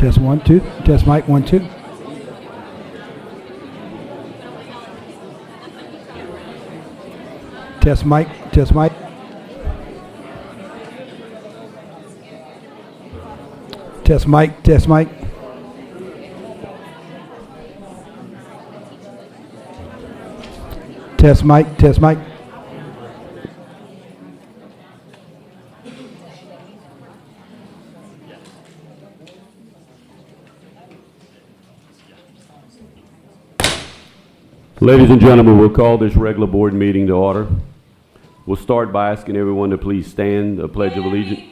Test 1, 2. Test mic 1, 2. Test mic, test mic. Test mic, test mic. Test mic, test mic. Ladies and gentlemen, we'll call this regular board meeting to order. We'll start by asking everyone to please stand, the Pledge of Allegiance.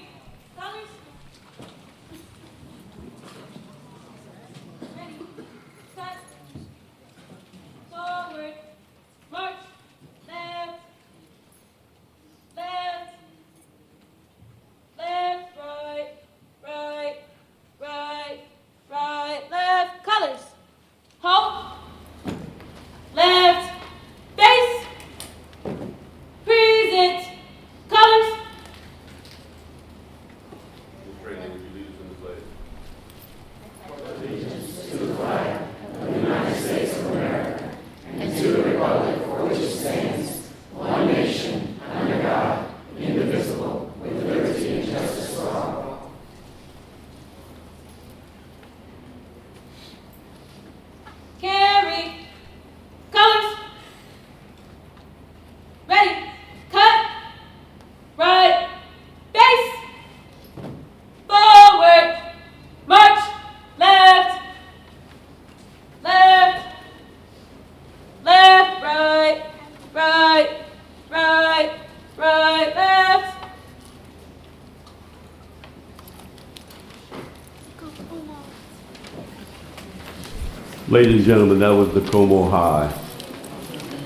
Ladies and gentlemen, that was the Como High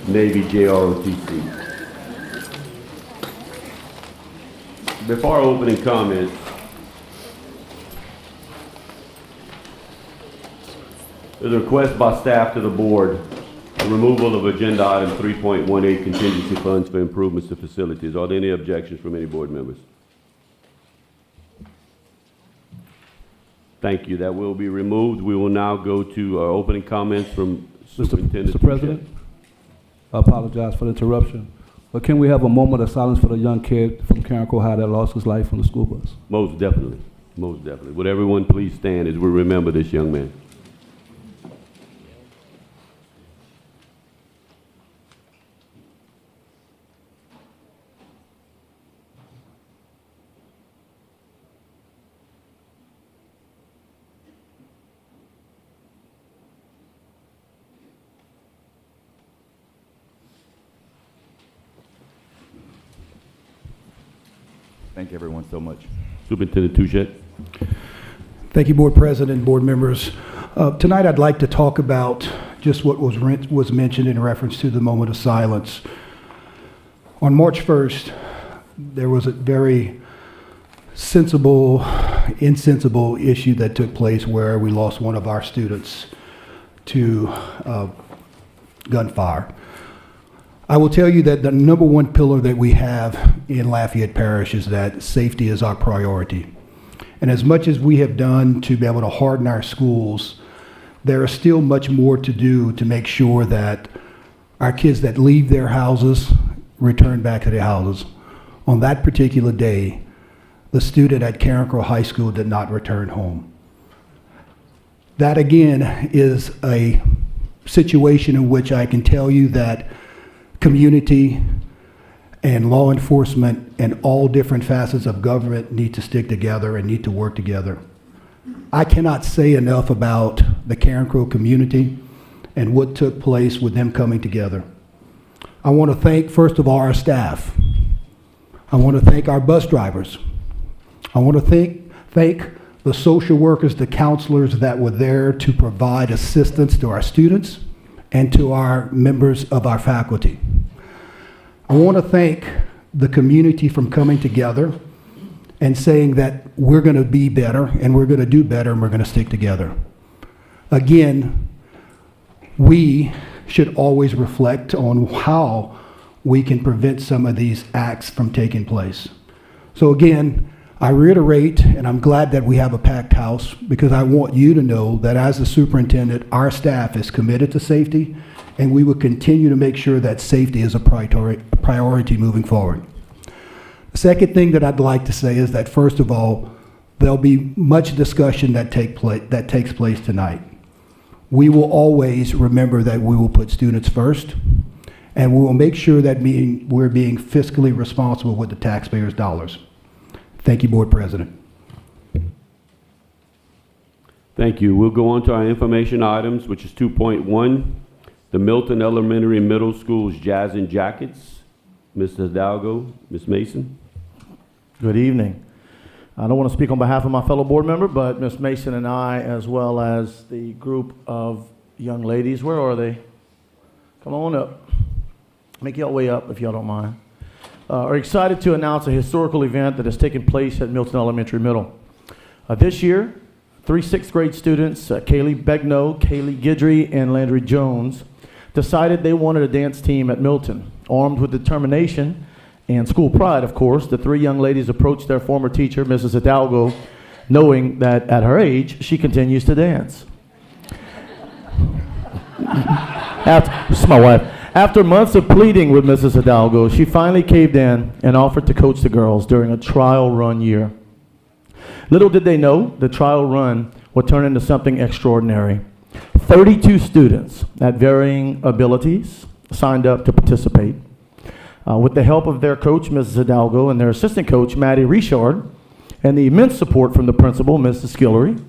Navy JROTC. Before our opening comments, there's a request by staff to the board, the removal of agenda item 3.18, contingency funds for improvements to facilities. Are there any objections from any board members? Thank you. That will be removed. We will now go to our opening comments from Superintendent. Mr. President, I apologize for the interruption, but can we have a moment of silence for the young kid from Carencro High that lost his life on the school bus? Most definitely. Most definitely. Would everyone please stand as we remember this young man? Thank you, everyone, so much. Superintendent Touchet. Thank you, Board President, board members. Tonight I'd like to talk about just what was mentioned in reference to the moment of silence. On March 1st, there was a very insensible issue that took place where we lost one of our students to gunfire. I will tell you that the number one pillar that we have in Lafayette Parish is that safety is our priority. And as much as we have done to be able to harden our schools, there is still much more to do to make sure that our kids that leave their houses return back to their houses. On that particular day, the student at Carencro High School did not return home. That again is a situation in which I can tell you that community and law enforcement and all different facets of government need to stick together and need to work together. I cannot say enough about the Carencro community and what took place with them coming together. I want to thank, first of all, our staff. I want to thank our bus drivers. I want to thank the social workers, the counselors that were there to provide assistance to our students and to our members of our faculty. I want to thank the community from coming together and saying that we're going to be better and we're going to do better and we're going to stick together. Again, we should always reflect on how we can prevent some of these acts from taking place. So again, I reiterate, and I'm glad that we have a packed house, because I want you to know that as the superintendent, our staff is committed to safety, and we will continue to make sure that safety is a priority moving forward. The second thing that I'd like to say is that, first of all, there'll be much discussion that takes place tonight. We will always remember that we will put students first, and we will make sure that we're being fiscally responsible with the taxpayers' dollars. Thank you, Board President. Thank you. We'll go on to our information items, which is 2.1, the Milton Elementary Middle School's Jazz and Jackets. Mr. Hidalgo, Ms. Mason. Good evening. I don't want to speak on behalf of my fellow board member, but Ms. Mason and I, as well as the group of young ladies, where are they? Come on up. Make y'all way up if y'all don't mind. Are excited to announce a historical event that has taken place at Milton Elementary Middle. This year, 3 6th grade students, Kaylee Begno, Kaylee Guidry, and Landry Jones, decided they wanted a dance team at Milton. Armed with determination and school pride, of course, the 3 young ladies approached their former teacher, Mrs. Hidalgo, knowing that at her age, she continues to dance. This is my wife. After months of pleading with Mrs. Hidalgo, she finally caved in and offered to coach the girls during a trial run year. Little did they know, the trial run would turn into something extraordinary. 32 students at varying abilities signed up to participate. With the help of their coach, Mrs. Hidalgo, and their assistant coach, Maddie Richard, and the immense support from the principal, Mrs. Skillery,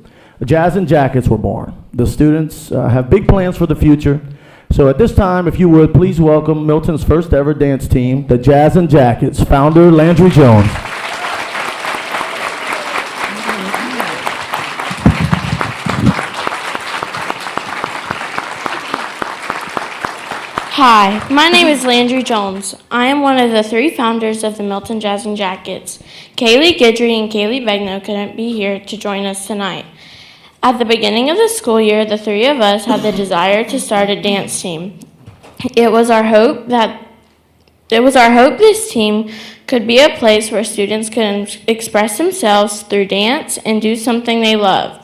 Jazz and Jackets were born. The students have big plans for the future. So at this time, if you would, please welcome Milton's first ever dance team, the Jazz and Jackets, founder Landry Jones. Hi, my name is Landry Jones. I am one of the 3 founders of the Milton Jazz and Jackets. Kaylee Guidry and Kaylee Begno couldn't be here to join us tonight. At the beginning of the school year, the 3 of us had the desire to start a dance team. It was our hope this team could be a place where students could express themselves through dance and do something they loved.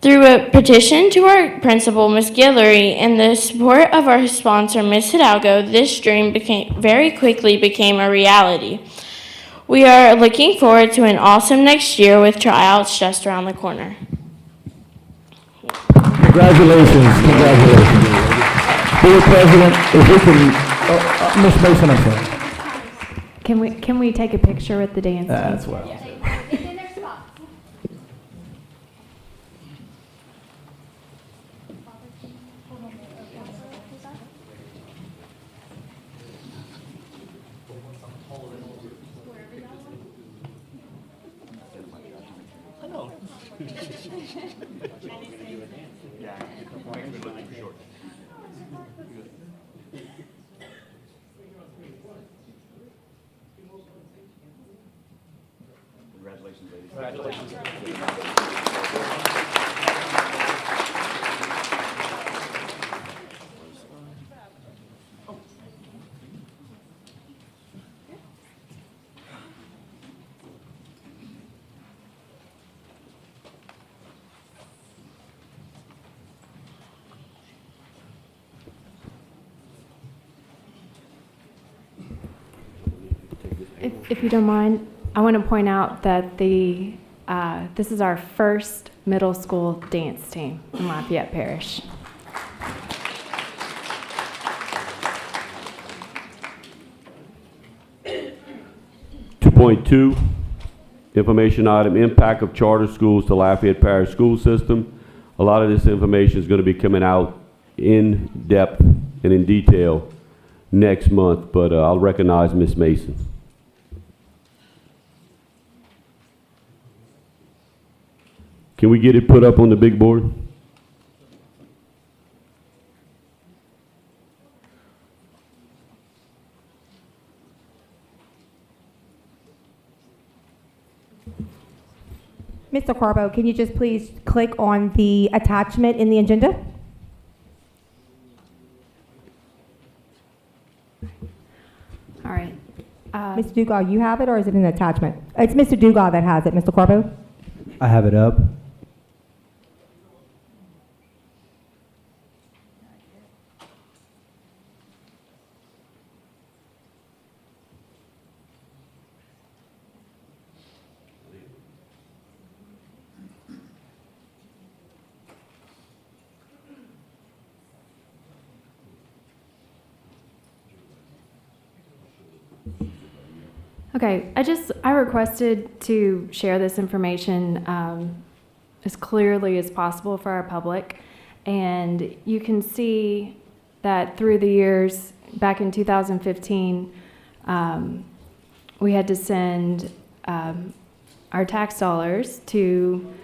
Through a petition to our principal, Ms. Guillory, and the support of our sponsor, Ms. Hidalgo, this dream very quickly became a reality. We are looking forward to an awesome next year with tryouts just around the corner. Congratulations, congratulations. Board President, if we can, Ms. Mason, I'm sorry. Can we take a picture with the dance team? That's what I was saying. Congratulations, ladies. If you don't mind, I want to point out that this is our first middle school dance team in Lafayette Parish. .2, information item, impact of charter schools to Lafayette Parish school system. A lot of this information is going to be coming out in depth and in detail next month, but I'll recognize Ms. Mason. Can we get it put up on the big board? Mr. Carbo, can you just please click on the attachment in the agenda? All right. Mr. Dugas, you have it, or is it an attachment? It's Mr. Dugas that has it, Mr. Carbo. I have it up. Okay, I requested to share this information as clearly as possible for our public. And you can see that through the years, back in 2015, we had to send our tax dollars to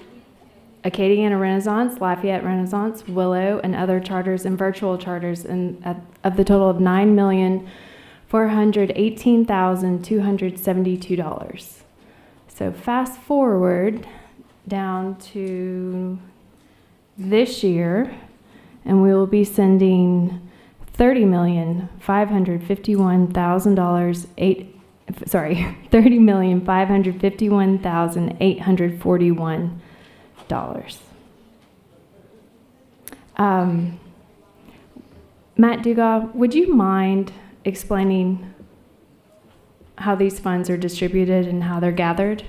Acadiana Renaissance, Lafayette Renaissance, Willow, and other charters and virtual charters of the total of $9,418,272. So fast forward down to this year, and we will be sending $30,551,841. Matt Dugas, would you mind explaining how these funds are distributed and how they're gathered?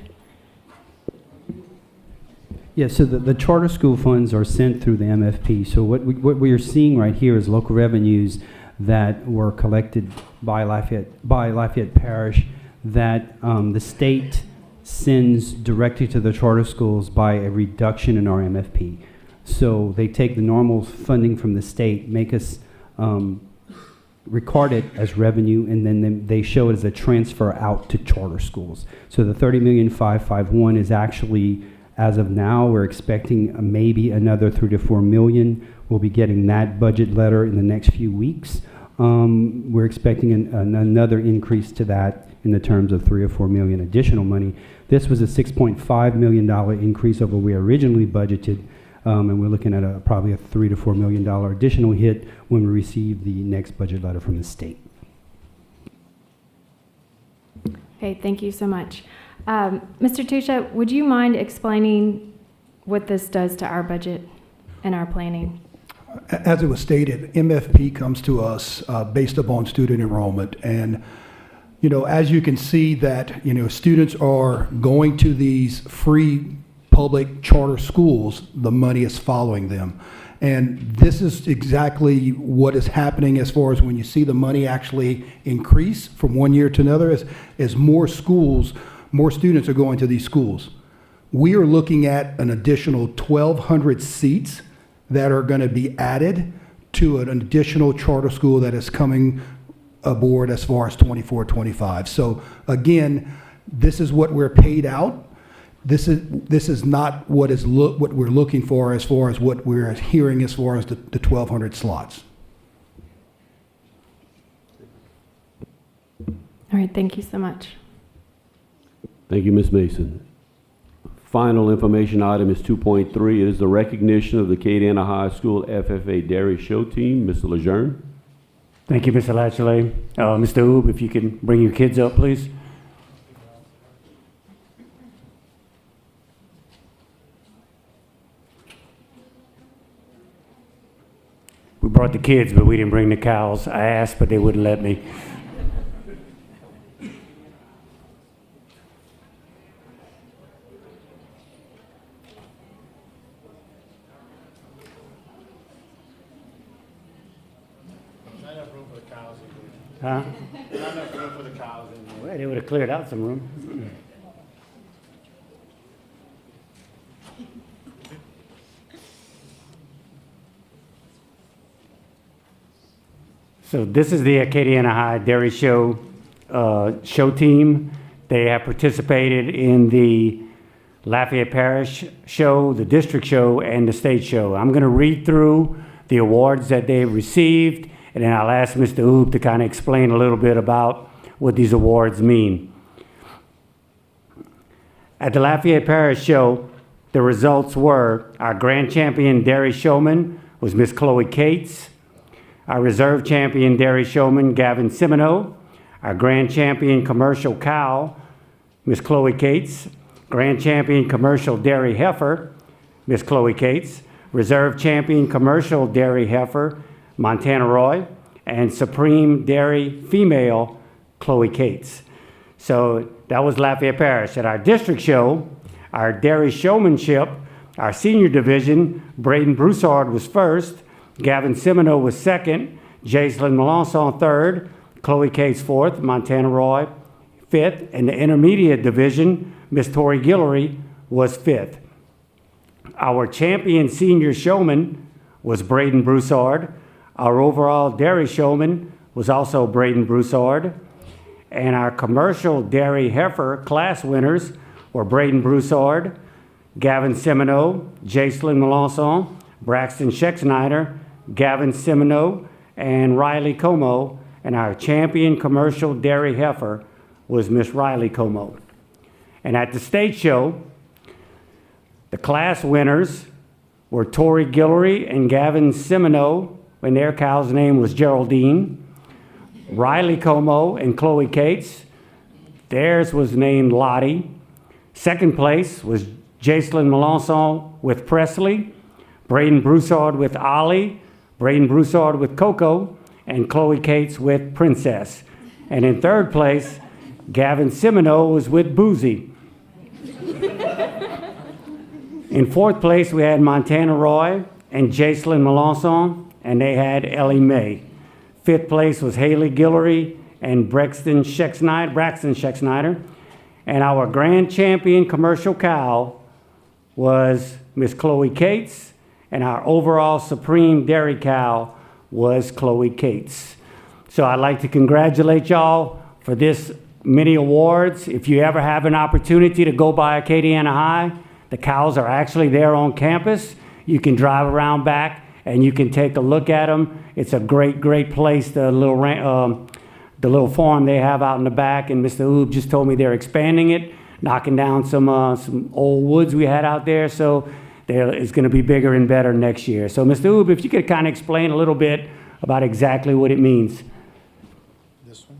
Yeah, so the charter school funds are sent through the MFP. So what we are seeing right here is local revenues that were collected by Lafayette Parish that the state sends directly to the charter schools by a reduction in our MFP. So they take the normal funding from the state, make us record it as revenue, and then they show it as a transfer out to charter schools. So the $30,551,000 is actually, as of now, we're expecting maybe another $3 to $4 million. We'll be getting that budget letter in the next few weeks. We're expecting another increase to that in the terms of 3 or 4 million additional money. This was a $6.5 million increase over what we originally budgeted, and we're looking at probably a $3 to $4 million additional hit when we receive the next budget letter from the state. Okay, thank you so much. Mr. Touchet, would you mind explaining what this does to our budget and our planning? As it was stated, MFP comes to us based upon student enrollment. And, you know, as you can see that, you know, students are going to these free public charter schools, the money is following them. And this is exactly what is happening as far as when you see the money actually increase from one year to another, as more schools, more students are going to these schools. We are looking at an additional 1,200 seats that are going to be added to an additional charter school that is coming aboard as far as 24-25. So again, this is what we're paid out. This is not what we're looking for as far as what we're hearing as far as the 1,200 slots. All right, thank you so much. Thank you, Ms. Mason. Final information item is 2.3. It is the recognition of the Acadiana High School FFA Dairy Show Team. Mr. Lejeune. Thank you, Mr. Latiolais. Mr. Oob, if you can bring your kids up, please. We brought the kids, but we didn't bring the cows. I asked, but they wouldn't let me. Not enough room for the cows in Huh? there. Not enough room for the cows in there. Well, they would have cleared out some room. So this is the Acadiana High Dairy Show show team. They have participated in the Lafayette Parish show, the district show, and the state show. I'm going to read through the awards that they've received, and then I'll ask Mr. Oob to kind of explain a little bit about what these awards mean. At the Lafayette Parish show, the results were our grand champion dairy showman was Miss Chloe Cates. Our reserve champion dairy showman, Gavin Semino. Our grand champion commercial cow, Miss Chloe Cates. Grand champion commercial dairy heifer, Miss Chloe Cates. Reserve champion commercial dairy heifer, Montana Roy. And supreme dairy female, Chloe Cates. So that was Lafayette Parish. At our district show, our dairy showmanship, our senior division, Braden Broussard was first. Gavin Semino was second, Jaislyn Melanson third, Chloe Cates fourth, Montana Roy fifth, and the intermediate division, Miss Tori Guillory was fifth. Our champion senior showman was Braden Broussard. Our overall dairy showman was also Braden Broussard. And our commercial dairy heifer class winners were Braden Broussard, Gavin Semino, Jaislyn Melanson, Braxton Schexnayder, Gavin Semino, and Riley Como, and our champion commercial dairy heifer was Miss Riley Como. And at the state show, the class winners were Tori Guillory and Gavin Semino, and their cow's name was Geraldine. Riley Como and Chloe Cates, theirs was named Lottie. Second place was Jaislyn Melanson with Presley, Braden Broussard with Ollie, Braden Broussard with Coco, and Chloe Cates with Princess. And in third place, Gavin Semino was with Boozy. In fourth place, we had Montana Roy and Jaislyn Melanson, and they had Ellie Mae. Fifth place was Haley Guillory and Braxton Schexnayder. And our grand champion commercial cow was Miss Chloe Cates, and our overall supreme dairy cow was Chloe Cates. So I'd like to congratulate y'all for this many awards. If you ever have an opportunity to go by Acadiana High, the cows are actually there on campus. You can drive around back and you can take a look at them. It's a great, great place. The little farm they have out in the back, and Mr. Oob just told me they're expanding it, knocking down some old woods we had out there. So it's going to be bigger and better next year. So Mr. Oob, if you could kind of explain a little bit about exactly what it means. This one?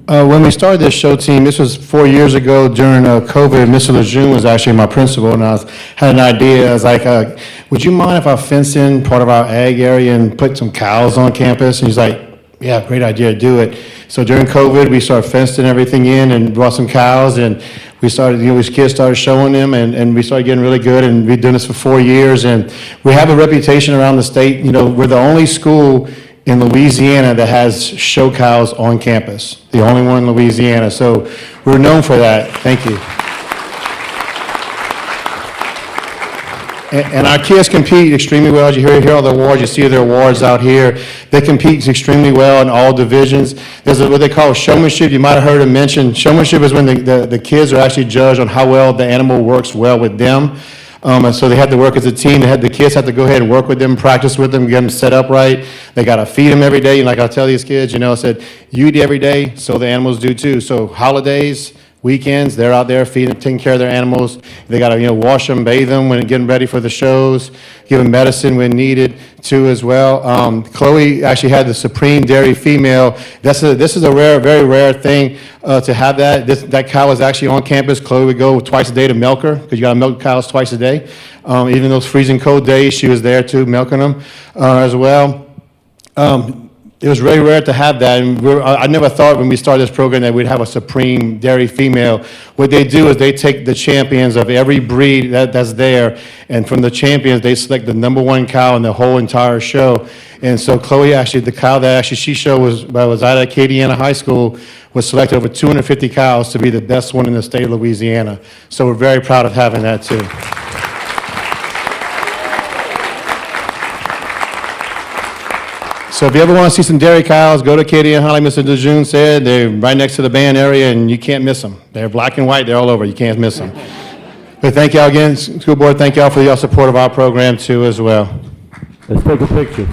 When we started this show team, this was 4 years ago during COVID. Mr. Lejeune was actually my principal, and had an idea. I was like, would you mind if I fence in part of our ag area and put some cows on campus? And he's like, yeah, great idea, do it. So during COVID, we started fencing everything in and brought some cows, and we started, these kids started showing them, and we started getting really good, and we've done this for 4 years, and we have a reputation around the state. We're the only school in Louisiana that has show cows on campus, the only one in Louisiana. So we're known for that. Thank you. And our kids compete extremely well. As you hear all the awards, you see their awards out here. They compete extremely well in all divisions. There's what they call showmanship. You might have heard him mention. Showmanship is when the kids are actually judged on how well the animal works well with them. And so they had to work as a team. The kids had to go ahead and work with them, practice with them, get them set up right. They got to feed them every day. And like I tell these kids, I said, you eat every day, so the animals do too. So holidays, weekends, they're out there feeding, taking care of their animals. They got to, wash them, bathe them when getting ready for the shows, give them medicine when needed too as well. Chloe actually had the Supreme Dairy Female. This is a very rare thing to have that. That cow is actually on campus. Chloe would go twice a day to milk her, because you got to milk cows twice a day. Even those freezing cold days, she was there too, milking them as well. It was really rare to have that, and I never thought when we started this program that we'd have a Supreme Dairy Female. What they do is they take the champions of every breed that's there, and from the champions, they select the #1 cow in the whole entire show. And so Chloe, actually, the cow that actually she showed was out at Acadiana High School, was selected over 250 cows to be the best one in the state of Louisiana. So we're very proud of having that, too. So if you ever want to see some dairy cows, go to Acadiana High, like Mr. Lejeune said. They're right next to the band area, and you can't miss them. They're black and white. They're all over. You can't miss them. But thank y'all again, school board. Thank y'all for your support of our program, too, as well. Let's take a picture.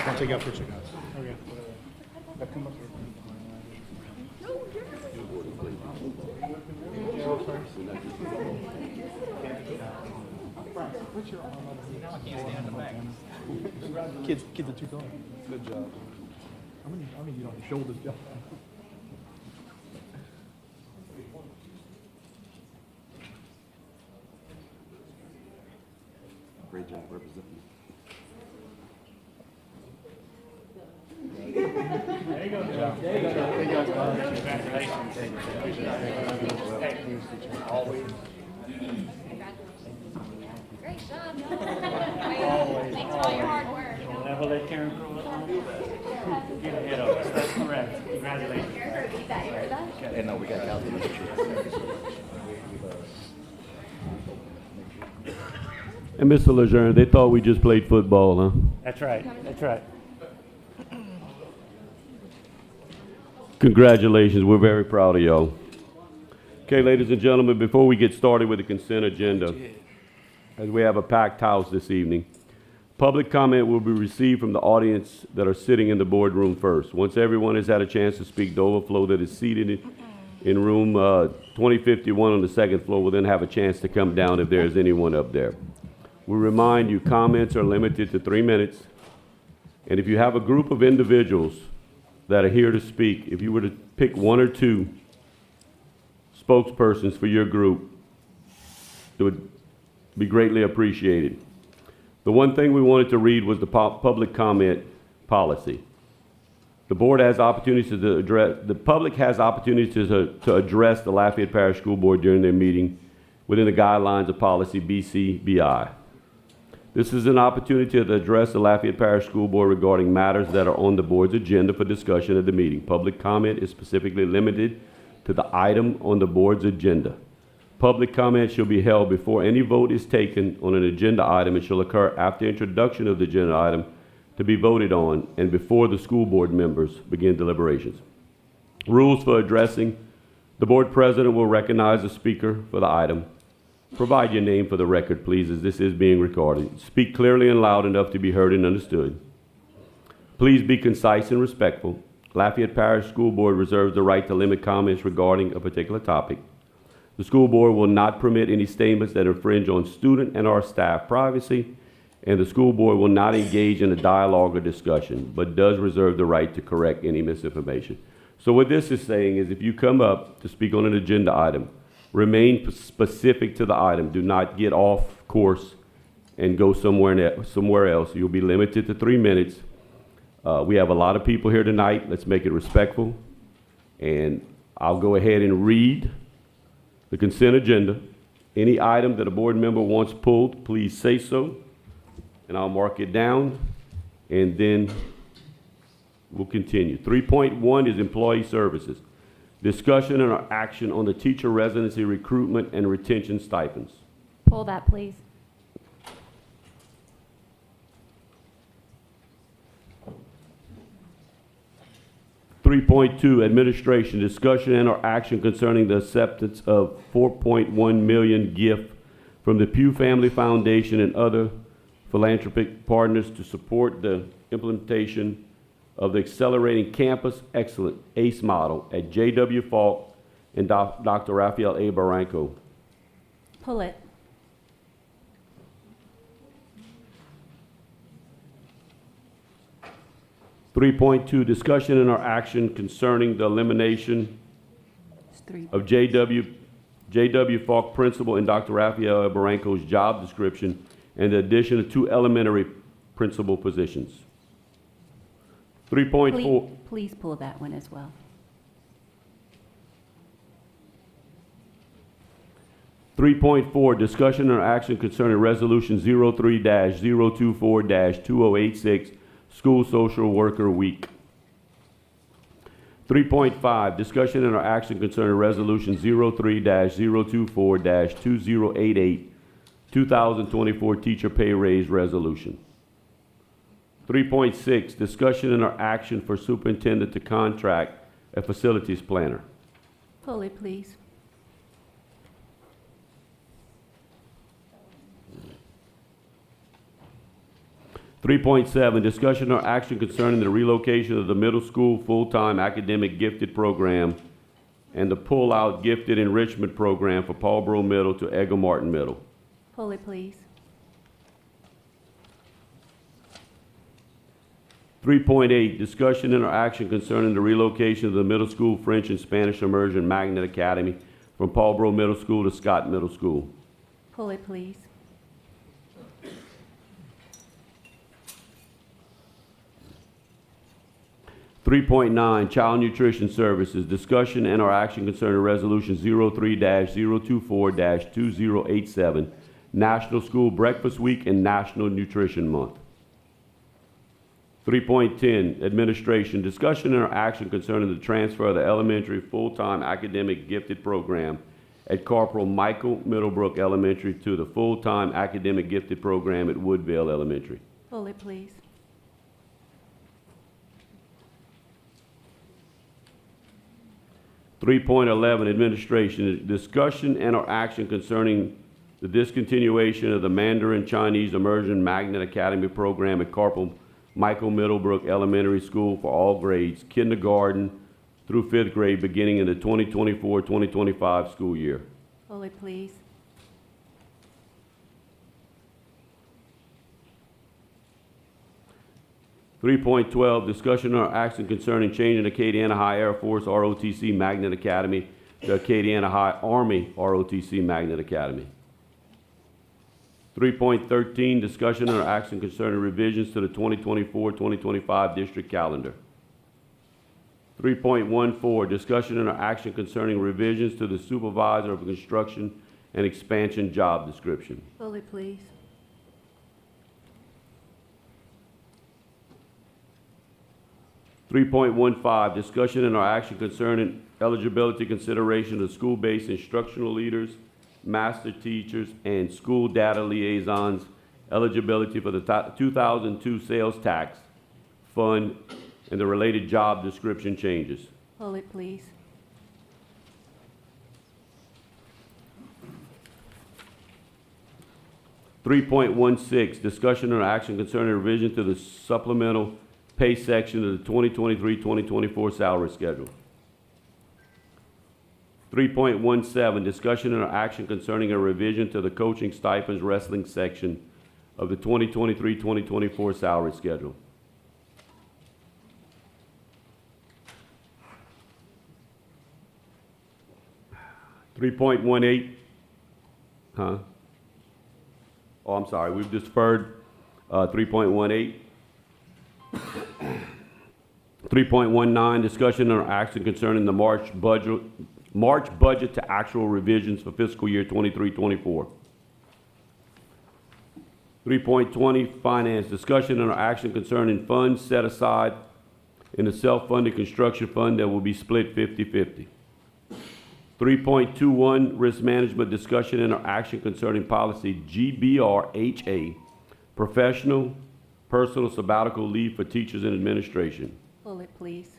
I'll take out picture, guys. Okay. Kids are too tall. Good job. I mean, you know, the shoulders jump. Great job representing. There you go, Joe. There you go. Congratulations. Always. Great job. Thanks for all your hard work. Don't ever let Karen grow up. Get ahead of us. That's correct. Congratulations. And no, we got cows in the picture. And Mr. Lejeune, they thought we just played football, huh? That's right. That's right. Congratulations. We're very proud of y'all. Okay, ladies and gentlemen, before we get started with the consent agenda, as we have a packed house this evening, public comment will be received from the audience that are sitting in the boardroom first. Once everyone has had a chance to speak, the overflow that is seated in room 2051 on the second floor will then have a chance to come down if there is anyone up there. We remind you, comments are limited to 3 minutes. And if you have a group of individuals that are here to speak, if you were to pick 1 or 2 spokespersons for your group, it would be greatly appreciated. The one thing we wanted to read was the public comment policy. The board has opportunities to address, the public has opportunities to address the Lafayette Parish School Board during their meeting within the guidelines of policy BCBI. This is an opportunity to address the Lafayette Parish School Board regarding matters that are on the board's agenda for discussion at the meeting. Public comment is specifically limited to the item on the board's agenda. Public comment shall be held before any vote is taken on an agenda item and shall occur after introduction of the agenda item to be voted on and before the school board members begin deliberations. Rules for addressing The board president will recognize the speaker for the item. Provide your name for the record, please, as this is being recorded. Speak clearly and loud enough to be heard and understood. Please be concise and respectful. Lafayette Parish School Board reserves the right to limit comments regarding a particular topic. The school board will not permit any statements that infringe on student and our staff privacy, and the school board will not engage in a dialogue or discussion, but does reserve the right to correct any misinformation. So what this is saying is if you come up to speak on an agenda item, remain specific to the item. Do not get off course and go somewhere else. You'll be limited to 3 minutes. We have a lot of people here tonight. Let's make it respectful. And I'll go ahead and read the consent agenda. Any item that a board member wants pulled, please say so, and I'll mark it down, and then we'll continue. 3.1 is employee services. Discussion and action on the teacher residency recruitment and retention stipends. Pull that, please. Three point two, administration, discussion and or action concerning the acceptance of $4.1 million gift from the Pew Family Foundation and other philanthropic partners to support the implementation of the Accelerating Campus Excellence ACE model at J.W. Falk and Dr. Raphael A. Barranco. Pull it. Three point two, discussion and or action concerning the elimination of J.W. Falk Principal and Dr. Raphael A. Barranco's job description and the addition of 2 elementary principal positions. 3.4. Please pull that one as well. 3.4, discussion or action concerning Resolution 03-024-2086, School Social Worker Week. 3.5, discussion and or action concerning Resolution 03-024-2088, 2024 Teacher Pay Raise Resolution. 3.6, discussion and or action for superintendent to contract a facilities planner. Pull it, please. 3.7, discussion or action concerning the relocation of the middle school full-time academic gifted program and the pull-out gifted enrichment program for Paulboro Middle to Edgar Martin Middle. Pull it, please. 3.8, discussion and or action concerning the relocation of the middle school French and Spanish Immersion Magnet Academy from Paulboro Middle School to Scott Middle School. Pull it, please. 3.9, Child Nutrition Services, discussion and or action concerning Resolution 03-024-2087, National School Breakfast Week and National Nutrition Month. 3.10, Administration, discussion and or action concerning the transfer of the elementary full-time academic gifted program at Corporal Michael Middlebrook Elementary to the full-time academic gifted program at Woodville Elementary. Pull it, please. 3.11, Administration, discussion and or action concerning the discontinuation of the Mandarin Chinese Immersion Magnet Academy program at Corporal Michael Middlebrook Elementary School for all grades, kindergarten through 5th grade, beginning in the 2024-2025 school year. Pull it, please. 3.12, discussion or action concerning changing Acadiana High Air Force ROTC Magnet Academy to Acadiana High Army ROTC Magnet Academy. 3.13, discussion or action concerning revisions to the 2024-2025 district calendar. 3.14, discussion and action concerning revisions to the supervisor of construction and expansion job description. Pull it, please. 3.15, discussion and action concerning eligibility consideration of school-based instructional leaders, master teachers, and school data liaisons eligibility for the 2002 sales tax fund and the related job description changes. Pull it, please. 3.16, discussion or action concerning revision to the supplemental pay section of the 2023-2024 salary schedule. 3.17, discussion or action concerning a revision to the coaching stipends wrestling section of the 2023-2024 salary schedule. 3.18, huh? Oh, I'm sorry, we've deferred 3.18. 3.19, discussion or action concerning the March budget to actual revisions for fiscal year 23-24. 3.20, finance, discussion or action concerning funds set aside in the self-funded construction fund that will be split 50-50. 3.21, risk management, discussion and or action concerning policy GBRHA, professional personal sabbatical leave for teachers and administration. Pull it, please.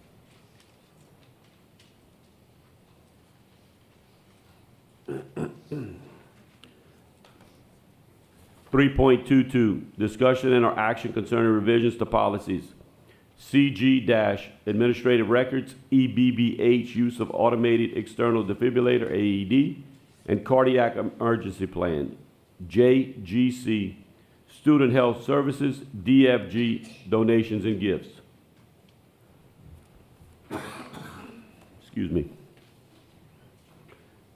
3.22, discussion and or action concerning revisions to policies CG-administrative records, EBBH, use of automated external defibrillator, AED, and cardiac emergency plan, JGC, student health services, DFG, donations and gifts. Excuse me.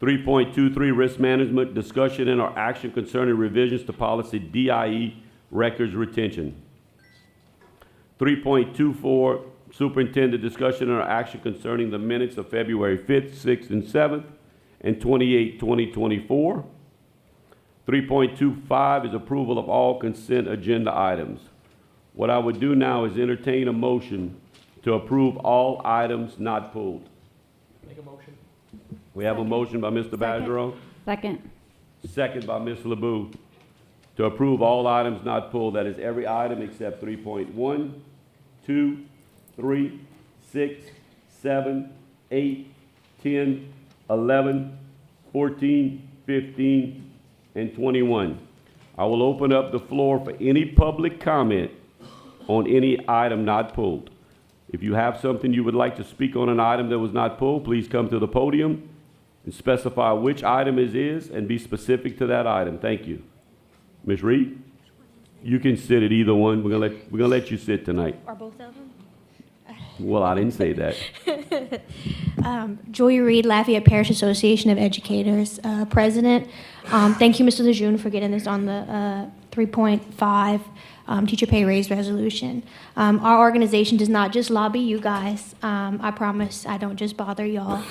3.23, risk management, discussion and or action concerning revisions to policy DIE, records retention. 3.24, superintendent, discussion and or action concerning the minutes of February 5th, 6th, and 7th, and 28, 2024. 3.25 is approval of all consent agenda items. What I would do now is entertain a motion to approve all items not pulled. Make a motion. We have a motion by Mr. Badgerow, Second. second by Ms. LeBeau, to approve all items not pulled. That is every item except 3.1, 2, 3, 6, 7, 8, 10, 11, 14, 15, and 21. I will open up the floor for any public comment on any item not pulled. If you have something you would like to speak on an item that was not pulled, please come to the podium and specify which item it is and be specific to that item. Thank you. Ms. Reed, you can sit at either one. We're gonna let you sit tonight. Or both of them? Well, I didn't say that. Joy Reed, Lafayette Parish Association of Educators, President. Thank you, Mr. Lejeune, for getting this on the 3.5 teacher pay raise resolution. Our organization does not just lobby you guys. I promise I don't just bother y'all.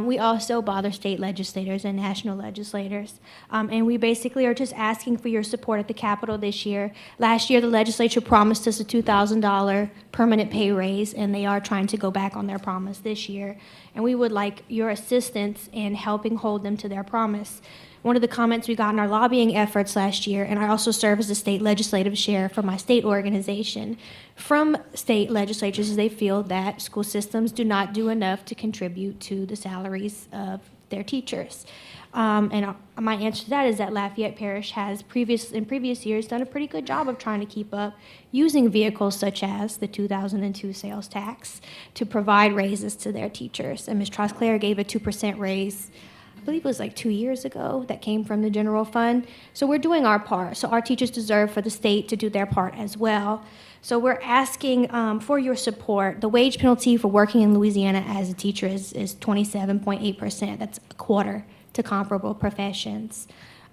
We also bother state legislators and national legislators. And we basically are just asking for your support at the Capitol this year. Last year, the legislature promised us a $2,000 permanent pay raise, and they are trying to go back on their promise this year. And we would like your assistance in helping hold them to their promise. One of the comments we got in our lobbying efforts last year, and I also serve as a state legislative chair for my state organization, from state legislatures is they feel that school systems do not do enough to contribute to the salaries of their teachers. And my answer to that is that Lafayette Parish has in previous years done a pretty good job of trying to keep up using vehicles such as the 2002 sales tax to provide raises to their teachers. And Ms. Trosclair gave a 2% raise, I believe it was like 2 years ago, that came from the general fund. So we're doing our part. So our teachers deserve for the state to do their part as well. So we're asking for your support. The wage penalty for working in Louisiana as a teacher is 27.8%. That's a quarter to comparable professions.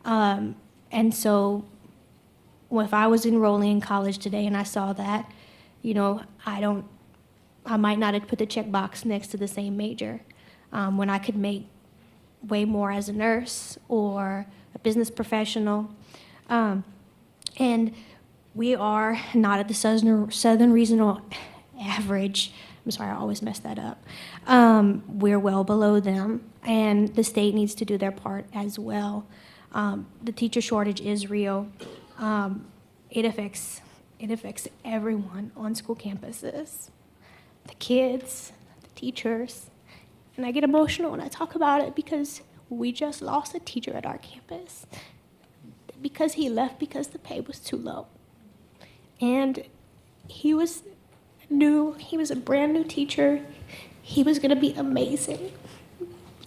And so if I was enrolling in college today and I saw that, you know, I might not have put the checkbox next to the same major when I could make way more as a nurse or a business professional. And we are not at the Southern Regional average. I'm sorry, I always mess that up. We're well below them, and the state needs to do their part as well. The teacher shortage is real. It affects everyone on school campuses, the kids, the teachers. And I get emotional when I talk about it because we just lost a teacher at our campus. The because he left because the pay was too low. And he was new, he was a brand new teacher. He was gonna be amazing,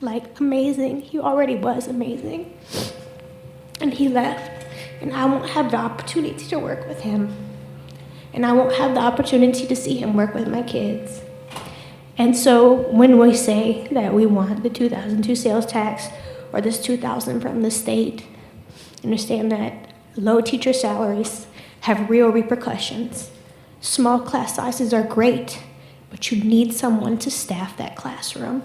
like amazing. He already was amazing. And he left, and I won't have the opportunity to work with him. And I won't have the opportunity to see him work with my kids. And so when we say that we want the 2002 sales tax or this 2,000 from the state, understand that low teacher salaries have real repercussions. Small class sizes are great, but you need someone to staff that classroom.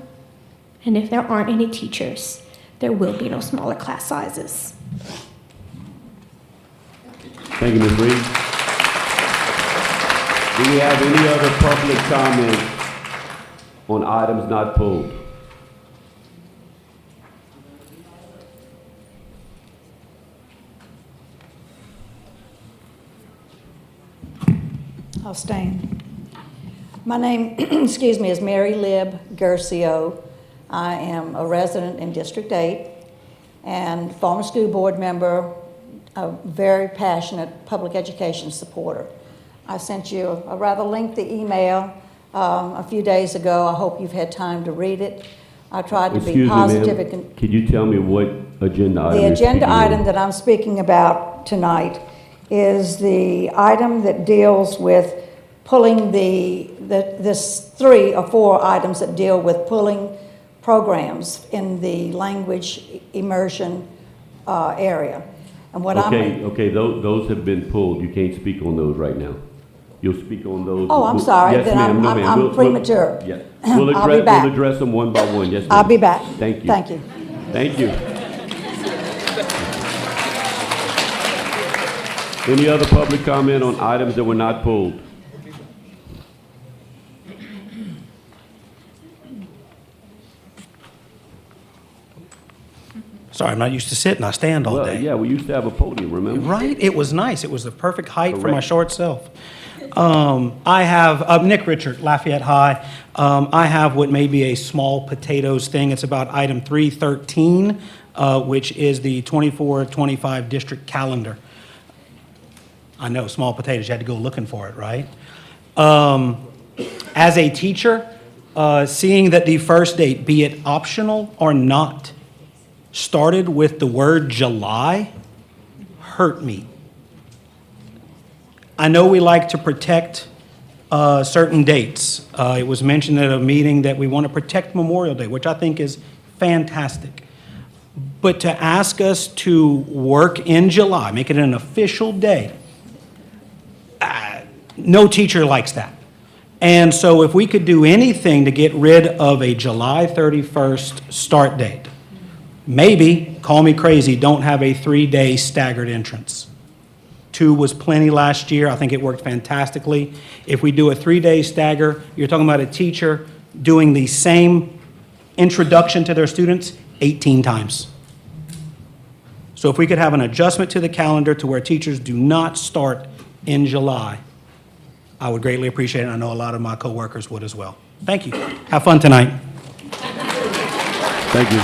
And if there aren't any teachers, there will be no smaller class sizes. Thank you, Ms. Reed. Do we have any other public comments on items not pulled? I'll stand. My name, excuse me, is Mary Lib Gercio. I am a resident in District 8 and former school board member, a very passionate public education supporter. I sent you a rather lengthy email a few days ago. I hope you've had time to read it. I tried to be positive. Excuse me, ma'am. Could you tell me what agenda item? The agenda item that I'm speaking about tonight is the item that deals with pulling this 3 or 4 items that deal with pulling programs in the language immersion area. And what Okay, those have been pulled. You can't speak on those right now. You'll speak on those. Oh, I'm sorry. Yes, Then ma'am. No, ma'am. I'm premature. Yeah. I'll be back. We'll address them one by one. Yes, ma'am. I'll be back. Thank you. Thank you. Thank you. Any other public comment on items that were not pulled? Sorry, I'm not used to sitting. I stand all Well, day. yeah, we used to have a podium, remember? Right? It was nice. It was the perfect height for my Correct. short self. I have, Nick Richard, Lafayette High. I have what may be a small potatoes thing. It's about item 313, which is the 24-25 district calendar. I know, small potatoes. You had to go looking for it, right? As a teacher, seeing that the first date, be it optional or not, started with the word July, hurt me. I know we like to protect certain dates. It was mentioned at a meeting that we want to protect Memorial Day, which I think is fantastic. But to ask us to work in July, make it an official day, no teacher likes that. And so if we could do anything to get rid of a July 31st start date, maybe, call me crazy, don't have a 3-day staggered entrance. 2 was plenty last year. I think it worked fantastically. If we do a 3-day stagger, you're talking about a teacher doing the same introduction to their students 18 times. So if we could have an adjustment to the calendar to where teachers do not start in July, I would greatly appreciate it. I know a lot of my coworkers would as well. Thank you. Have fun tonight. Thank you.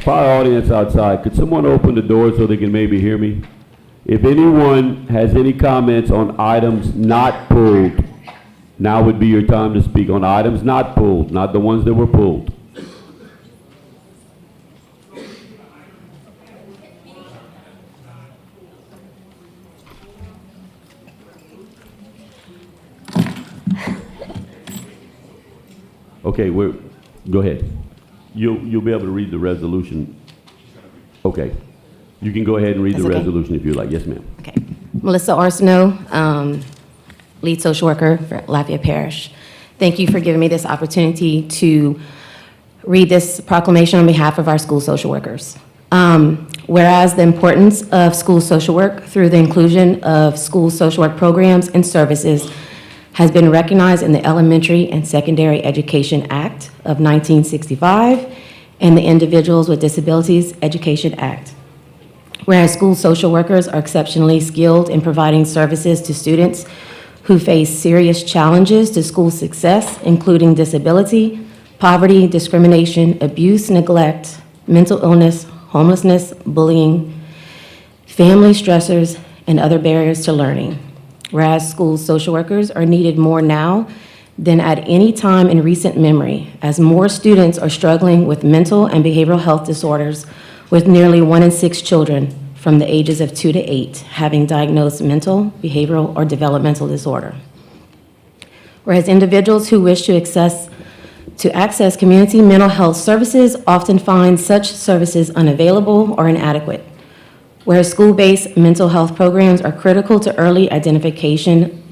For our audience outside, could someone open the door so they can maybe hear me? If anyone has any comments on items not pulled, now would be your time to speak on items not pulled, not the ones that were pulled. Okay, go ahead. You'll be able to read the resolution. Okay. You can go ahead and read the resolution if you like. Yes, ma'am. Okay. Melissa Arsenault, lead social worker for Lafayette Parish. Thank you for giving me this opportunity to read this proclamation on behalf of our school social workers. Whereas the importance of school social work through the inclusion of school social work programs and services has been recognized in the Elementary and Secondary Education Act of 1965 and the Individuals with Disabilities Education Act. Whereas school social workers are exceptionally skilled in providing services to students who face serious challenges to school success, including disability, poverty, discrimination, abuse, neglect, mental illness, homelessness, bullying, family stressors, and other barriers to learning. Whereas school social workers are needed more now than at any time in recent memory, as more students are struggling with mental and behavioral health disorders, with nearly 1 in 6 children from the ages of 2 to 8 having diagnosed mental, behavioral, or developmental disorder. Whereas individuals who wish to access community mental health services often find such services unavailable or inadequate. Whereas school-based mental health programs are critical to early identification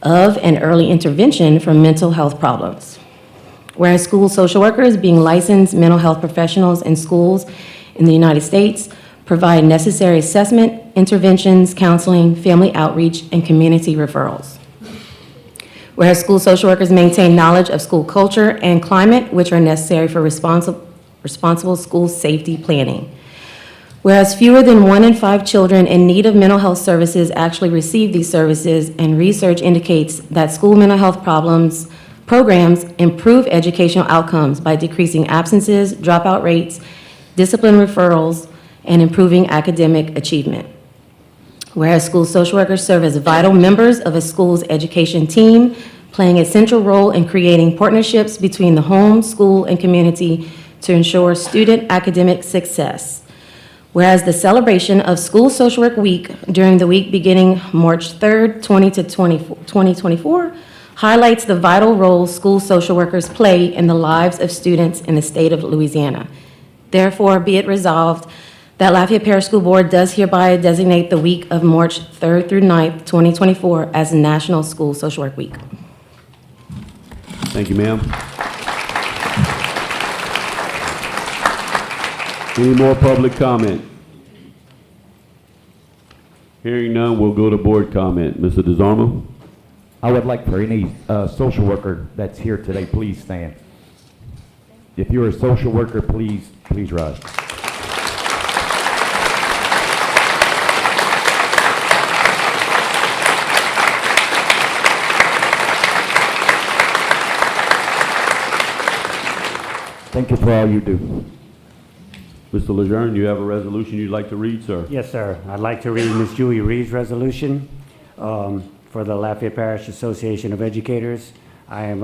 of and early intervention for mental health problems. Whereas school social workers, being licensed mental health professionals in schools in the United States, provide necessary assessment, interventions, counseling, family outreach, and community referrals. Whereas school social workers maintain knowledge of school culture and climate, which are necessary for responsible school safety planning. Whereas fewer than 1 in 5 children in need of mental health services actually receive these services, and research indicates that school mental health programs improve educational outcomes by decreasing absences, dropout rates, discipline referrals, and improving academic achievement. Whereas school social workers serve as vital members of a school's education team, playing a central role in creating partnerships between the home, school, and community to ensure student academic success. Whereas the celebration of School Social Work Week during the week beginning March 3rd, 2024, highlights the vital role school social workers play in the lives of students in the state of Louisiana. Therefore, be it resolved that Lafayette Parish School Board does hereby designate the week of March 3rd through 9th, 2024 as National School Social Work Week. Thank you, ma'am. Any more public comment? Hearing none, we'll go to board comment. Mr. DeZarmo? I would like for any social worker that's here today, please stand. If you're a social worker, please rise. Thank you for all you do. Mr. Lejeune, you have a resolution you'd like to read, sir? Yes, sir. I'd like to read Ms. Julie Reed's resolution for the Lafayette Parish Association of Educators. I am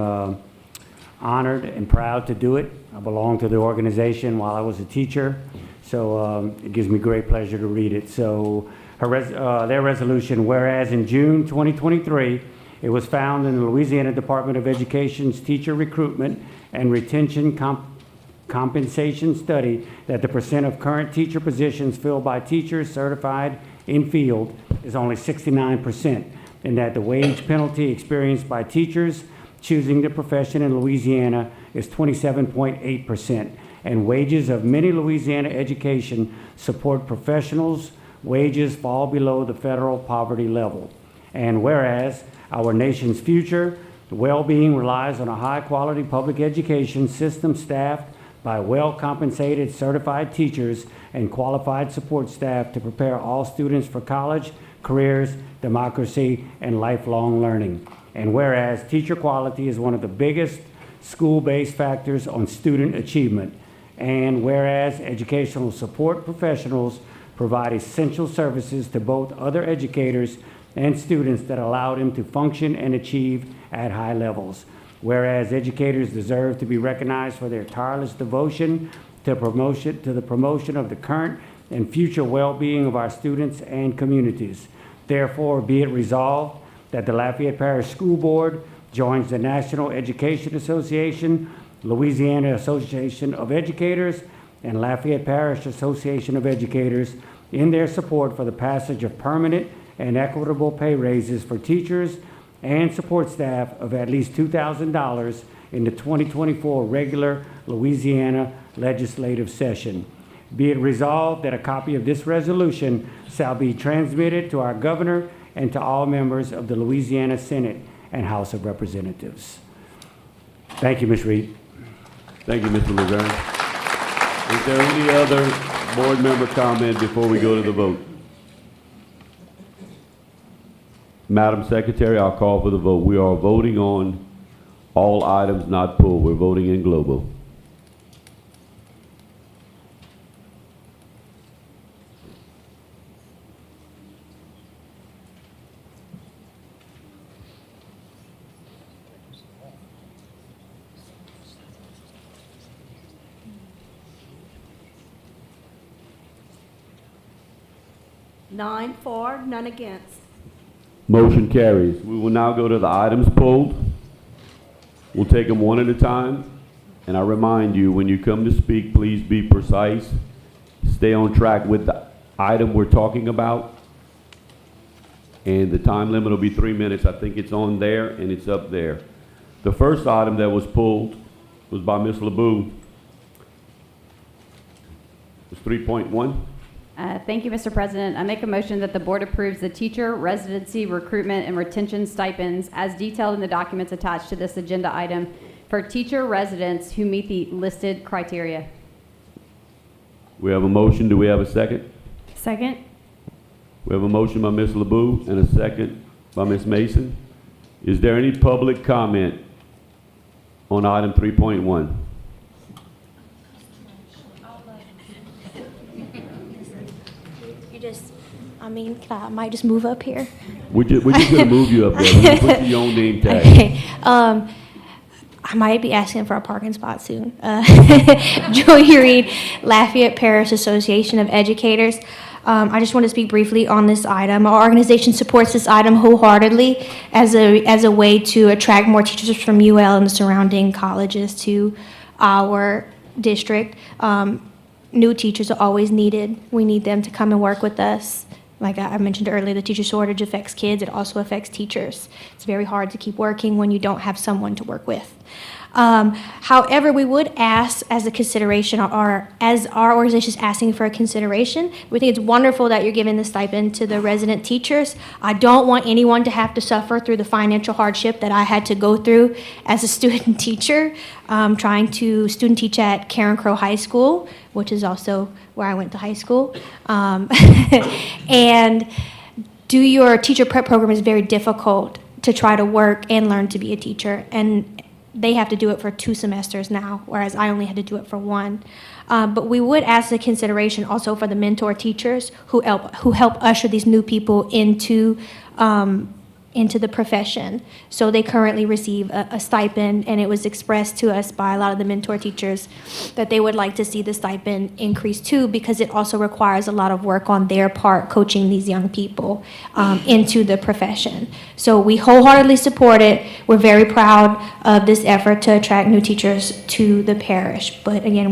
honored and proud to do it. I belonged to the organization while I was a teacher, so it gives me great pleasure to read it. So their resolution, whereas in June 2023, it was found in the Louisiana Department of Education's teacher recruitment and retention compensation study that the percent of current teacher positions filled by teachers certified in field is only 69%, and that the wage penalty experienced by teachers choosing the profession in Louisiana is 27.8%, and wages of many Louisiana education support professionals' wages fall below the federal poverty level. And whereas our nation's future well-being relies on a high-quality public education system staffed by well-compensated certified teachers and qualified support staff to prepare all students for college, careers, democracy, and lifelong learning. And whereas teacher quality is one of the biggest school-based factors on student achievement. And whereas educational support professionals provide essential services to both other educators and students that allow them to function and achieve at high levels. Whereas educators deserve to be recognized for their tireless devotion to the promotion of the current and future well-being of our students and communities. Therefore, be it resolved that the Lafayette Parish School Board joins the National Education Association, Louisiana Association of Educators, and Lafayette Parish Association of Educators in their support for the passage of permanent and equitable pay raises for teachers and support staff of at least $2,000 in the 2024 regular Louisiana legislative session. Be it resolved that a copy of this resolution shall be transmitted to our governor and to all members of the Louisiana Senate and House of Representatives. Thank you, Ms. Reed. Thank you, Mr. Lejeune. Is there any other board member comment before we go to the vote? Madam Secretary, I'll call for the vote. We are voting on all items not pulled. We're voting in global. 9 for, none against. Motion carries. We will now go to the items pulled. We'll take them one at a time. And I remind you, when you come to speak, please be precise. Stay on track with the item we're talking about. And the time limit will be 3 minutes. I think it's on there and it's up there. The first item that was pulled was by Ms. LeBeau. It's 3.1. Thank you, Mr. President. I make a motion that the board approves the teacher residency recruitment and retention stipends as detailed in the documents attached to this agenda item for teacher residents who meet the listed criteria. We have a motion. Do we have a second? Second. We have a motion by Ms. LeBeau and a second by Ms. Mason. Is there any public comment on item 3.1? I might just move up here. We're just going to move you up there. We're going to put your own name tag. Okay. I might be asking for a parking spot soon. Joy Reed, Lafayette Parish Association of Educators. I just want to speak briefly on this item. Our organization supports this item wholeheartedly as a way to attract more teachers from UL and the surrounding colleges to our district. New teachers are always needed. We need them to come and work with us. Like I mentioned earlier, the teacher shortage affects kids. It also affects teachers. It's very hard to keep working when you don't have someone to work with. However, we would ask as a consideration, or as our organization is asking for a consideration, we think it's wonderful that you're giving the stipend to the resident teachers. I don't want anyone to have to suffer through the financial hardship that I had to go through as a student teacher, trying to student teach at Karen Crow High School, which is also where I went to high school. And do your teacher prep program is very difficult to try to work and learn to be a teacher. And they have to do it for 2 semesters now, whereas I only had to do it for 1. But we would ask the consideration also for the mentor teachers who help usher these new people into the profession. So they currently receive a stipend, and it was expressed to us by a lot of the mentor teachers that they would like to see the stipend increase too, because it also requires a lot of work on their part coaching these young people into the profession. So we wholeheartedly support it. We're very proud of this effort to attract new teachers to the parish. But again,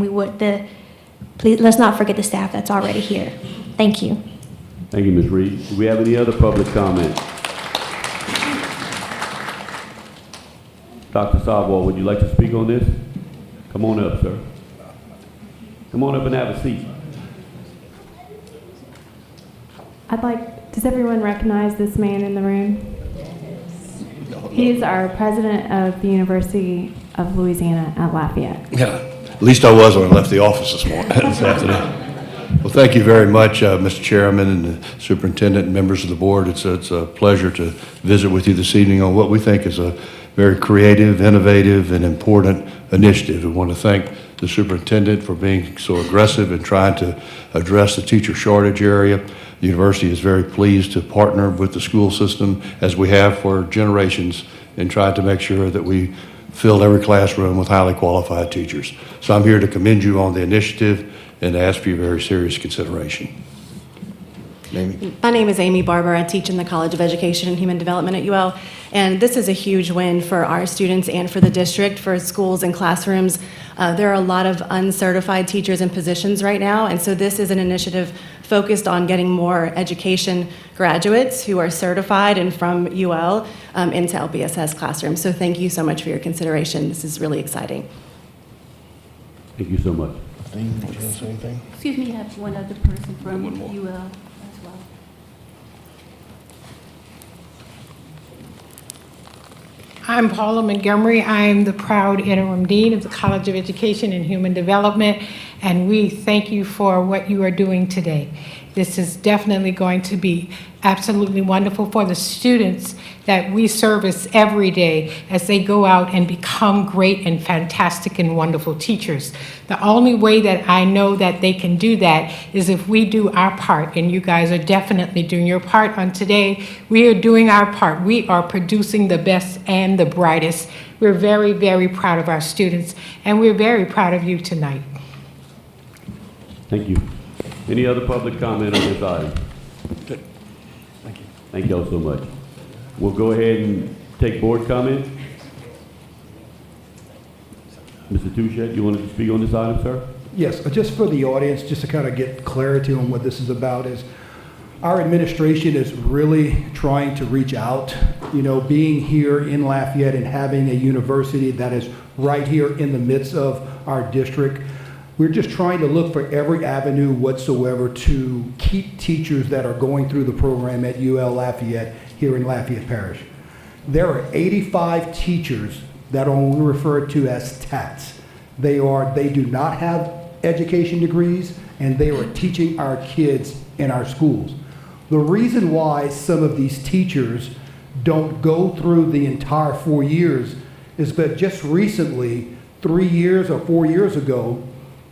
please let's not forget the staff that's already here. Thank you. Thank you, Ms. Reed. Do we have any other public comment? Dr. Sabwell, would you like to speak on this? Come on up, sir. Come on up and have a seat. Does everyone recognize this man in the room? He is our president of the University of Louisiana at Lafayette. Yeah, at least I was when I left the office this afternoon. Well, thank you very much, Mr. Chairman and the superintendent and members of the board. It's a pleasure to visit with you this evening on what we think is a very creative, innovative, and important initiative. We want to thank the superintendent for being so aggressive in trying to address the teacher shortage area. The university is very pleased to partner with the school system, as we have for generations, in trying to make sure that we fill every classroom with highly qualified teachers. So I'm here to commend you on the initiative and to ask for your very serious consideration. Amy? My name is Amy Barber. I teach in the College of Education and Human Development at UL, and this is a huge win for our students and for the district, for schools and classrooms. There are a lot of uncertified teachers in positions right now, and so this is an initiative focused on getting more education graduates who are certified and from UL into LPSS classrooms. So thank you so much for your consideration. This is really exciting. Thank you so much. Excuse me, I have one other person from UL as well. I'm Paula Montgomery. I am the proud interim dean of the College of Education and Human Development, and we thank you for what you are doing today. This is definitely going to be absolutely wonderful for the students that we service every day as they go out and become great and fantastic and wonderful teachers. The only way that I know that they can do that is if we do our part, and you guys are definitely doing your part on today. We are doing our part. We are producing the best and the brightest. We're very, very proud of our students, and we're very proud of you tonight. Thank you. Any other public comment on this item? Good. Thank you. Thank y'all so much. We'll go ahead and take board comment. Mr. Touchet, you wanted to speak on this item, sir? Yes, just for the audience, just to kind of get clarity on what this is about, is our administration is really trying to reach out. You know, being here in Lafayette and having a university that is right here in the midst of our district, we're just trying to look for every avenue whatsoever to keep teachers that are going through the program at UL Lafayette here in Lafayette Parish. There are 85 teachers that are only referred to as TATs. They do not have education degrees, and they are teaching our kids in our schools. The reason why some of these teachers don't go through the entire 4 years is that just recently, 3 years or 4 years ago,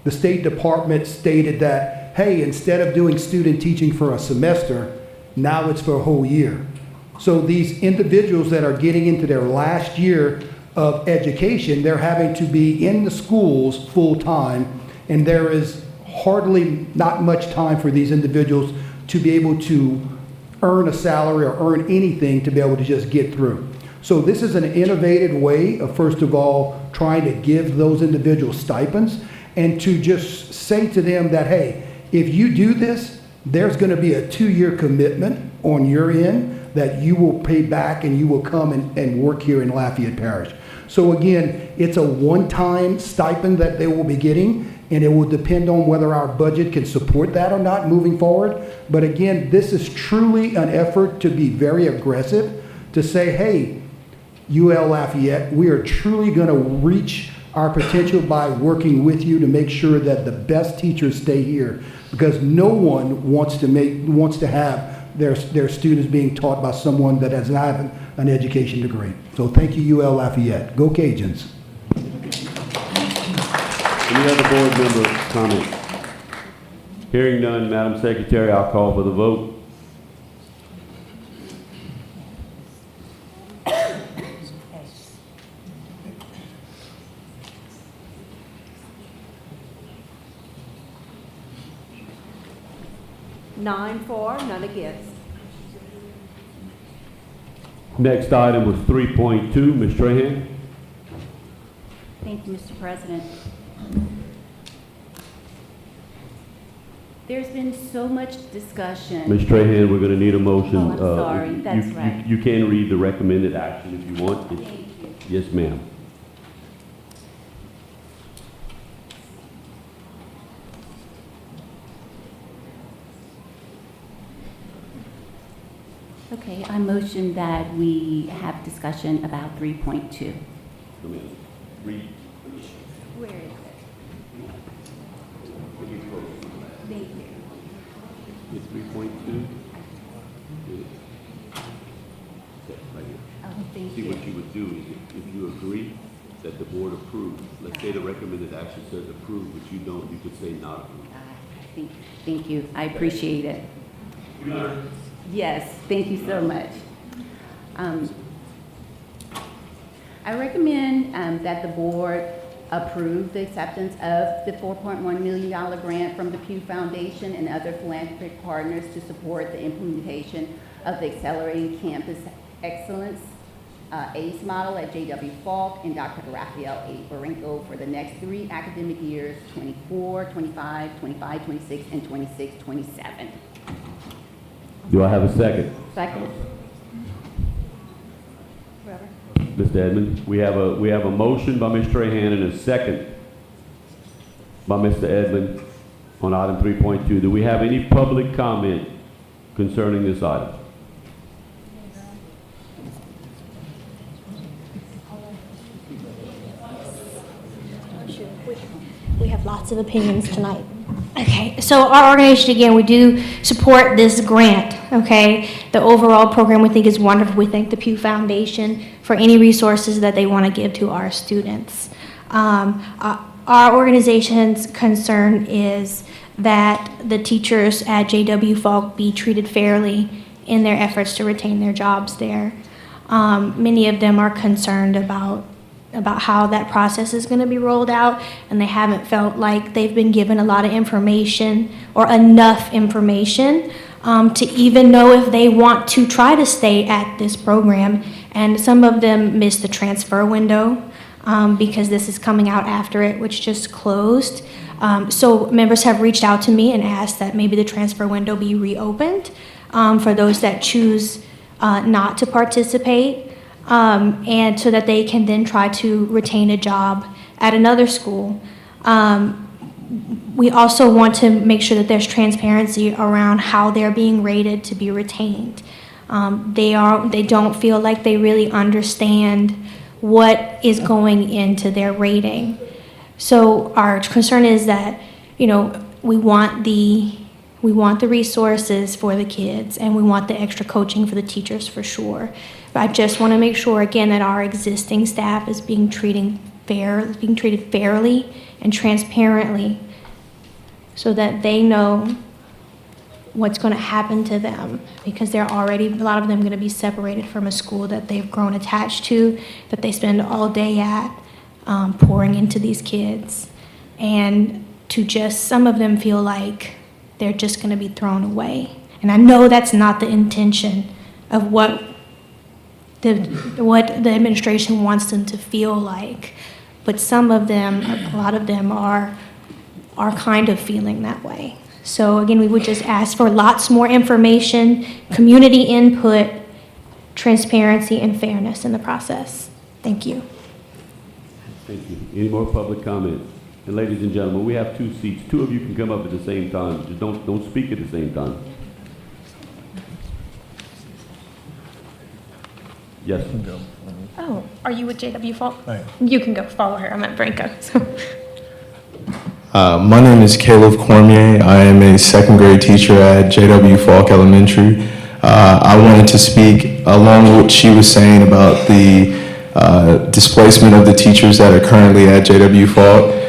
the State Department stated that, hey, instead of doing student teaching for a semester, now it's for a whole year. So these individuals that are getting into their last year of education, they're having to be in the schools full time, and there is hardly not much time for these individuals to be able to earn a salary or earn anything to be able to just get through. So this is an innovative way of, first of all, trying to give those individuals stipends and to just say to them that, hey, if you do this, there's going to be a 2-year commitment on your end that you will pay back and you will come and work here in Lafayette Parish. So again, it's a one-time stipend that they will be getting, and it will depend on whether our budget can support that or not moving forward. But again, this is truly an effort to be very aggressive, to say, hey, UL Lafayette, we are truly going to reach our potential by working with you to make sure that the best teachers stay here, because no one wants to have their students being taught by someone that does not have an education degree. So thank you, UL Lafayette. Go Cajuns. Any other board member comment? Hearing none, Madam Secretary, I'll call for the vote. Nine for, none against. Next item was 3.2, Ms. Trahan. Thank you, Mr. President. There's been so much discussion. Ms. Trahan, we're going to need a motion. Oh, I'm sorry, that's right. You can read the recommended action if you want. Thank you. Yes, ma'am. Okay, I motion that we have discussion about 3.2. Come in. Read. Where is it? Thank you. It's 3.2. Right here. Oh, thank See, you. what you would do is if you agree that the board approves, let's say the recommended action says approve, but you don't, you could say not approve. Thank you. I appreciate it. Yes, thank you so much. I recommend that the board approve the acceptance of the $4.1 million grant from the Pew Foundation and other philanthropic partners to support the implementation of the Accelerating Campus Excellence ACE model at J.W. Falk and Dr. Raphael A. Barenko for the next 3 academic years, 24, 25, 25, 26, and 26, 27. Do I have a second? Second. Mr. Edmonds, we have a motion by Ms. Trahan and a second by Mr. Edmonds on item 3.2. Do we have any public comment concerning this item? We have lots of opinions tonight. Okay, so our organization, again, we do support this grant, okay? The overall program we think is wonderful. We thank the Pew Foundation for any resources that they want to give to our students. Our organization's concern is that the teachers at J.W. Falk be treated fairly in their efforts to retain their jobs there. Many of them are concerned about how that process is going to be rolled out, and they haven't felt like they've been given a lot of information or enough information to even know if they want to try to stay at this program. And some of them missed the transfer window because this is coming out after it, which just closed. So members have reached out to me and asked that maybe the transfer window be reopened for those that choose not to participate, and so that they can then try to retain a job at another school. We also want to make sure that there's transparency around how they're being rated to be retained. They don't feel like they really understand what is going into their rating. So our concern is that, we want the resources for the kids, and we want the extra coaching for the teachers for sure. But I just want to make sure again that our existing staff is being treated fairly and transparently, so that they know what's going to happen to them, because they're already, a lot of them, going to be separated from a school that they've grown attached to, that they spend all day at, pouring into these kids, and to just, some of them feel like they're just going to be thrown away. And I know that's not the intention of what the administration wants them to feel like, but some of them, a lot of them are kind of feeling that way. So again, we would just ask for lots more information, community input, transparency, and fairness in the process. Thank you. Thank you. Any more public comment? And ladies and gentlemen, we have 2 seats. 2 of you can come up at the same time. Just don't speak at the same time. Yes. Oh, are you with JW Falk? You can go follow her. I'm at Branco. My name is Caleb Cormier. I am a second grade teacher at JW Falk Elementary. I wanted to speak along with what she was saying about the displacement of the teachers that are currently at JW Falk.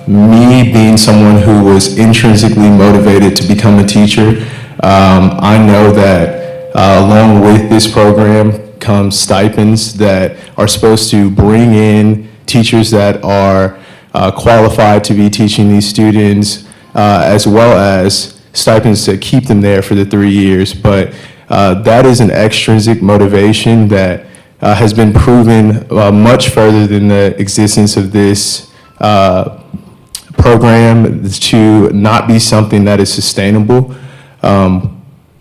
Me being someone who was intrinsically motivated to become a teacher, I know that along with this program comes stipends that are supposed to bring in teachers that are qualified to be teaching these students, as well as stipends to keep them there for the 3 years. But that is an extrinsic motivation that has been proven much further than the existence of this program to not be something that is sustainable.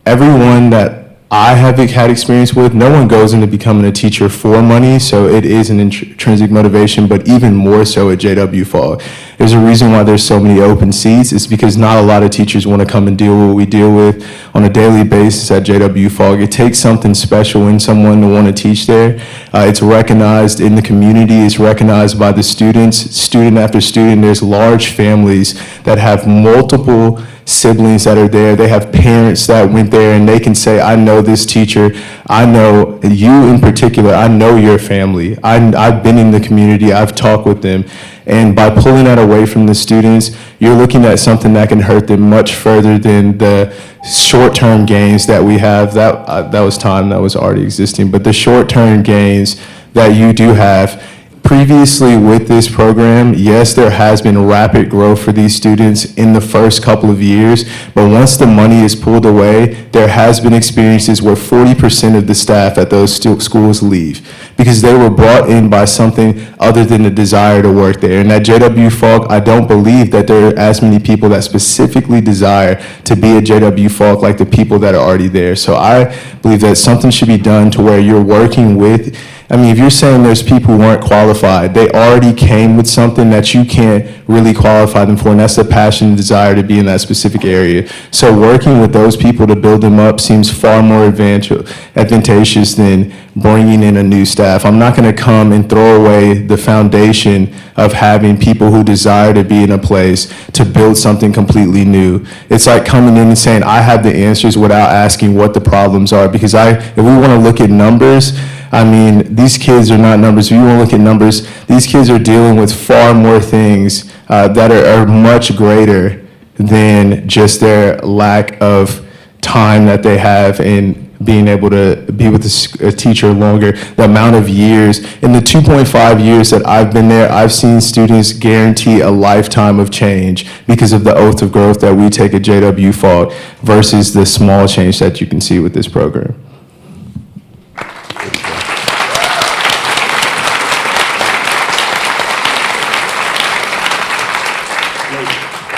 Everyone that I have had experience with, no one goes into becoming a teacher for money, so it is an intrinsic motivation, but even more so at JW Falk. There's a reason why there's so many open seats. It's because not a lot of teachers want to come and deal with what we deal with on a daily basis at JW Falk. It takes something special in someone to want to teach there. It's recognized in the community. It's recognized by the students, student after student. There's large families that have multiple siblings that are there. They have parents that went there, and they can say, I know this teacher, I know you in particular, I know your family. I've been in the community, I've talked with them. And by pulling that away from the students, you're looking at something that can hurt them much further than the short-term gains that we have. That was time that was already existing, but the short-term gains that you do have. Previously with this program, yes, there has been rapid growth for these students in the first couple of years, but once the money is pulled away, there has been experiences where 40% of the staff at those schools leave because they were brought in by something other than the desire to work there. And at JW Falk, I don't believe that there are as many people that specifically desire to be at JW Falk like the people that are already there. So I believe that something should be done to where you're working with, I mean, if you're saying there's people who aren't qualified, they already came with something that you can't really qualify them for, and that's the passion and desire to be in that specific area. So working with those people to build them up seems far more advantageous than bringing in a new staff. I'm not going to come and throw away the foundation of having people who desire to be in a place to build something completely new. It's like coming in and saying, I have the answers without asking what the problems are, because if we want to look at numbers, I mean, these kids are not numbers. If you want to look at numbers, these kids are dealing with far more things that are much greater than just their lack of time that they have and being able to be with a teacher longer, the amount of years. In the 2.5 years that I've been there, I've seen students guarantee a lifetime of change because of the oath of growth that we take at JW Falk versus the small change that you can see with this program.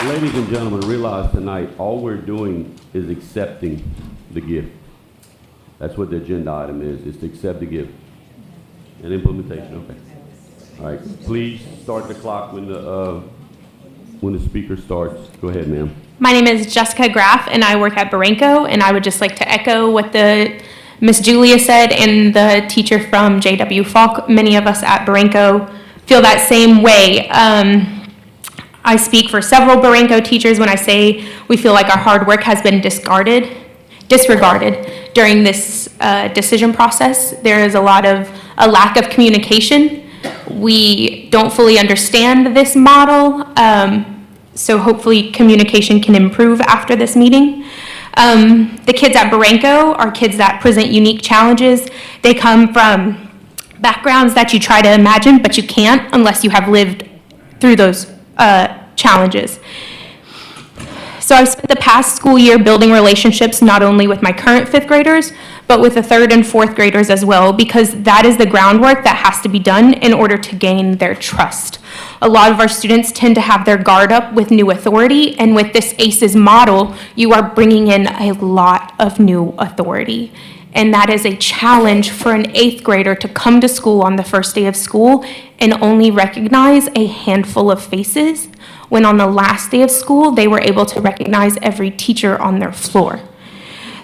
Ladies and gentlemen, realize tonight, all we're doing is accepting the gift. That's what the agenda item is to accept the gift. And implementation, okay. All right, please start the clock when the speaker starts. Go ahead, ma'am. My name is Jessica Graff, and I work at Barenco, and I would just like to echo what the Miss Julia said and the teacher from JW Falk. Many of us at Barenco feel that same way. I speak for several Barenco teachers when I say we feel like our hard work has been disregarded during this decision process. There is a lack of communication. We don't fully understand this model, so hopefully communication can improve after this meeting. The kids at Barenco are kids that present unique challenges. They come from backgrounds that you try to imagine, but you can't unless you have lived through those challenges. So I've spent the past school year building relationships not only with my current fifth graders, but with the third and fourth graders as well, because that is the groundwork that has to be done in order to gain their trust. A lot of our students tend to have their guard up with new authority, and with this ACEs model, you are bringing in a lot of new authority. And that is a challenge for an eighth grader to come to school on the first day of school and only recognize a handful of faces, when on the last day of school, they were able to recognize every teacher on their floor.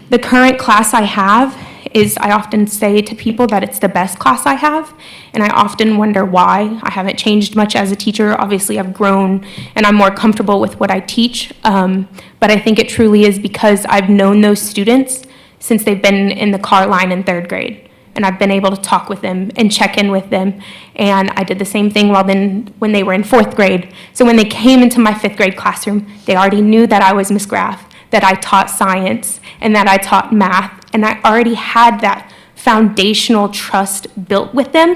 The current class I have is, I often say to people that it's the best class I have, and I often wonder why. I haven't changed much as a teacher. Obviously, I've grown, and I'm more comfortable with what I teach, but I think it truly is because I've known those students since they've been in the car line in third grade. And I've been able to talk with them and check in with them. And I did the same thing when they were in fourth grade. So when they came into my fifth grade classroom, they already knew that I was Miss Graff, that I taught science, and that I taught math. And I already had that foundational trust built with them.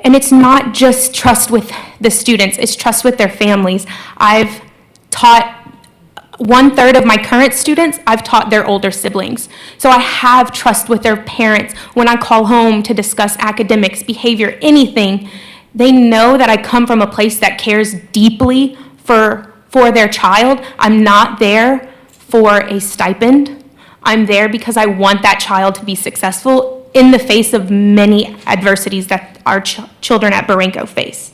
And it's not just trust with the students, it's trust with their families. I've taught 1/3 of my current students, I've taught their older siblings. So I have trust with their parents. When I call home to discuss academics, behavior, anything, they know that I come from a place that cares deeply for their child. I'm not there for a stipend. I'm there because I want that child to be successful in the face of many adversities that our children at Barenco face.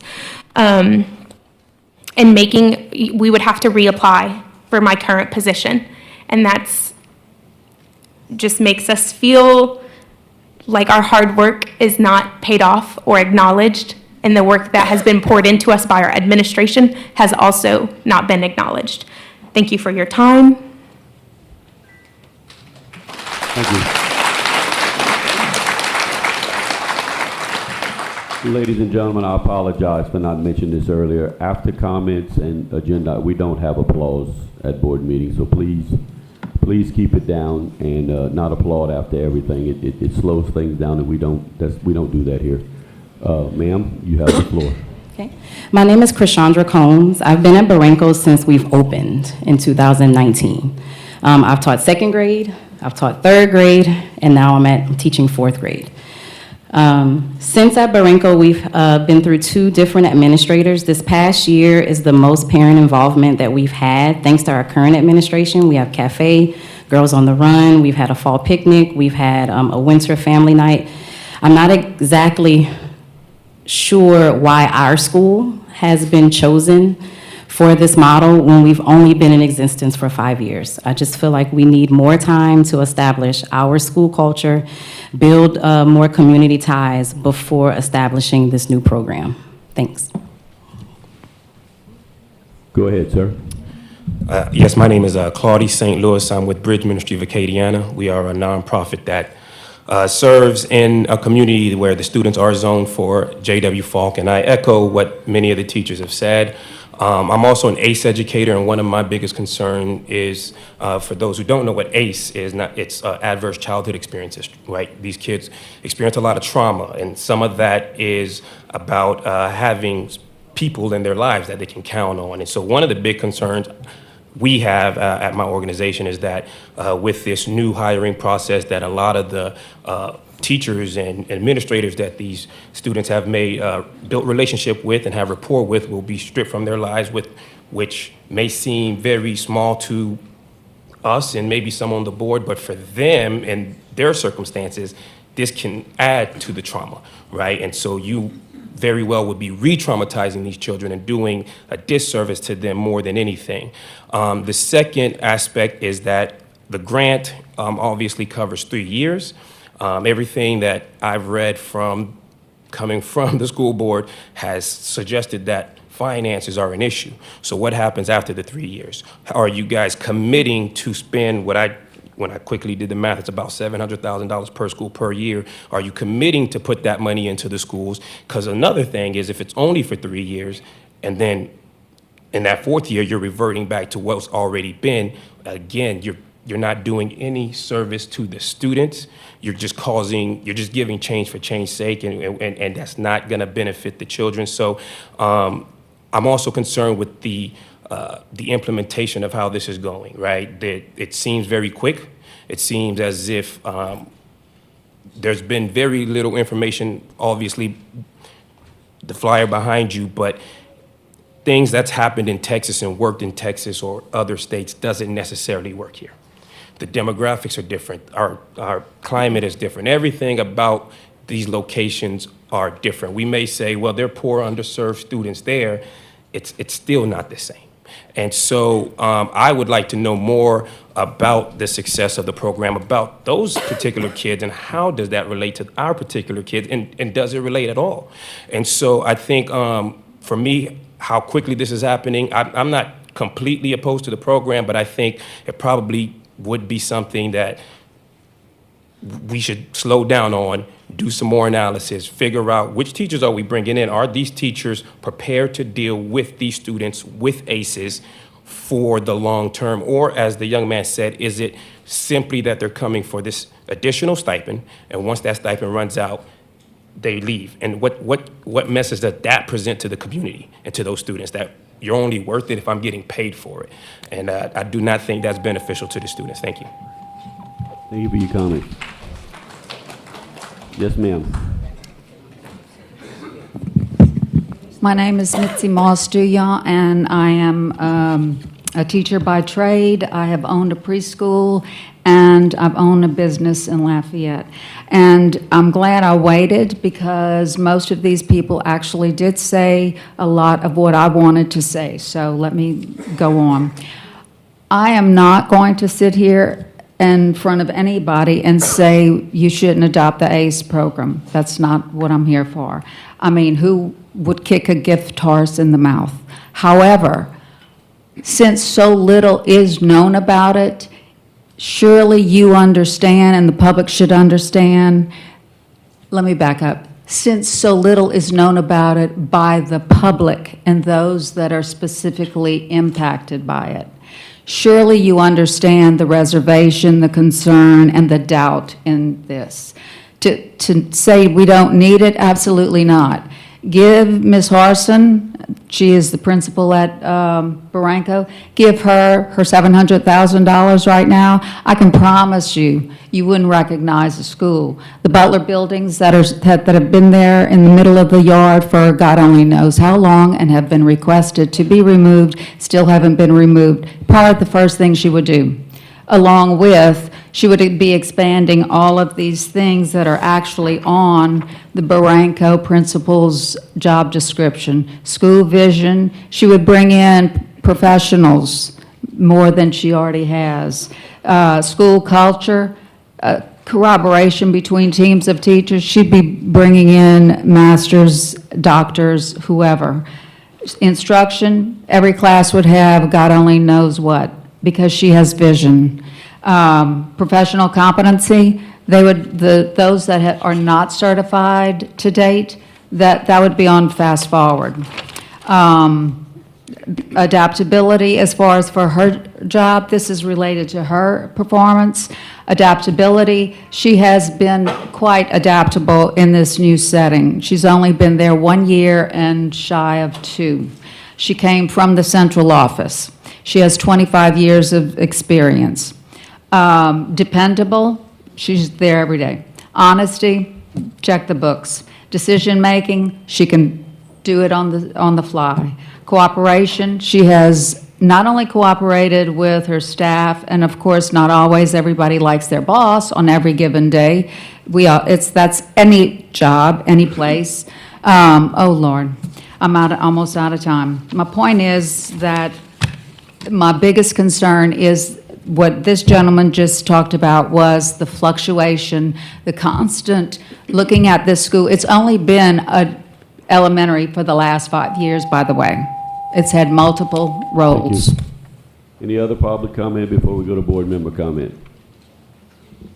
And we would have to reapply for my current position. And that's just makes us feel like our hard work is not paid off or acknowledged, and the work that has been poured into us by our administration has also not been acknowledged. Thank you for your time. Thank you. Ladies and gentlemen, I apologize for not mentioning this earlier. After comments and agenda, we don't have applause at board meetings, so please keep it down and not applaud after everything. It slows things down, and we don't do that here. Ma'am, you have the floor. Okay. My name is Krishandra Combs. I've been at Barenco since we've opened in 2019. I've taught second grade, I've taught third grade, and now I'm teaching fourth grade. Since at Barenco, we've been through 2 different administrators. This past year is the most parent involvement that we've had, thanks to our current administration. We have cafe, Girls on the Run, we've had a fall picnic, we've had a winter family night. I'm not exactly sure why our school has been chosen for this model when we've only been in existence for 5 years. I just feel like we need more time to establish our school culture, build more community ties before establishing this new program. Thanks. Go ahead, sir. Yes, my name is Claudie St. Louis. I'm with Bridge Ministry of Acadiana. We are a nonprofit that serves in a community where the students are zoned for JW Falk, and I echo what many of the teachers have said. I'm also an ACE educator, and one of my biggest concerns is, for those who don't know what ACE is, it's adverse childhood experiences, right? These kids experience a lot of trauma, and some of that is about having people in their lives that they can count on. And so one of the big concerns we have at my organization is that with this new hiring process, that a lot of the teachers and administrators that these students have made built relationship with and have rapport with will be stripped from their lives, which may seem very small to us and maybe some on the board, but for them and their circumstances, this can add to the trauma, right? And so you very well would be re-traumatizing these children and doing a disservice to them more than anything. The second aspect is that the grant obviously covers 3 years. Everything that I've read from coming from the school board has suggested that finances are an issue. So what happens after the 3 years? Are you guys committing to spend when I quickly did the math, it's about $700,000 per school per year. Are you committing to put that money into the schools? Because another thing is if it's only for 3 years and then in that 4th year, you're reverting back to what's already been, again, you're not doing any service to the students. You're just giving change for change's sake, and that's not gonna benefit the children. So I'm also concerned with the implementation of how this is going, right? It seems very quick. It seems as if there's been very little information, obviously, the flyer behind you, but things that's happened in Texas and worked in Texas or other states doesn't necessarily work here. The demographics are different. Our climate is different. Everything about these locations are different. We may say, well, they're poor, underserved students there. It's still not the same. And so I would like to know more about the success of the program, about those particular kids, and how does that relate to our particular kids, and does it relate at all? And so I think for me, how quickly this is happening, I'm not completely opposed to the program, but I think it probably would be something that we should slow down on, do some more analysis, figure out which teachers are we bringing in. Are these teachers prepared to deal with these students with ACEs for the long term? Or as the young man said, is it simply that they're coming for this additional stipend, and once that stipend runs out, they leave? And what message does that present to the community and to those students, that you're only worth it if I'm getting paid for it? And I do not think that's beneficial to the students. Thank you. Thank you for your comments. Yes, ma'am. My name is Mitzi Moss-Duyan, and I am a teacher by trade. I have owned a preschool, and I've owned a business in Lafayette. And I'm glad I waited, because most of these people actually did say a lot of what I wanted to say. So let me go on. I am not going to sit here in front of anybody and say you shouldn't adopt the ACE program. That's not what I'm here for. I mean, who would kick a gift horse in the mouth? However, since so little is known about it, surely you understand, and the public should understand. Let me back up. Since so little is known about it by the public and those that are specifically impacted by it, surely you understand the reservation, the concern, and the doubt in this. To say we don't need it, absolutely not. Give Ms. Harson, she is the principal at Barranco, give her $700,000 right now. I can promise you, you wouldn't recognize the school. The Butler buildings that have been there in the middle of the yard for God only knows how long and have been requested to be removed, still haven't been removed. Probably the first thing she would do. Along with, she would be expanding all of these things that are actually on the Barranco principal's job description. School vision, she would bring in professionals more than she already has. School culture, corroboration between teams of teachers. She'd be bringing in masters, doctors, whoever. Instruction, every class would have God only knows what, because she has vision. Professional competency, those that are not certified to date, that would be on fast forward. Adaptability, as far as for her job, this is related to her performance. Adaptability, she has been quite adaptable in this new setting. She's only been there 1 year and shy of 2. She came from the central office. She has 25 years of experience. Dependable, she's there every day. Honesty, check the books. Decision-making, she can do it on the fly. Cooperation, she has not only cooperated with her staff, and of course, not always everybody likes their boss on every given day. That's any job, any place. Oh Lord, I'm almost out of time. My point is that my biggest concern is what this gentleman just talked about was the fluctuation, the constant looking at this school. It's only been elementary for the last 5 years, by the way. It's had multiple roles. Thank you. Any other public comment before we go to board member comment?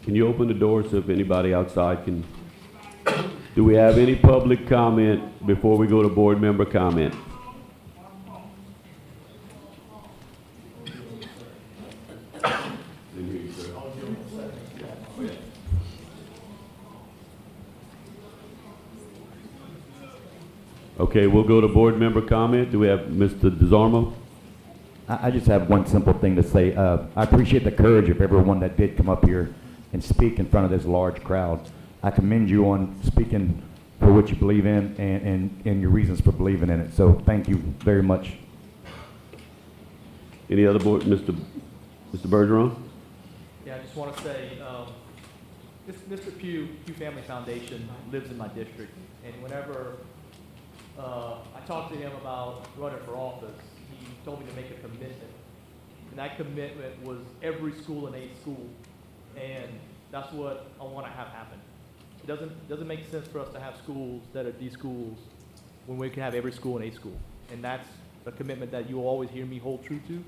Can you open the door so if anybody outside can? Do we have any public comment before we go to board member comment? Okay, we'll go to board member comment. Do we have Mr. DeZarmo? I just have one simple thing to say. I appreciate the courage of everyone that did come up here and speak in front of this large crowd. I commend you on speaking for what you believe in and your reasons for believing in it. So thank you very much. Any other board, Mr. Bergeron? Yeah, I just want to say, Mr. Pugh Family Foundation lives in my district, and whenever I talked to him about running for office, he told me to make a commitment, and that commitment was every school in a school, and that's what I want to have happen. It doesn't make sense for us to have schools that are D schools when we can have every school in a school, and that's a commitment that you will always hear me hold true to,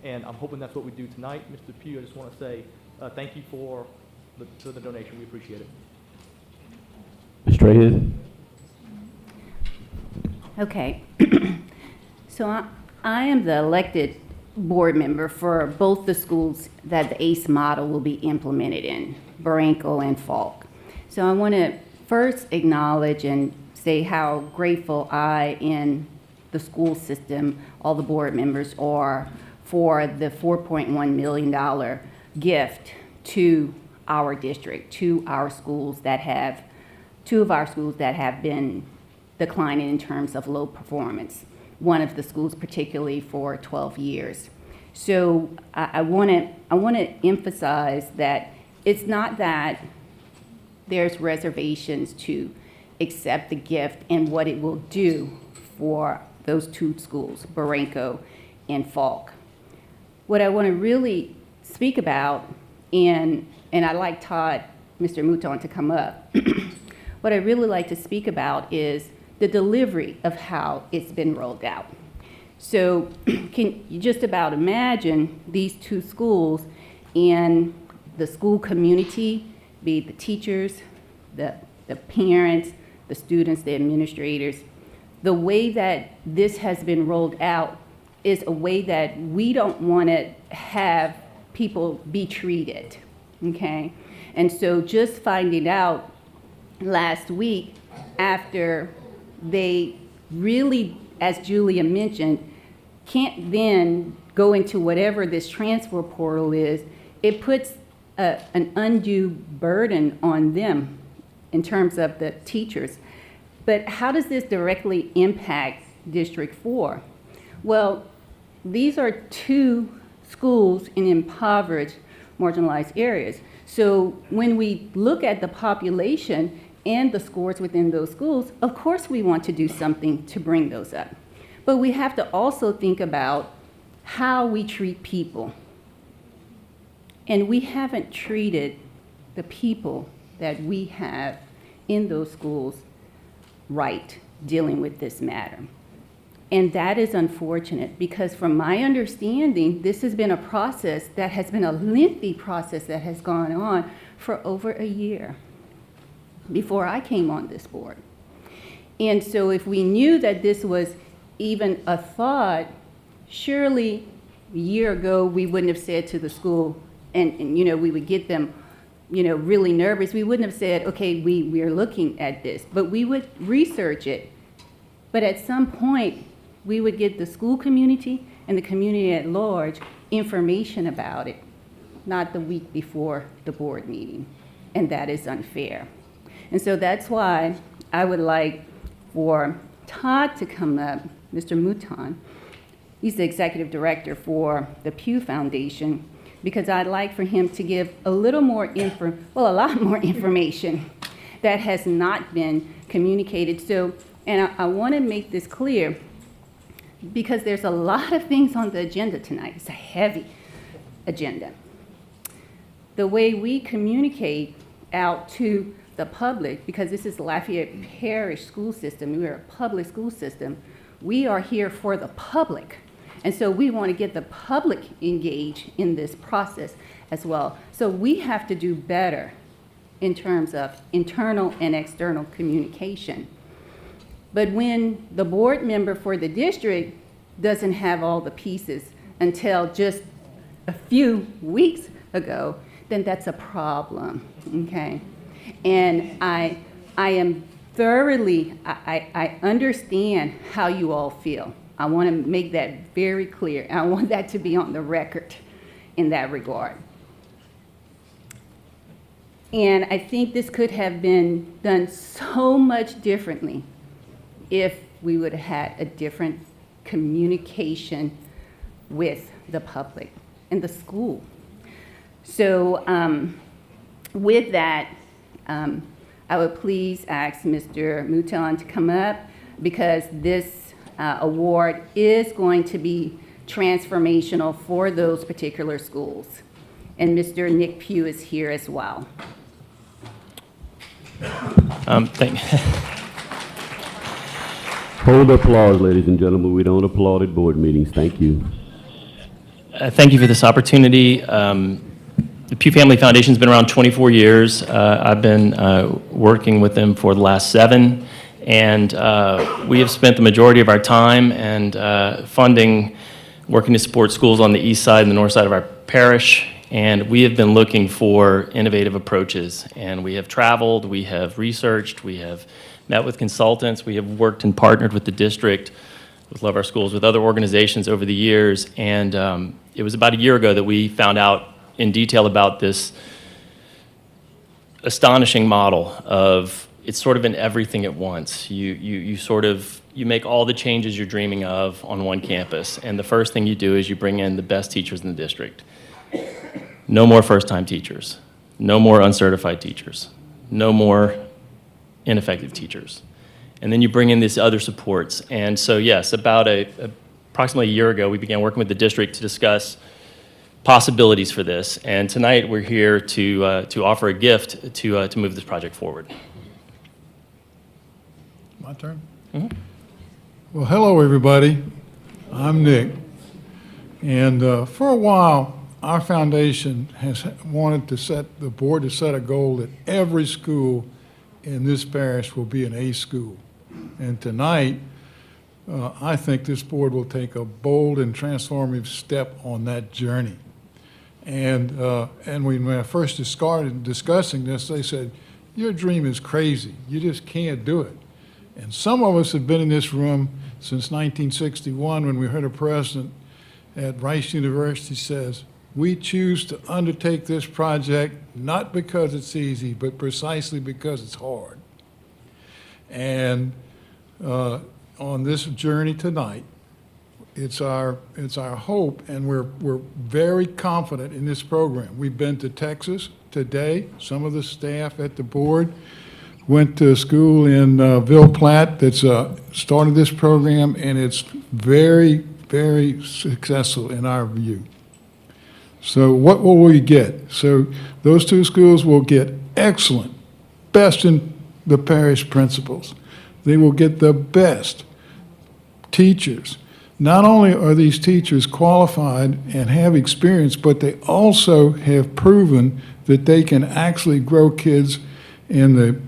and I'm hoping that's what we do tonight. Mr. Pugh, I just want to say thank you for the donation. We appreciate it. Ms. Strahan? Okay. So I am the elected board member for both the schools that the ACE model will be implemented in, Barranco and Falk. So I want to first acknowledge and say how grateful I and the school system, all the board members are for the $4.1 million gift to our district, to our schools that have, two of our schools that have been declining in terms of low performance. One of the schools particularly for 12 years. So I want to emphasize that it's not that there's reservations to accept the gift and what it will do for those two schools, Barranco and Falk. What I want to really speak about, and I'd like Todd, Mr. Mouton, to come up. What I really like to speak about is the delivery of how it's been rolled out. So can you just about imagine these two schools and the school community, be it the teachers, the parents, the students, the administrators, the way that this has been rolled out is a way that we don't want to have people be treated, okay? And so just finding out last week after they really, as Julia mentioned, can't then go into whatever this transfer portal is, it puts an undue burden on them in terms of the teachers. But how does this directly impact District 4? Well, these are two schools in impoverished, marginalized areas. So when we look at the population and the scores within those schools, of course we want to do something to bring those up. But we have to also think about how we treat people. And we haven't treated the people that we have in those schools right, dealing with this matter. And that is unfortunate because from my understanding, this has been a process that has been a lengthy process that has gone on for over a year before I came on this board. And so if we knew that this was even a thought surely a year ago, we wouldn't have said to the school, and we would get them, really nervous. We wouldn't have said, okay, we're looking at this, but we would research it. But at some point, we would get the school community and the community at large information about it, not the week before the board meeting. And that is unfair. And so that's why I would like for Todd to come up, Mr. Mouton. He's the executive director for the Pew Foundation, because I'd like for him to give a little more a lot more information that has not been communicated. So, and I want to make this clear, because there's a lot of things on the agenda tonight. It's a heavy agenda. The way we communicate out to the public, because this is Lafayette Parish school system, we're a public school system, we are here for the public. And so we want to get the public engaged in this process as well. So we have to do better in terms of internal and external communication. But when the board member for the district doesn't have all the pieces until just a few weeks ago, then that's a problem, okay? And I am thoroughly, I understand how you all feel. I want to make that very clear. I want that to be on the record in that regard. And I think this could have been done so much differently if we would have had a different communication with the public and the school. So with that, I would please ask Mr. Mouton to come up, because this award is going to be transformational for those particular schools. And Mr. Nick Pugh is here as well. Hold applause, ladies and gentlemen. We don't applaud at board meetings. Thank you. Thank you for this opportunity. The Pew Family Foundation has been around 24 years. I've been working with them for the last 7, and we have spent the majority of our time and funding, working to support schools on the east side and the north side of our parish, and we have been looking for innovative approaches. And we have traveled, we have researched, we have met with consultants, we have worked and partnered with the district, with Love Our Schools, with other organizations over the years, and it was about a year ago that we found out in detail about this astonishing model of, it's sort of an everything at once. You make all the changes you're dreaming of on one campus, and the first thing you do is you bring in the best teachers in the district. No more first-time teachers, no more uncertified teachers, no more ineffective teachers. And then you bring in these other supports. And so yes, about approximately a year ago, we began working with the district to discuss possibilities for this. And tonight we're here to offer a gift to move this project forward. My turn? Mm-hmm. Well, hello, everybody. I'm Nick. And for a while, our foundation has wanted to set, the board to set a goal that every school in this parish will be an A school. And tonight, I think this board will take a bold and transformative step on that journey. And when I first started discussing this, they said, your dream is crazy. You just can't do it. And some of us have been in this room since 1961 when we heard a president at Rice University says, we choose to undertake this project not because it's easy, but precisely because it's hard. And on this journey tonight, it's our hope, and we're very confident in this program. We've been to Texas today. Some of the staff at the board went to a school in Ville Platte that's started this program, and it's very, very successful in our view. So what will we get? So those two schools will get excellent, best in the parish principals. They will get the best teachers. Not only are these teachers qualified and have experience, but they also have proven that they can actually grow kids in the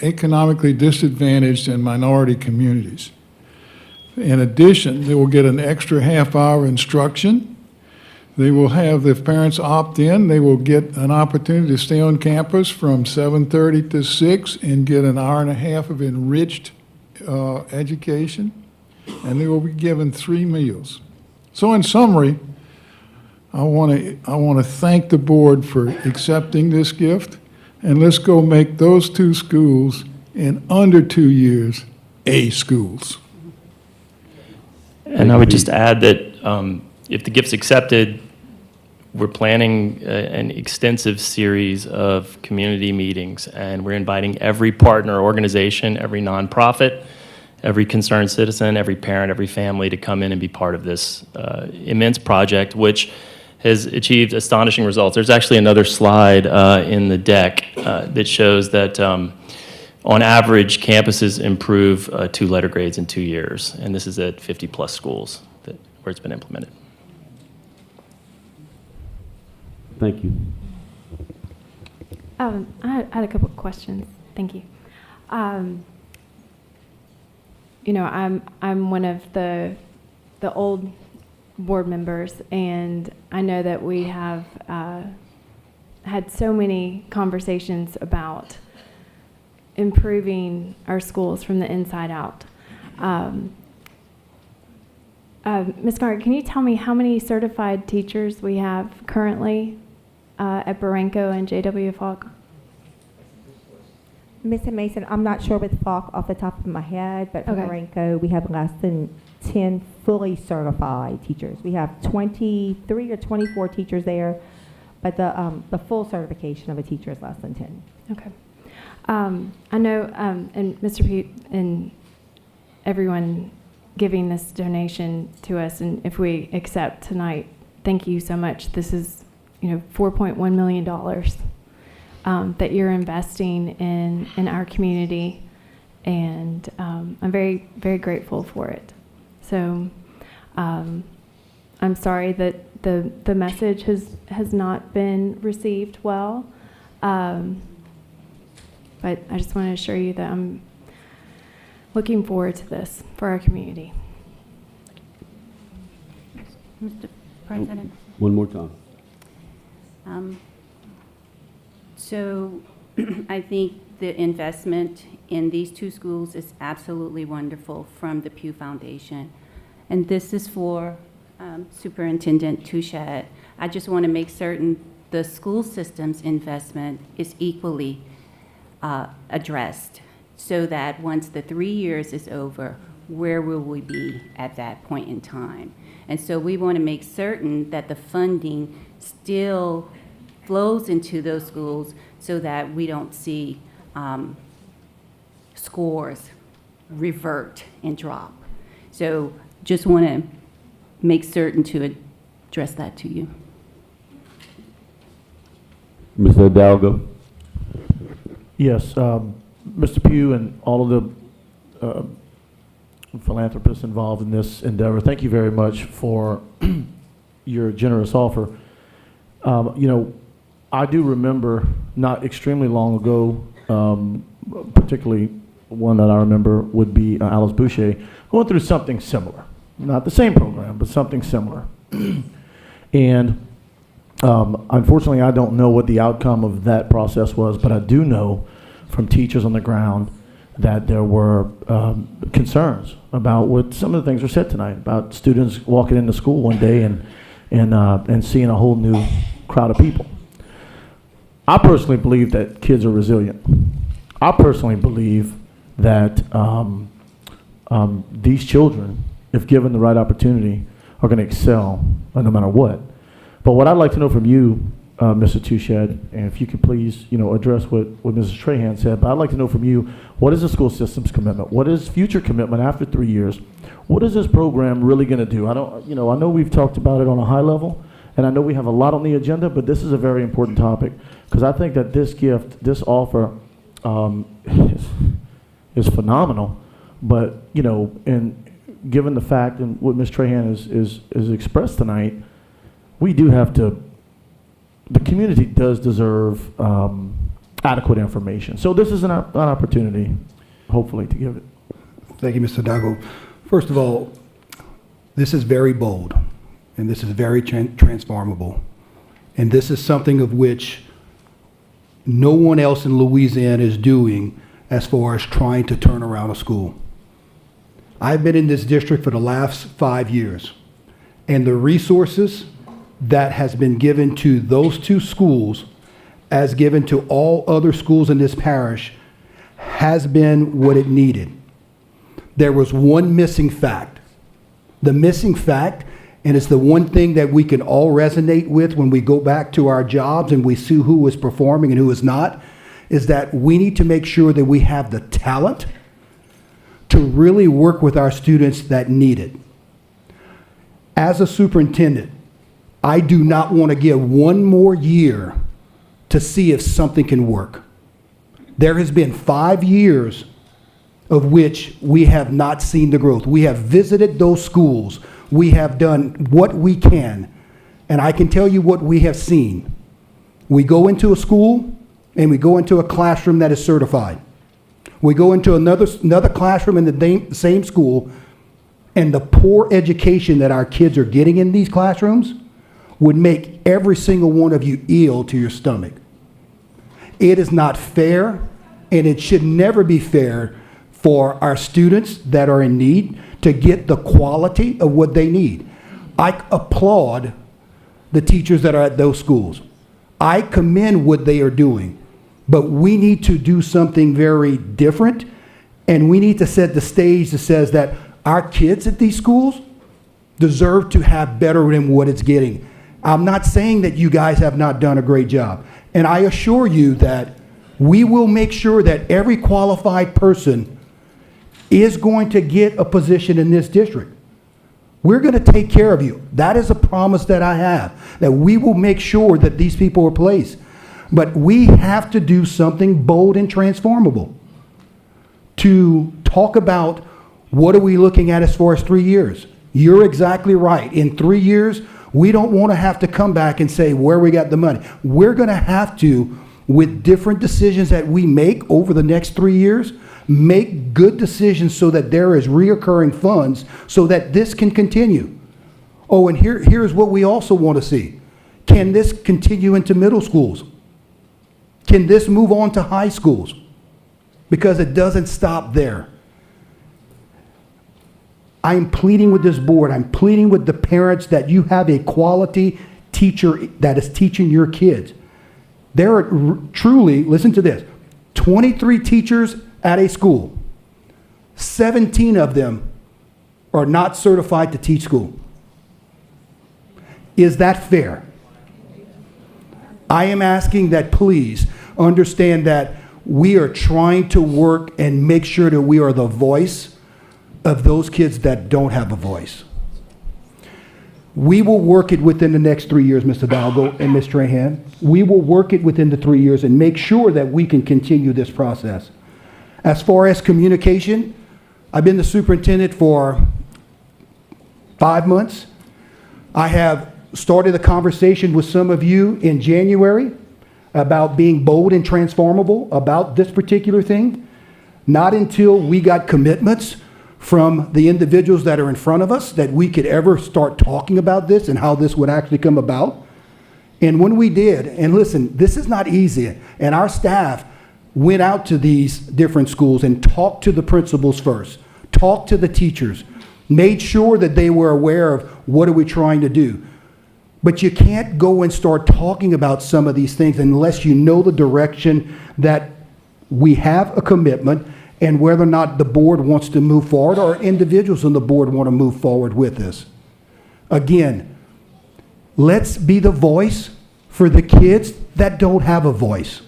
economically disadvantaged and minority communities. In addition, they will get an extra half-hour instruction. They will have, if parents opt in, they will get an opportunity to stay on campus from 7:30 to 6 and get an hour and a half of enriched education, and they will be given 3 meals. So in summary, I want to thank the board for accepting this gift, and let's go make those 2 schools in under 2 years A schools. And I would just add that if the gift's accepted, we're planning an extensive series of community meetings, and we're inviting every partner organization, every nonprofit, every concerned citizen, every parent, every family to come in and be part of this immense project, which has achieved astonishing results. There's actually another slide in the deck that shows that on average, campuses improve 2 letter grades in 2 years, and this is at 50-plus schools where it's been implemented. Thank you. I had a couple of questions. Thank you. You know, I'm one of the old board members, and I know that we have had so many conversations about improving our schools from the inside out. Ms. Margaret, can you tell me how many certified teachers we have currently at Barranco and J.W. Falk? Mr. Mason, I'm not sure with Falk off the top of my head, but for Okay. Barranco, we have less than 10 fully certified teachers. We have 23 or 24 teachers there, but the full certification of a teacher is less than 10. Okay. I know, and Mr. Pete and everyone giving this donation to us, and if we accept tonight, thank you so much. This is, $4.1 million that you're investing in our community, and I'm very, very grateful for it. So I'm sorry that the message has not been received well. But I just want to assure you that I'm looking forward to this for our community. Mr. President. One more time. So I think the investment in these 2 schools is absolutely wonderful from the Pew Foundation. And this is for Superintendent Touchet. I just want to make certain the school system's investment is equally addressed, so that once the 3 years is over, where will we be at that point in time? And so we want to make certain that the funding still flows into those schools so that we don't see scores revert and drop. So just want to make certain to address that to you. Mr. Hidalgo? Yes, Mr. Pugh and all of the philanthropists involved in this endeavor, thank you very much for your generous offer. I do remember not extremely long ago, particularly one that I remember would be Alice Boucher, going through something similar. Not the same program, but something similar. And unfortunately, I don't know what the outcome of that process was, but I do know from teachers on the ground that there were concerns about what some of the things were said tonight, about students walking into school one day and seeing a whole new crowd of people. I personally believe that kids are resilient. I personally believe that these children, if given the right opportunity, are going to excel no matter what. But what I'd like to know from you, Mr. Touchet, and if you could please, address what Mrs. Trahan said, but I'd like to know from you, what is the school system's commitment? What is future commitment after 3 years? What is this program really going to do? I know we've talked about it on a high level, and I know we have a lot on the agenda, but this is a very important topic, because I think that this gift, this offer, is phenomenal. But, and given the fact and what Ms. Trahan is expressed tonight, we do have to, the community does deserve adequate information. So this is an opportunity, hopefully, to give it. Thank you, Mr. Dago. First of all, this is very bold, and this is very transformable. And this is something of which no one else in Louisiana is doing as far as trying to turn around a school. I've been in this district for the last 5 years, and the resources that has been given to those two schools as given to all other schools in this parish has been what it needed. There was one missing fact. The missing fact, and it's the one thing that we can all resonate with when we go back to our jobs and we see who is performing and who is not, is that we need to make sure that we have the talent to really work with our students that need it. As a superintendent, I do not want to give one more year to see if something can work. There has been 5 years of which we have not seen the growth. We have visited those schools. We have done what we can. And I can tell you what we have seen. We go into a school and we go into a classroom that is certified. We go into another classroom in the same school, and the poor education that our kids are getting in these classrooms would make every single one of you ill to your stomach. It is not fair, and it should never be fair for our students that are in need to get the quality of what they need. I applaud the teachers that are at those schools. I commend what they are doing, but we need to do something very different, and we need to set the stage that says that our kids at these schools deserve to have better than what it's getting. I'm not saying that you guys have not done a great job, and I assure you that we will make sure that every qualified person is going to get a position in this district. We're going to take care of you. That is a promise that I have, that we will make sure that these people are placed. But we have to do something bold and transformable to talk about what are we looking at as far as 3 years. You're exactly right. In 3 years, we don't want to have to come back and say where we got the money. We're going to have to, with different decisions that we make over the next 3 years, make good decisions so that there is reoccurring funds so that this can continue. Oh, and here's what we also want to see. Can this continue into middle schools? Can this move on to high schools? Because it doesn't stop there. I'm pleading with this board, I'm pleading with the parents that you have a quality teacher that is teaching your kids. There are truly, listen to this, 23 teachers at a school. 17 of them are not certified to teach school. Is that fair? I am asking that please understand that we are trying to work and make sure that we are the voice of those kids that don't have a voice. We will work it within the next 3 years, Mr. Dalgo and Ms. Trahan. We will work it within the 3 years and make sure that we can continue this process. As far as communication, I've been the superintendent for 5 months. I have started a conversation with some of you in January about being bold and transformable about this particular thing. Not until we got commitments from the individuals that are in front of us that we could ever start talking about this and how this would actually come about. And when we did, and listen, this is not easy, and our staff went out to these different schools and talked to the principals first, talked to the teachers, made sure that they were aware of what are we trying to do. But you can't go and start talking about some of these things unless you know the direction that we have a commitment and whether or not the board wants to move forward or individuals on the board want to move forward with this. Again, let's be the voice for the kids that don't have a voice.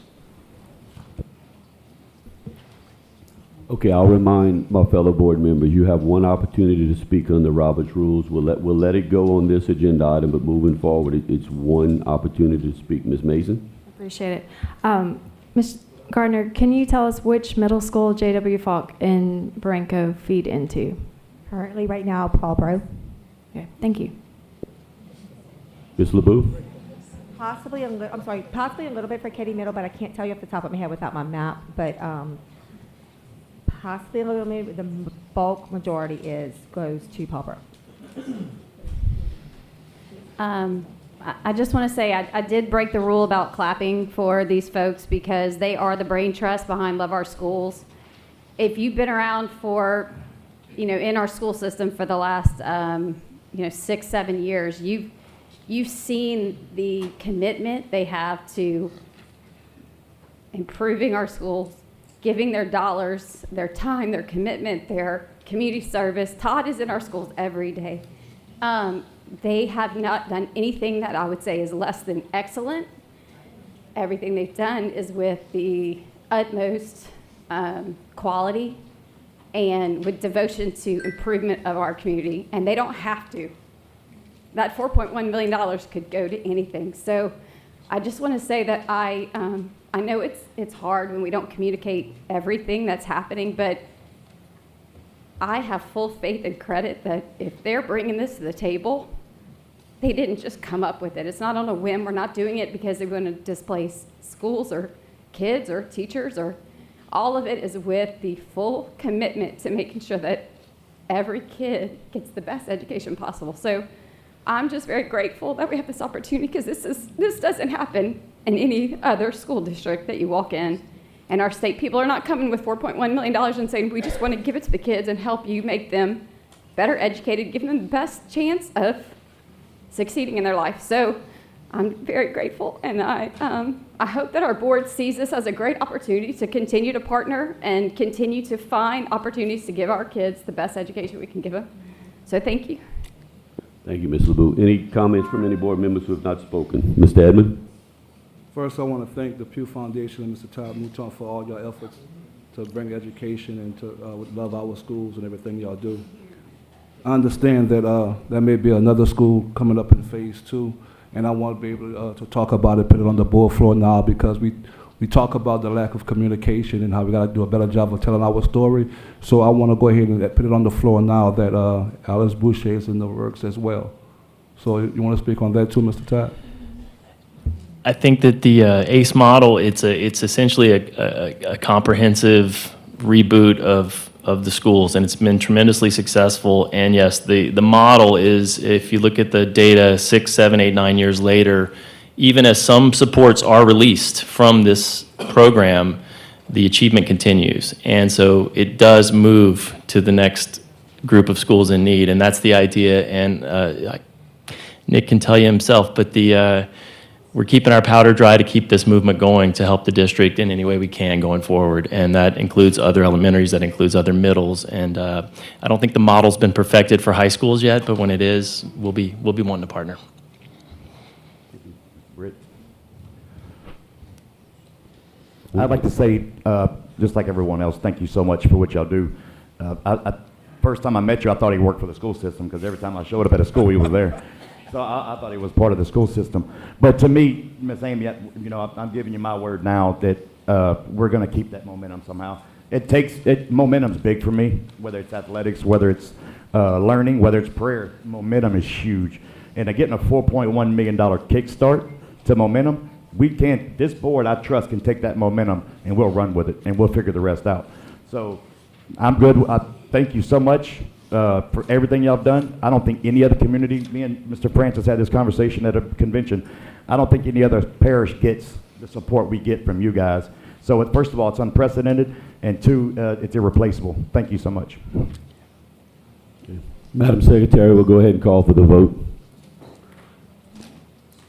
Okay, I'll remind my fellow board members, you have one opportunity to speak on the Roberts rules. We'll let it go on this agenda item, but moving forward, it's one opportunity to speak. Ms. Mason? Appreciate it. Ms. Gardner, can you tell us which middle school J.W. Falk and Baranco feed into? Currently, right now, Paul Bro. Okay, thank you. Ms. LeBeau? Possibly a little bit for Katy Middle, but I can't tell you off the top of my head without my map. But possibly the bulk majority goes to pauper. I just want to say I did break the rule about clapping for these folks because they are the brain trust behind Love Our Schools. If you've been around for, in our school system for the last, 6-7 years, you've seen the commitment they have to improving our schools, giving their dollars, their time, their commitment, their community service. Todd is in our schools every day. They have not done anything that I would say is less than excellent. Everything they've done is with the utmost quality and with devotion to improvement of our community, and they don't have to. That $4.1 million could go to anything. So I just want to say that I know it's hard when we don't communicate everything that's happening, but I have full faith and credit that if they're bringing this to the table, they didn't just come up with it. It's not on a whim. We're not doing it because they're going to displace schools or kids or teachers, or all of it is with the full commitment to making sure that every kid gets the best education possible. So I'm just very grateful that we have this opportunity, because this doesn't happen in any other school district that you walk in. And our state people are not coming with $4.1 million and saying, we just want to give it to the kids and help you make them better educated, give them the best chance of succeeding in their life. So I'm very grateful, and I hope that our board sees this as a great opportunity to continue to partner and continue to find opportunities to give our kids the best education we can give them. So thank you. Thank you, Ms. LeBoux. Any comments from any board members who have not spoken? Mr. Edmond? First, I want to thank the Pew Foundation and Mr. Todd Mouton for all your efforts to bring education and to love our schools and everything y'all do. I understand that there may be another school coming up in phase 2, and I want to be able to talk about it, put it on the board floor now, because we talk about the lack of communication and how we got to do a better job of telling our story. So I want to go ahead and put it on the floor now that Alice Boucher is in the works as well. So you want to speak on that too, Mr. Todd? I think that the ACE model, it's essentially a comprehensive reboot of the schools, and it's been tremendously successful. And yes, the model is, if you look at the data 6, 7, 8, 9 years later, even as some supports are released from this program, the achievement continues. And so it does move to the next group of schools in need, and that's the idea. And Nick can tell you himself, but we're keeping our powder dry to keep this movement going, to help the district in any way we can going forward. And that includes other elementaries, that includes other middles. And I don't think the model's been perfected for high schools yet, but when it is, we'll be wanting to partner. Britt? I'd like to say, just like everyone else, thank you so much for what y'all do. First time I met you, I thought he worked for the school system, because every time I showed up at a school, he was there. So I thought he was part of the school system. But to me, Ms. Amy, I'm giving you my word now that we're going to keep that momentum somehow. Momentum's big for me, whether it's athletics, whether it's learning, whether it's prayer. Momentum is huge. And getting a $4.1 million kickstart to momentum, this board, I trust, can take that momentum and we'll run with it and we'll figure the rest out. So I'm good. Thank you so much for everything y'all have done. I don't think any other community, me and Mr. Francis had this conversation at a convention, I don't think any other parish gets the support we get from you guys. So first of all, it's unprecedented, and two, it's irreplaceable. Thank you so much. Okay. Madam Secretary, we'll go ahead and call for the vote.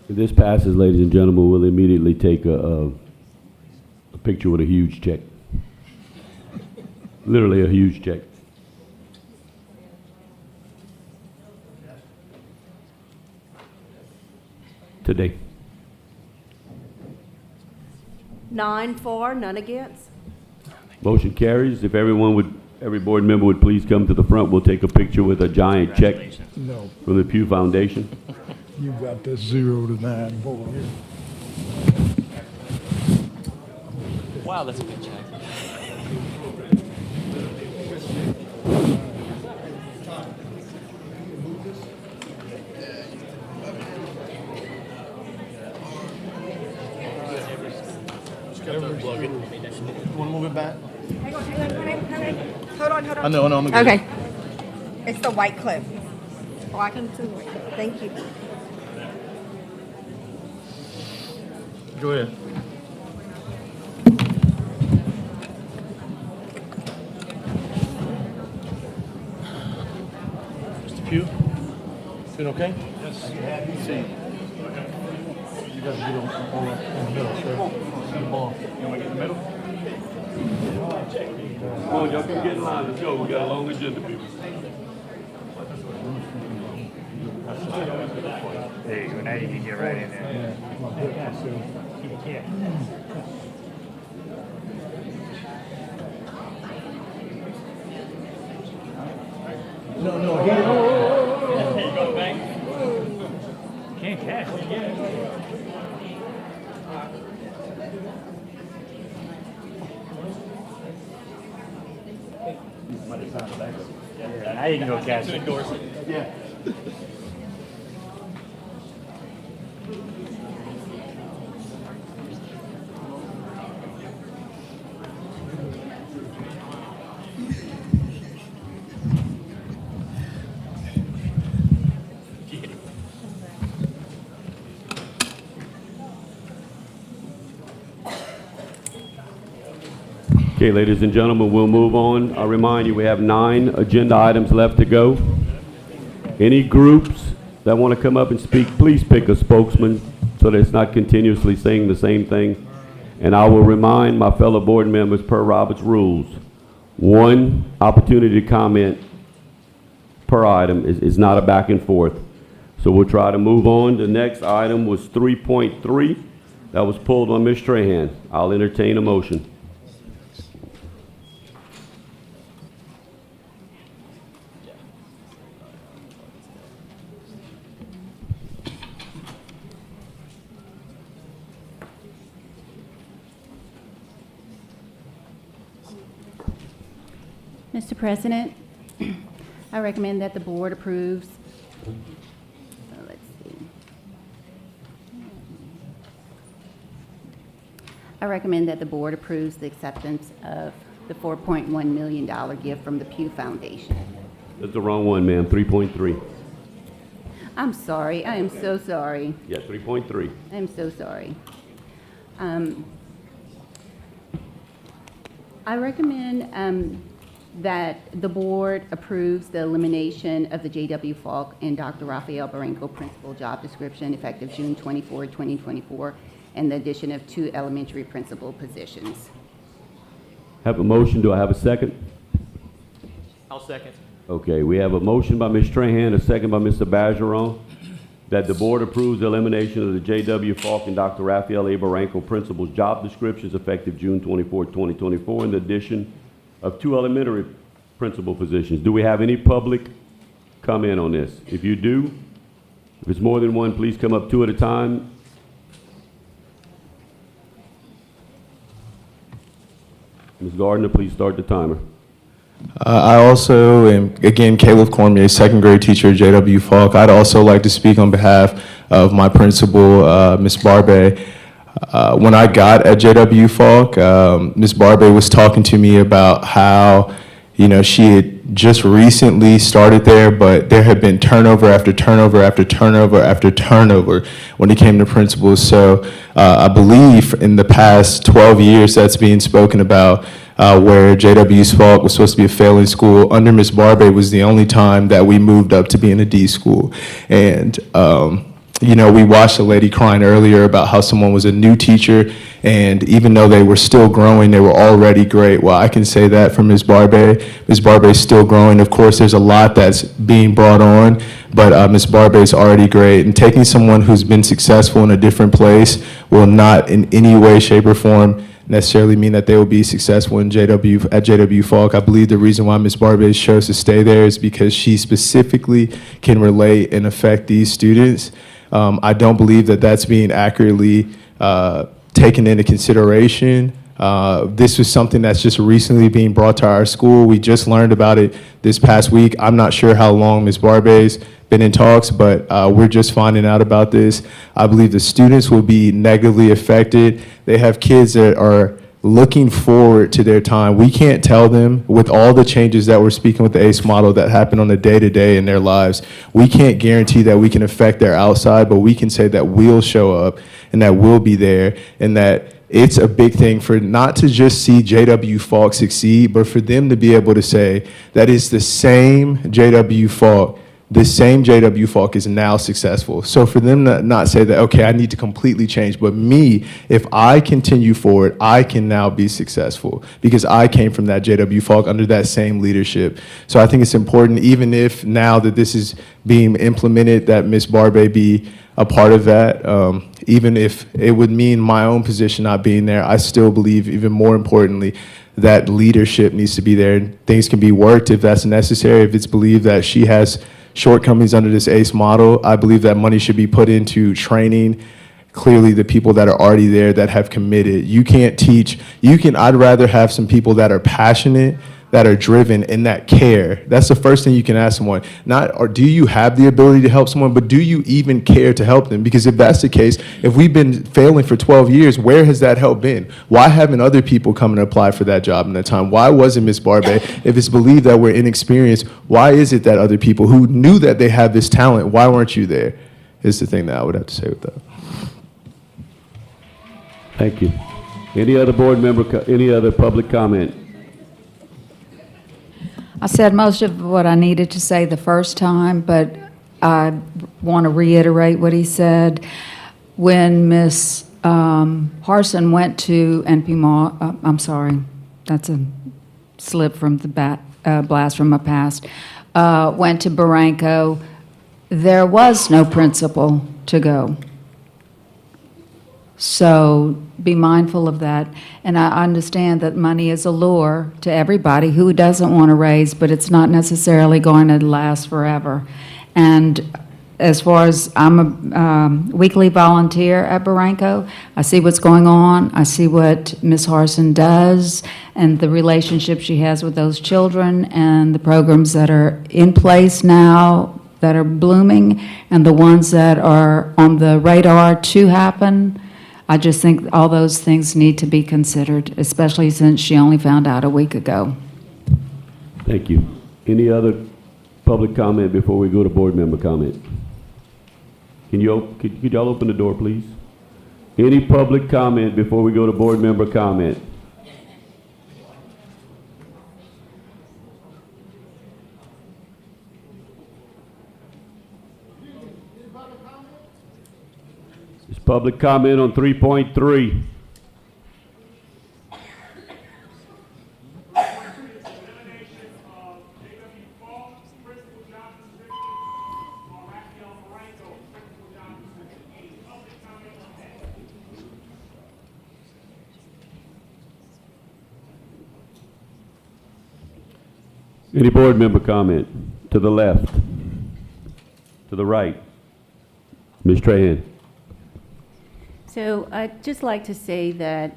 If this passes, ladies and gentlemen, we'll immediately take a picture with a huge check. Literally a huge check. Today. 9 for, none against. Motion carries. If every board member would please come to the front, we'll take a picture with a giant check from the Pew Foundation. You got this 0 to 9 over here. Wow, that's a good check. Want to move it back? Hold on, hold on. I know, I'm gonna Okay. It's the white clip. Black and white clip. Thank you. Go ahead. Mr. Pugh, feel okay? Yes. See. You guys get on the middle, sir. The ball. You want to get in the middle? Come on, y'all can get in line. Let's go. We got a long agenda, people. There you go. Now you can get right in there. No, here. There you go, Bank. Can't catch. Yeah, now you can go catch it. Yeah. Okay, ladies and gentlemen, we'll move on. I remind you, we have 9 agenda items left to go. Any groups that want to come up and speak, please pick a spokesman so that it's not continuously saying the same thing. And I will remind my fellow board members, per Robert's rules, 1 opportunity to comment per item is not a back and forth. So we'll try to move on. The next item was 3.3. That was pulled on Ms. Strahan. I'll entertain a motion. Mr. President, I recommend that the board approves. Let's see. I recommend that the board approves the acceptance of the $4.1 million gift from the Pew Foundation. That's the wrong one, ma'am. 3.3. I'm sorry. I am so sorry. Yeah, 3.3. I'm so sorry. I recommend that the board approves the elimination of the J.W. Falk and Dr. Rafael Barranco principal job description effective June 24, 2024, and the addition of 2 elementary principal positions. Have a motion. Do I have a second? I'll second. Okay, we have a motion by Ms. Strahan, a second by Mr. Bergeron, that the board approves the elimination of the J.W. Falk and Dr. Rafael A. Barranco principal's job descriptions effective June 24, 2024, and the addition of 2 elementary principal positions. Do we have any public comment on this? If you do, if it's more than one, please come up 2 at a time. Ms. Gardner, please start the timer. I also am, again, Caleb Cormier, 2nd grade teacher at J.W. Falk. I'd also like to speak on behalf of my principal, Ms. Barbe. When I got at J.W. Falk, Ms. Barbe was talking to me about how, she had just recently started there, but there had been turnover after turnover after turnover after turnover when it came to principals. So I believe in the past 12 years that's being spoken about, where J.W. Falk was supposed to be a failing school. Under Ms. Barbe was the only time that we moved up to being a D school. And we watched a lady crying earlier about how someone was a new teacher, and even though they were still growing, they were already great. Well, I can say that for Ms. Barbe. Ms. Barbe is still growing. Of course, there's a lot that's being brought on, but Ms. Barbe is already great. And taking someone who's been successful in a different place will not in any way, shape, or form necessarily mean that they will be successful at J.W. Falk. I believe the reason why Ms. Barbe chose to stay there is because she specifically can relate and affect these students. I don't believe that that's being accurately taken into consideration. This was something that's just recently being brought to our school. We just learned about it this past week. I'm not sure how long Ms. Barbe's been in talks, but we're just finding out about this. I believe the students will be negatively affected. They have kids that are looking forward to their time. We can't tell them, with all the changes that we're speaking with the ACE model that happen on a day-to-day in their lives, we can't guarantee that we can affect their outside, but we can say that we'll show up and that we'll be there, and that it's a big thing for not to just see JW Falk succeed, but for them to be able to say that it's the same JW Falk. This same JW Falk is now successful. So for them to not say that, okay, I need to completely change, but me, if I continue forward, I can now be successful because I came from that JW Falk under that same leadership. So I think it's important, even if now that this is being implemented, that Ms. Barbe be a part of that. Even if it would mean my own position not being there, I still believe, even more importantly, that leadership needs to be there. Things can be worked if that's necessary. If it's believed that she has shortcomings under this ACE model, I believe that money should be put into training clearly the people that are already there that have committed. You can't teach, I'd rather have some people that are passionate, that are driven, and that care. That's the first thing you can ask someone. Not, or do you have the ability to help someone, but do you even care to help them? Because if that's the case, if we've been failing for 12 years, where has that help been? Why haven't other people come and apply for that job in that time? Why wasn't Ms. Barbe? If it's believed that we're inexperienced, why is it that other people who knew that they have this talent, why weren't you there? Is the thing that I would have to say with that. Thank you. Any other board member, any other public comment? I said most of what I needed to say the first time, but I want to reiterate what he said. When Ms. Harson went to NP I'm sorry, that's a slip from the blast from my past, went to Barranco, there was no principal to go. So be mindful of that. And I understand that money is a lure to everybody who doesn't want to raise, but it's not necessarily going to last forever. And as far as I'm a weekly volunteer at Barranco, I see what's going on. I see what Ms. Harson does and the relationship she has with those children and the programs that are in place now that are blooming and the ones that are on the radar to happen. I just think all those things need to be considered, especially since she only found out a week ago. Thank you. Any other public comment before we go to board member comment? Could y'all open the door, please? Any public comment before we go to board member comment? Is public comment on 3.3? Any board member comment? To the left? To the right? Ms. Trahan. So I'd just like to say that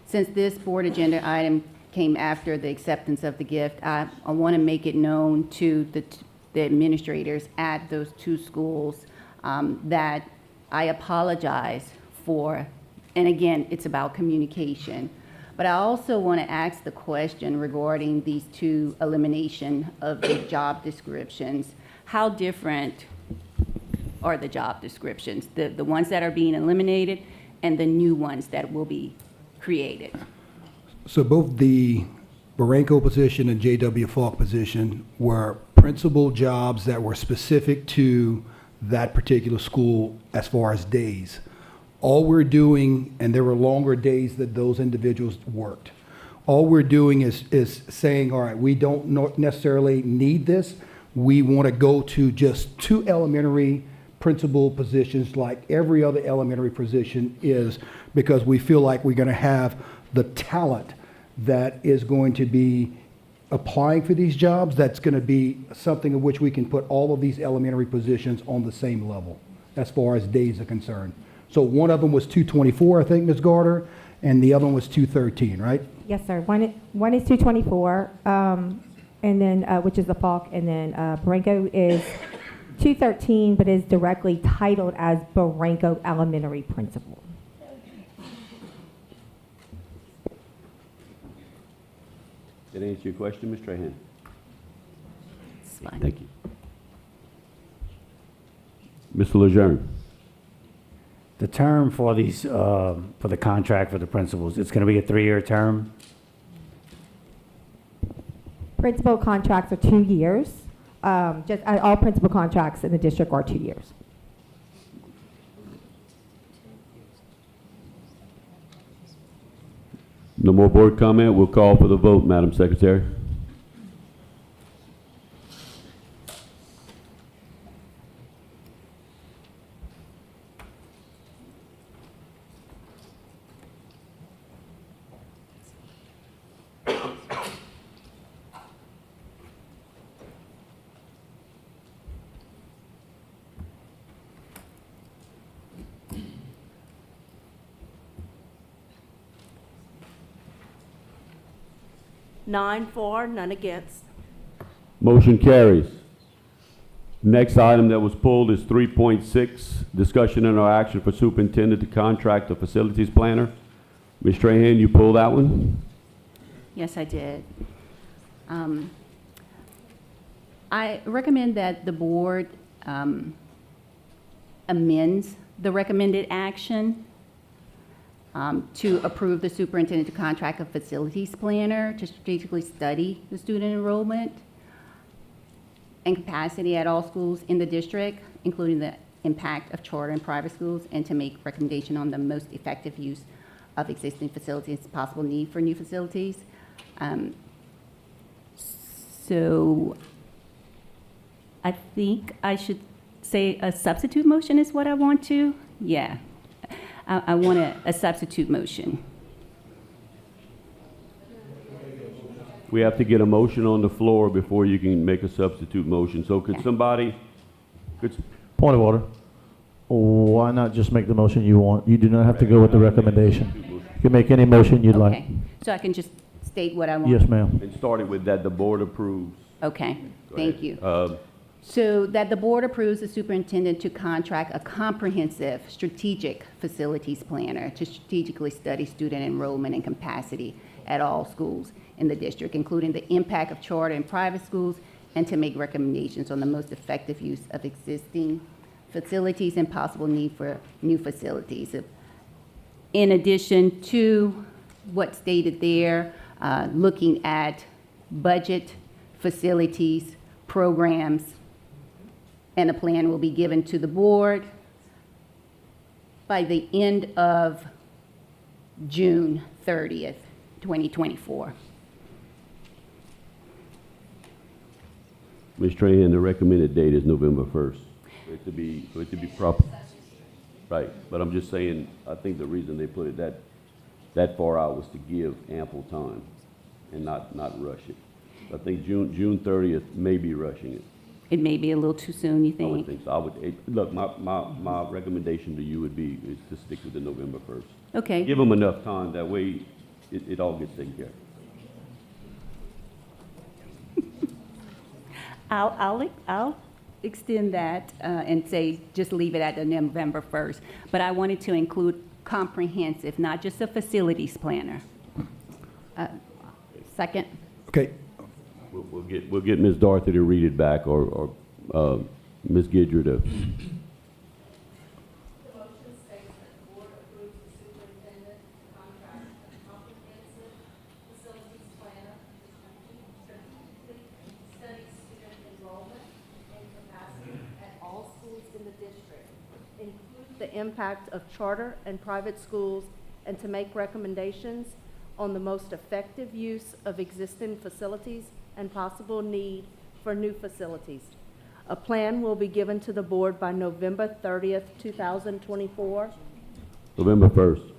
since this board agenda item came after the acceptance of the gift, I want to make it known to the administrators at those two schools that I apologize for, and again, it's about communication. But I also want to ask the question regarding these two elimination of the job descriptions. How different are the job descriptions, the ones that are being eliminated and the new ones that will be created? So both the Barranco position and J.W. Falk position were principal jobs that were specific to that particular school as far as days. All we're doing, and there were longer days that those individuals worked. All we're doing is saying, all right, we don't necessarily need this. We want to go to just two elementary principal positions like every other elementary position is, because we feel like we're going to have the talent that is going to be applying for these jobs. That's going to be something in which we can put all of these elementary positions on the same level as far as days are concerned. So one of them was 224, I think, Ms. Garter, and the other one was 213, right? Yes, sir. One is 224, and then which is the Falk, and then Barranco is 213, but is directly titled as Barranco Elementary Principal. Did that answer your question, Ms. Trahan? It's fine. Thank you. Mr. Lejeune. The term for these, for the contract for the principals, it's going to be a 3-year term? Principal contracts are 2 years. All principal contracts in the district are 2 years. No more board comment. We'll call for the vote, Madam Secretary. Nine for, none against. Motion carries. Next item that was pulled is 3.6, discussion and or action for superintendent to contract a facilities planner. Ms. Trahan, you pulled that one? Yes, I did. I recommend that the board amends the recommended action to approve the superintendent to contract a facilities planner to strategically study the student enrollment and capacity at all schools in the district, including the impact of charter and private schools, and to make recommendation on the most effective use of existing facilities, possible need for new facilities. So I think I should say a substitute motion is what I want to. Yeah, I want a substitute motion. We have to get a motion on the floor before you can make a substitute motion. So could somebody, Point of order. Why not just make the motion you want? You do not have to go with the recommendation. You can make any motion you'd like. Okay, so I can just state what I want? Yes, ma'am. and starting with that, the board approves. Okay, Go thank ahead. you. So that the board approves the superintendent to contract a comprehensive strategic facilities planner to strategically study student enrollment and capacity at all schools in the district, including the impact of charter and private schools, and to make recommendations on the most effective use of existing facilities and possible need for new facilities. In addition to what's stated there, looking at budget, facilities, programs, and a plan will be given to the board by the end of June 30th, 2024. Ms. Trahan, the recommended date is November 1st. For it to be proper. Right, but I'm just saying, I think the reason they put it that far out was to give ample time and not rush it. I think June 30th may be rushing it. It may be a little too soon, you I would think? think so. Look, my recommendation to you would be is to stick with the November 1st. Okay. Give them enough time, that way it all gets taken care of. I'll extend that and say just leave it at the November 1st. But I wanted to include comprehensive, not just a facilities planner. Second. Okay, We'll get Ms. Dorothy to read it back, or Ms. Gidger to. The impact of charter and private schools, and to make recommendations on the most effective use of existing facilities and possible need for new facilities. A plan will be given to the board by November 30th, 2024. November 1st.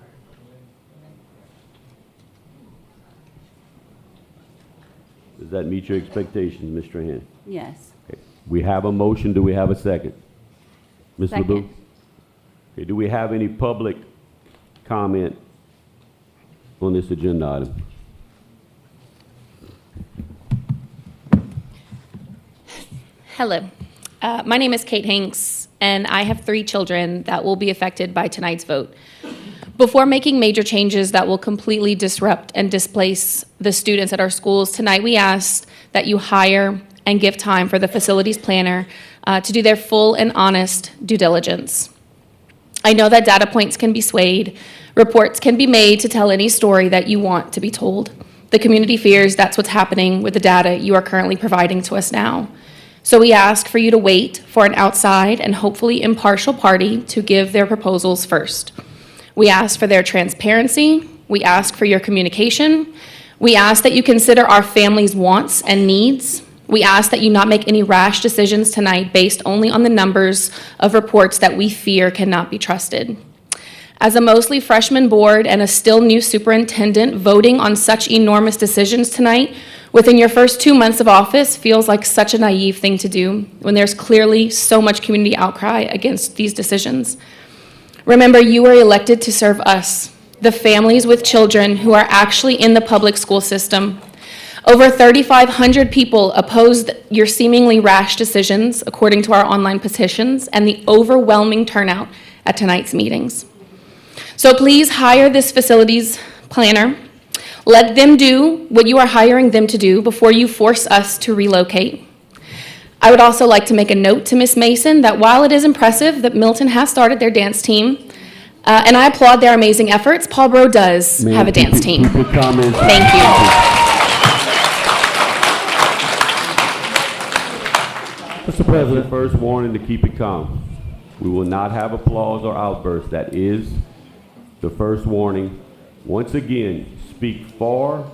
Does that meet your expectations, Ms. Trahan? Yes. Okay. We have a motion. Do we have a second? Ms. Second. LeBeau? Okay, do we have any public comment on this agenda item? Hello. My name is Kate Hanks, and I have 3 children that will be affected by tonight's vote. Before making major changes that will completely disrupt and displace the students at our schools, tonight we ask that you hire and give time for the facilities planner to do their full and honest due diligence. I know that data points can be swayed, reports can be made to tell any story that you want to be told. The community fears that's what's happening with the data you are currently providing to us now. So we ask for you to wait for an outside and hopefully impartial party to give their proposals first. We ask for their transparency. We ask for your communication. We ask that you consider our families' wants and needs. We ask that you not make any rash decisions tonight based only on the numbers of reports that we fear cannot be trusted. As a mostly freshman board and a still new superintendent, voting on such enormous decisions tonight within your first 2 months of office feels like such a naive thing to do when there's clearly so much community outcry against these decisions. Remember, you were elected to serve us, the families with children who are actually in the public school system. Over 3,500 people opposed your seemingly rash decisions, according to our online petitions, and the overwhelming turnout at tonight's meetings. So please hire this facilities planner. Let them do what you are hiring them to do before you force us to relocate. I would also like to make a note to Ms. Mason that while it is impressive that Milton has started their dance team, and I applaud their amazing efforts, Paulboro does have a dance team. Thank you. Mr. President, first warning to keep it calm. We will not have applause or outbursts. That is the first warning. Once again, speak for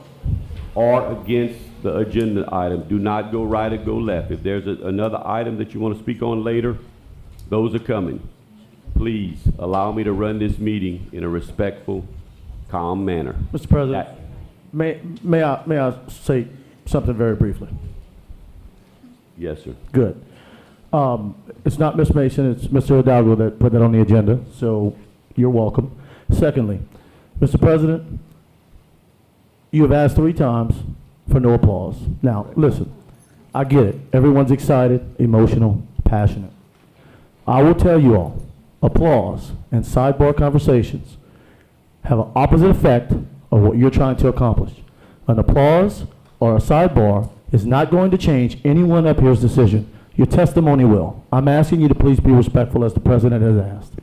or against the agenda item. Do not go right or go left. If there's another item that you want to speak on later, those are coming. Please allow me to run this meeting in a respectful, calm manner. Mr. President, may I say something very briefly? Yes, sir. Good. It's not Ms. Mason, it's Mr. Hidalgo that put that on the agenda, so you're welcome. Secondly, Mr. President, you have asked 3 times for no applause. Now, listen, I get it. Everyone's excited, emotional, passionate. I will tell you all, applause and sidebar conversations have an opposite effect of what you're trying to accomplish. An applause or a sidebar is not going to change anyone up here's decision. Your testimony will. I'm asking you to please be respectful as the president has asked.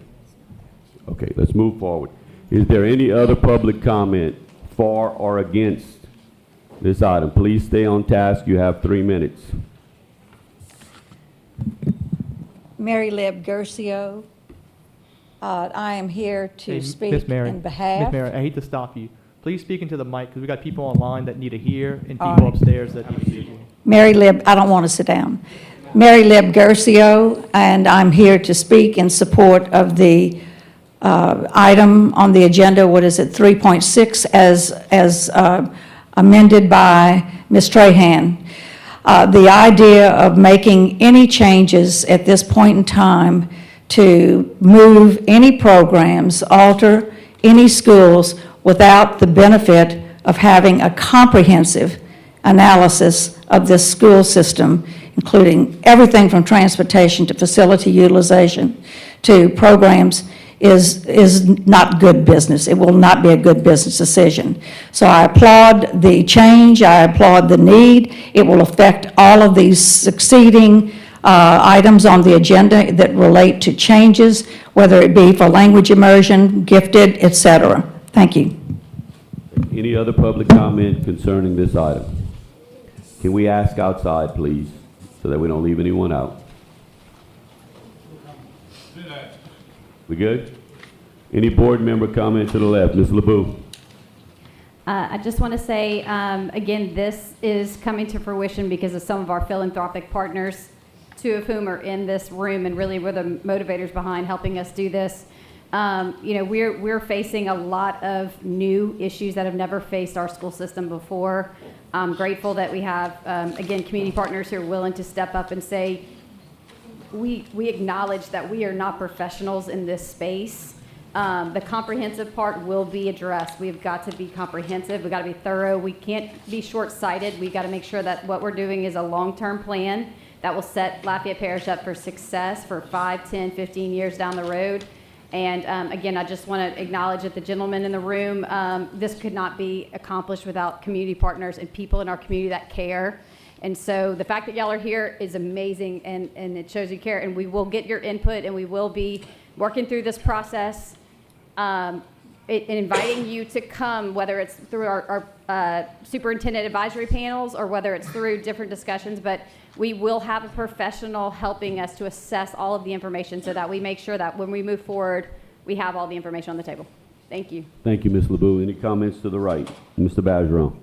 Okay, let's move forward. Is there any other public comment for or against this item? Please stay on task. You have 3 minutes. Mary Lib Gercio. I am here to speak Miss Mary, in behalf. Miss Mary, I hate to stop you. Please speak into the mic because we got people online that need to hear and people upstairs that need to hear. Mary Lib, I don't want to sit down. Mary Lib Gercio, and I'm here to speak in support of the item on the agenda, what is it, 3.6, as amended by Ms. Trahan. The idea of making any changes at this point in time to move any programs, alter any schools without the benefit of having a comprehensive analysis of this school system, including everything from transportation to facility utilization to programs, is not good business. It will not be a good business decision. So I applaud the change. I applaud the need. It will affect all of these succeeding items on the agenda that relate to changes, whether it be for language immersion, gifted, etc. Thank you. Any other public comment concerning this item? Can we ask outside, please, so that we don't leave anyone out? We good? Any board member comment to the left? Ms. LeBeau. I just want to say, again, this is coming to fruition because of some of our philanthropic partners, 2 of whom are in this room and really were the motivators behind helping us do this. You know, we're facing a lot of new issues that have never faced our school system before. I'm grateful that we have, again, community partners who are willing to step up and say, we acknowledge that we are not professionals in this space. The comprehensive part will be addressed. We've got to be comprehensive. We've got to be thorough. We can't be short-sighted. We've got to make sure that what we're doing is a long-term plan that will set Lafayette Parish up for success for 5, 10, 15 years down the road. And again, I just want to acknowledge that the gentleman in the room, this could not be accomplished without community partners and people in our community that care. And so the fact that y'all are here is amazing, and it shows you care. And we will get your input, and we will be working through this process, inviting you to come, whether it's through our superintendent advisory panels or whether it's through different discussions. But we will have a professional helping us to assess all of the information so that we make sure that when we move forward, we have all the information on the table. Thank you. Thank you, Ms. LeBeau. Any comments to the right? Mr. Bergeron.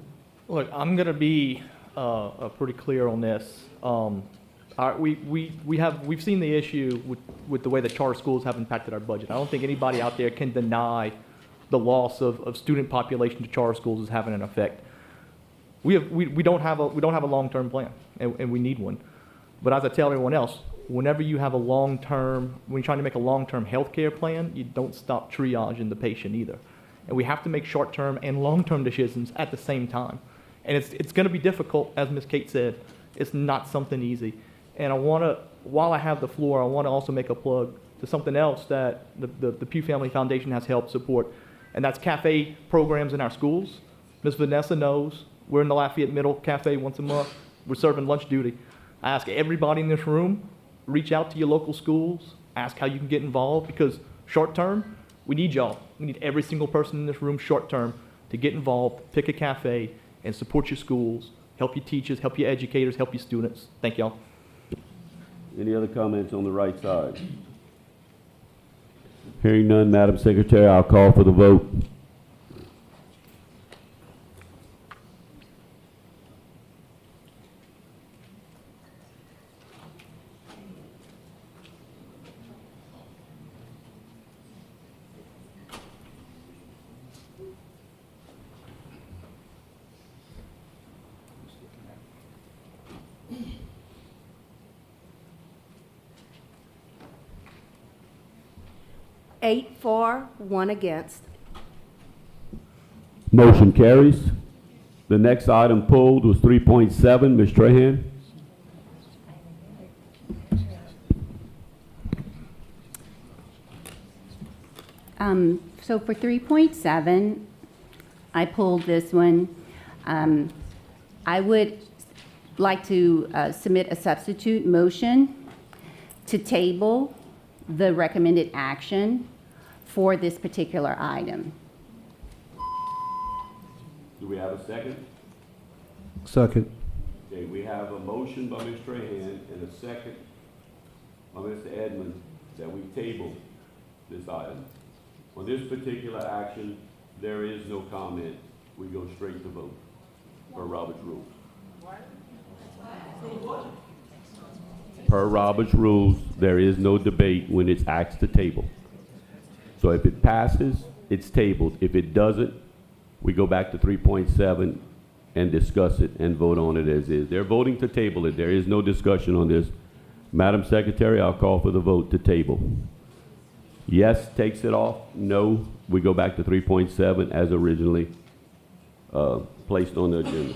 Look, I'm going to be pretty clear on this. We've seen the issue with the way that charter schools have impacted our budget. I don't think anybody out there can deny the loss of student population to charter schools is having an effect. We don't have a long-term plan, and we need one. But as I tell everyone else, whenever you have when you're trying to make a long-term healthcare plan, you don't stop triaging the patient either. And we have to make short-term and long-term decisions at the same time. And it's going to be difficult, as Ms. Kate said. It's not something easy. And while I have the floor, I want to also make a plug to something else that the Pew Family Foundation has helped support, and that's cafe programs in our schools. Ms. Vanessa knows we're in the Lafayette Middle Cafe once a month. We're serving lunch duty. I ask everybody in this room, reach out to your local schools, ask how you can get involved, because short term, we need y'all. We need every single person in this room short term to get involved, pick a cafe, and support your schools, help your teachers, help your educators, help your students. Thank y'all. Any other comments on the right side? Hearing none, Madam Secretary, I'll call for the vote. Eight for, one against. Motion carries. The next item pulled was 3.7. Ms. Trahan. So for 3.7, I pulled this one. I would like to submit a substitute motion to table the recommended action for this particular item. Do we have a second? Second. Okay, we have a motion by Ms. Trahan and a second by Mr. Edmonds that we table this item. On this particular action, there is no comment. We go straight to vote per Robert's rules. Per Robert's rules, there is no debate when it's asked to table. So if it passes, it's tabled. If it doesn't, we go back to 3.7 and discuss it and vote on it as is. They're voting to table it. There is no discussion on this. Madam Secretary, I'll call for the vote to table. Yes takes it off. No, we go back to 3.7 as originally placed on the agenda.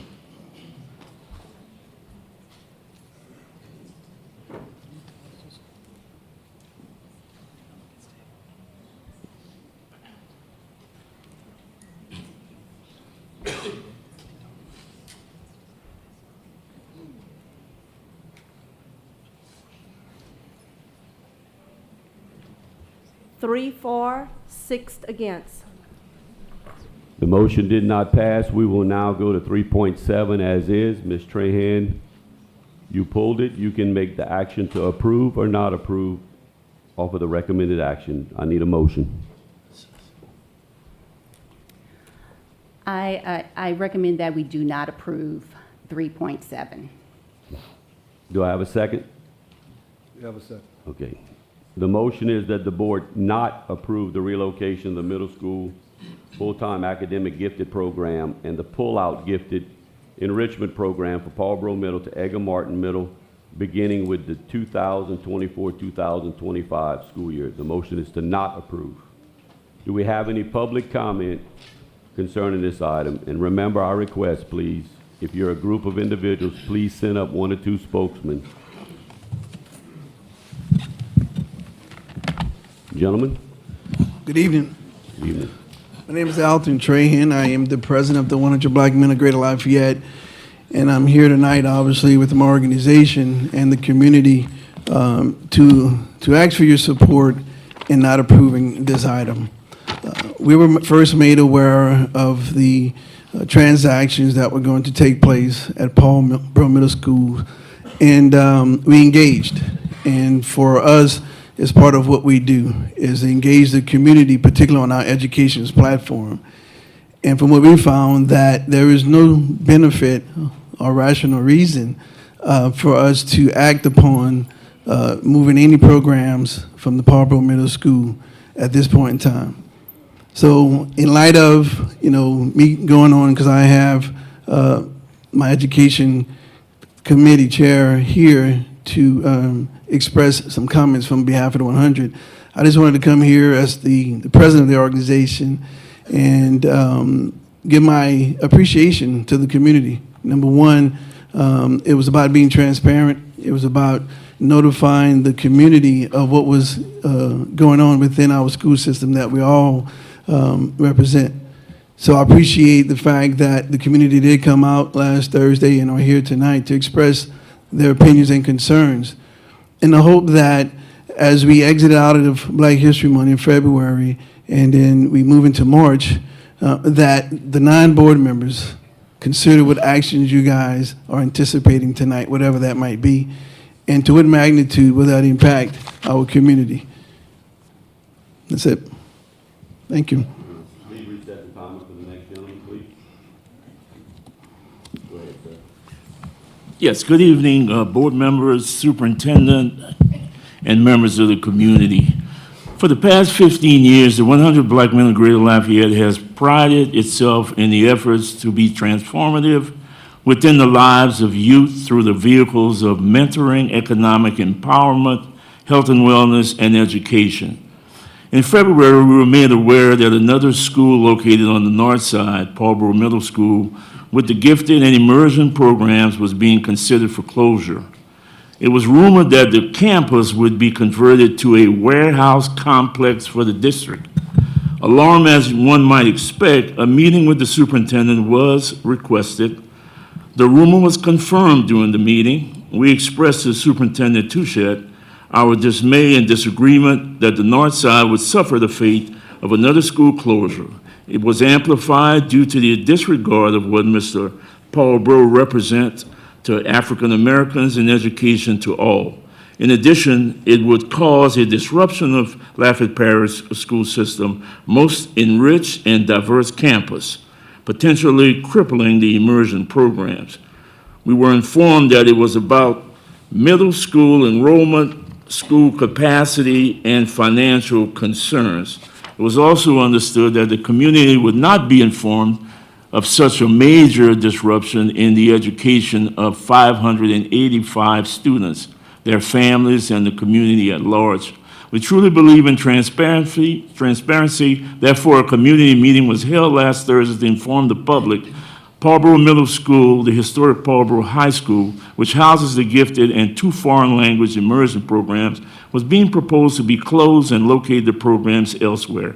Three for, six against. The motion did not pass. We will now go to 3.7 as is. Ms. Trahan, you pulled it. You can make the action to approve or not approve off of the recommended action. I need a motion. I recommend that we do not approve 3.7. Do I have a second? You have a second. Okay. The motion is that the board not approve the relocation of the middle school full-time academic gifted program and the pull-out gifted enrichment program for Paulboro Middle to Edgar Martin Middle, beginning with the 2024-2025 school year. The motion is to not approve. Do we have any public comment concerning this item? And remember our request, please. If you're a group of individuals, please send up 1 or 2 spokesmen. Gentlemen? Good evening. Good evening. My name is Alton Trahan. I am the president of the 100 Black Men of Greater Lafayette, and I'm here tonight, obviously, with my organization and the community to ask for your support in not approving this item. We were first made aware of the transactions that were going to take place at Paulboro Middle School, and we engaged. And for us, as part of what we do, is engage the community, particularly on our education's platform. And from what we found, that there is no benefit or rational reason for us to act upon moving any programs from the Paulboro Middle School at this point in time. So in light of, me going on, because I have my education committee chair here to express some comments from behalf of the 100, I just wanted to come here as the president of the organization and give my appreciation to the community. Number one, it was about being transparent. It was about notifying the community of what was going on within our school system that we all represent. So I appreciate the fact that the community did come out last Thursday and are here tonight to express their opinions and concerns. In the hope that as we exit out of Black History Month in February and then we move into March, that the 9 board members consider what actions you guys are anticipating tonight, whatever that might be, and to what magnitude will that impact our community. That's it. Thank you. Please reset the timer for the next gentleman, please. Go ahead, sir. Yes, good evening, board members, superintendent, and members of the community. For the past 15 years, the 100 Black Men of Greater Lafayette has prided itself in the efforts to be transformative within the lives of youth through the vehicles of mentoring, economic empowerment, health and wellness, and education. In February, we were made aware that another school located on the north side, Paulboro Middle School, with the gifted and immersion programs was being considered for closure. It was rumored that the campus would be converted to a warehouse complex for the district. Alarmed as one might expect, a meeting with the superintendent was requested. The rumor was confirmed during the meeting. We expressed to Superintendent Touchet our dismay and disagreement that the north side would suffer the fate of another school closure. It was amplified due to the disregard of what Mr. Paulboro represents to African Americans and education to all. In addition, it would cause a disruption of Lafayette Parish school system, most enriched and diverse campus, potentially crippling the immersion programs. We were informed that it was about middle school enrollment, school capacity, and financial concerns. It was also understood that the community would not be informed of such a major disruption in the education of 585 students, their families, and the community at large. We truly believe in transparency. Therefore, a community meeting was held last Thursday to inform the public. Paulboro Middle School, the historic Paulboro High School, which houses the gifted and 2 foreign language immersion programs, was being proposed to be closed and locate the programs elsewhere.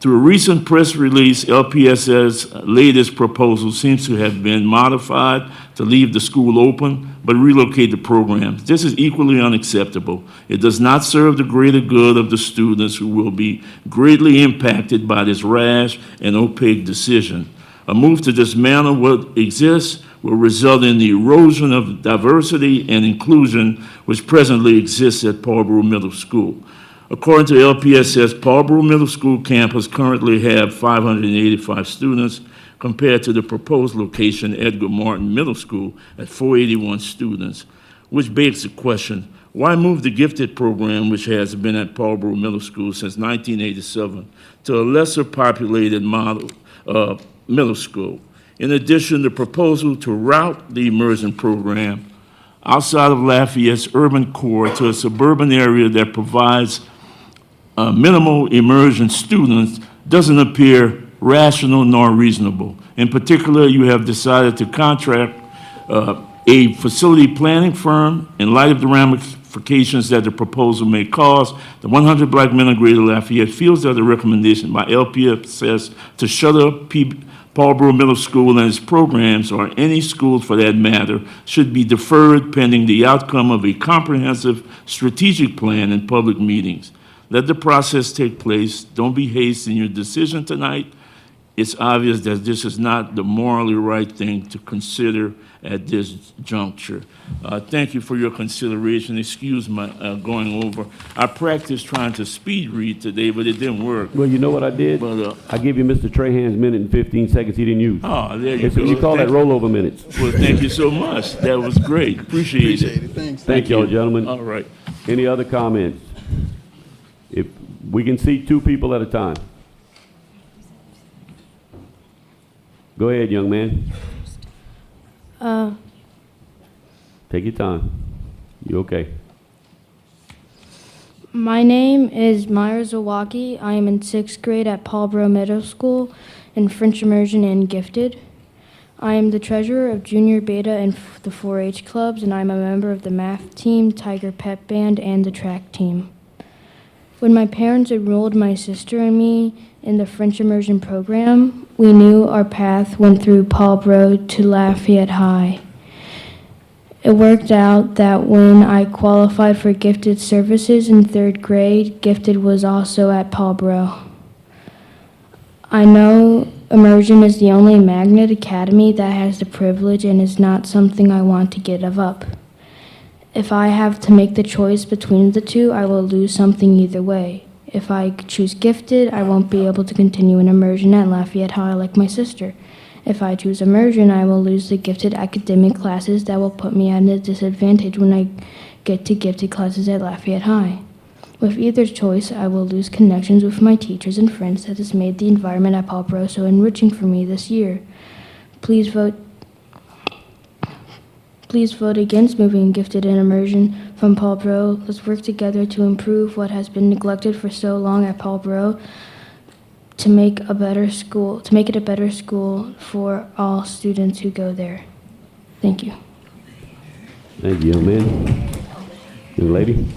Through a recent press release, LPS's latest proposal seems to have been modified to leave the school open but relocate the programs. This is equally unacceptable. It does not serve the greater good of the students who will be greatly impacted by this rash and opaque decision. A move to dismantle what exists will result in the erosion of diversity and inclusion which presently exists at Paulboro Middle School. According to LPSS, Paulboro Middle School campus currently have 585 students compared to the proposed location, Edgar Martin Middle School, at 481 students, which begs the question, why move the gifted program, which has been at Paulboro Middle School since 1987, to a lesser populated model middle school? In addition, the proposal to route the immersion program outside of Lafayette's urban core to a suburban area that provides minimal immersion students doesn't appear rational nor reasonable. In particular, you have decided to contract a facility planning firm in light of the ramifications that the proposal may cause, the 100 Black Men of Greater Lafayette feels that the recommendation by LPSS to shut up Paulboro Middle School and its programs, or any school for that matter, should be deferred pending the outcome of a comprehensive strategic plan in public meetings. Let the process take place. Don't be hasty in your decision tonight. It's obvious that this is not the morally right thing to consider at this juncture. Thank you for your consideration. Excuse my going over. I practiced trying to speed read today, but it didn't work. Well, you know what I did? But, I give you Mr. Trahan's minute and 15 seconds he didn't use. Oh, there you It's go. what you call that rollover minutes. Well, thank you so much. That was great. Appreciate it. Thanks. Thank y'all, gentlemen. All right. Any other comments? If we can see 2 people at a time. Go ahead, young man. Take your time. You okay? My name is Myra Zawacki. I am in 6th grade at Paulboro Middle School in French Immersion and Gifted. I am the treasurer of Junior Beta and the 4-H clubs, and I'm a member of the math team, Tiger Pep Band, and the track team. When my parents enrolled my sister and me in the French Immersion program, we knew our path went through Paulboro to Lafayette High. It worked out that when I qualified for Gifted services in 3rd grade, Gifted was also at Paulboro. I know Immersion is the only magnet academy that has the privilege and is not something I want to give up. If I have to make the choice between the two, I will lose something either way. If I choose Gifted, I won't be able to continue in Immersion at Lafayette High like my sister. If I choose Immersion, I will lose the Gifted academic classes that will put me at a disadvantage when I get to Gifted classes at Lafayette High. With either choice, I will lose connections with my teachers and friends that has made the environment at Paulboro so enriching for me this year. Please vote against moving Gifted and Immersion from Paulboro. Let's work together to improve what has been neglected for so long at Paulboro to make it a better school for all students who go there. Thank you. Thank you, young man. Young lady.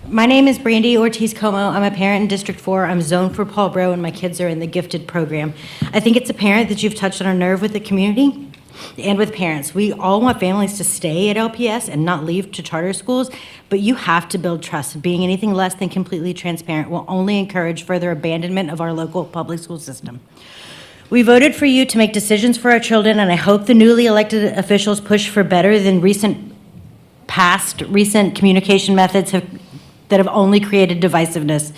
My name is Brandy Ortiz-Como. I'm a parent in District 4. I'm zoned for Paulboro, and my kids are in the Gifted program. I think it's apparent that you've touched on a nerve with the community and with parents. We all want families to stay at LPS and not leave to charter schools, but you have to build trust. Being anything less than completely transparent will only encourage further abandonment of our local public school system. We voted for you to make decisions for our children, and I hope the newly elected officials push for better than recent communication methods that have only created divisiveness.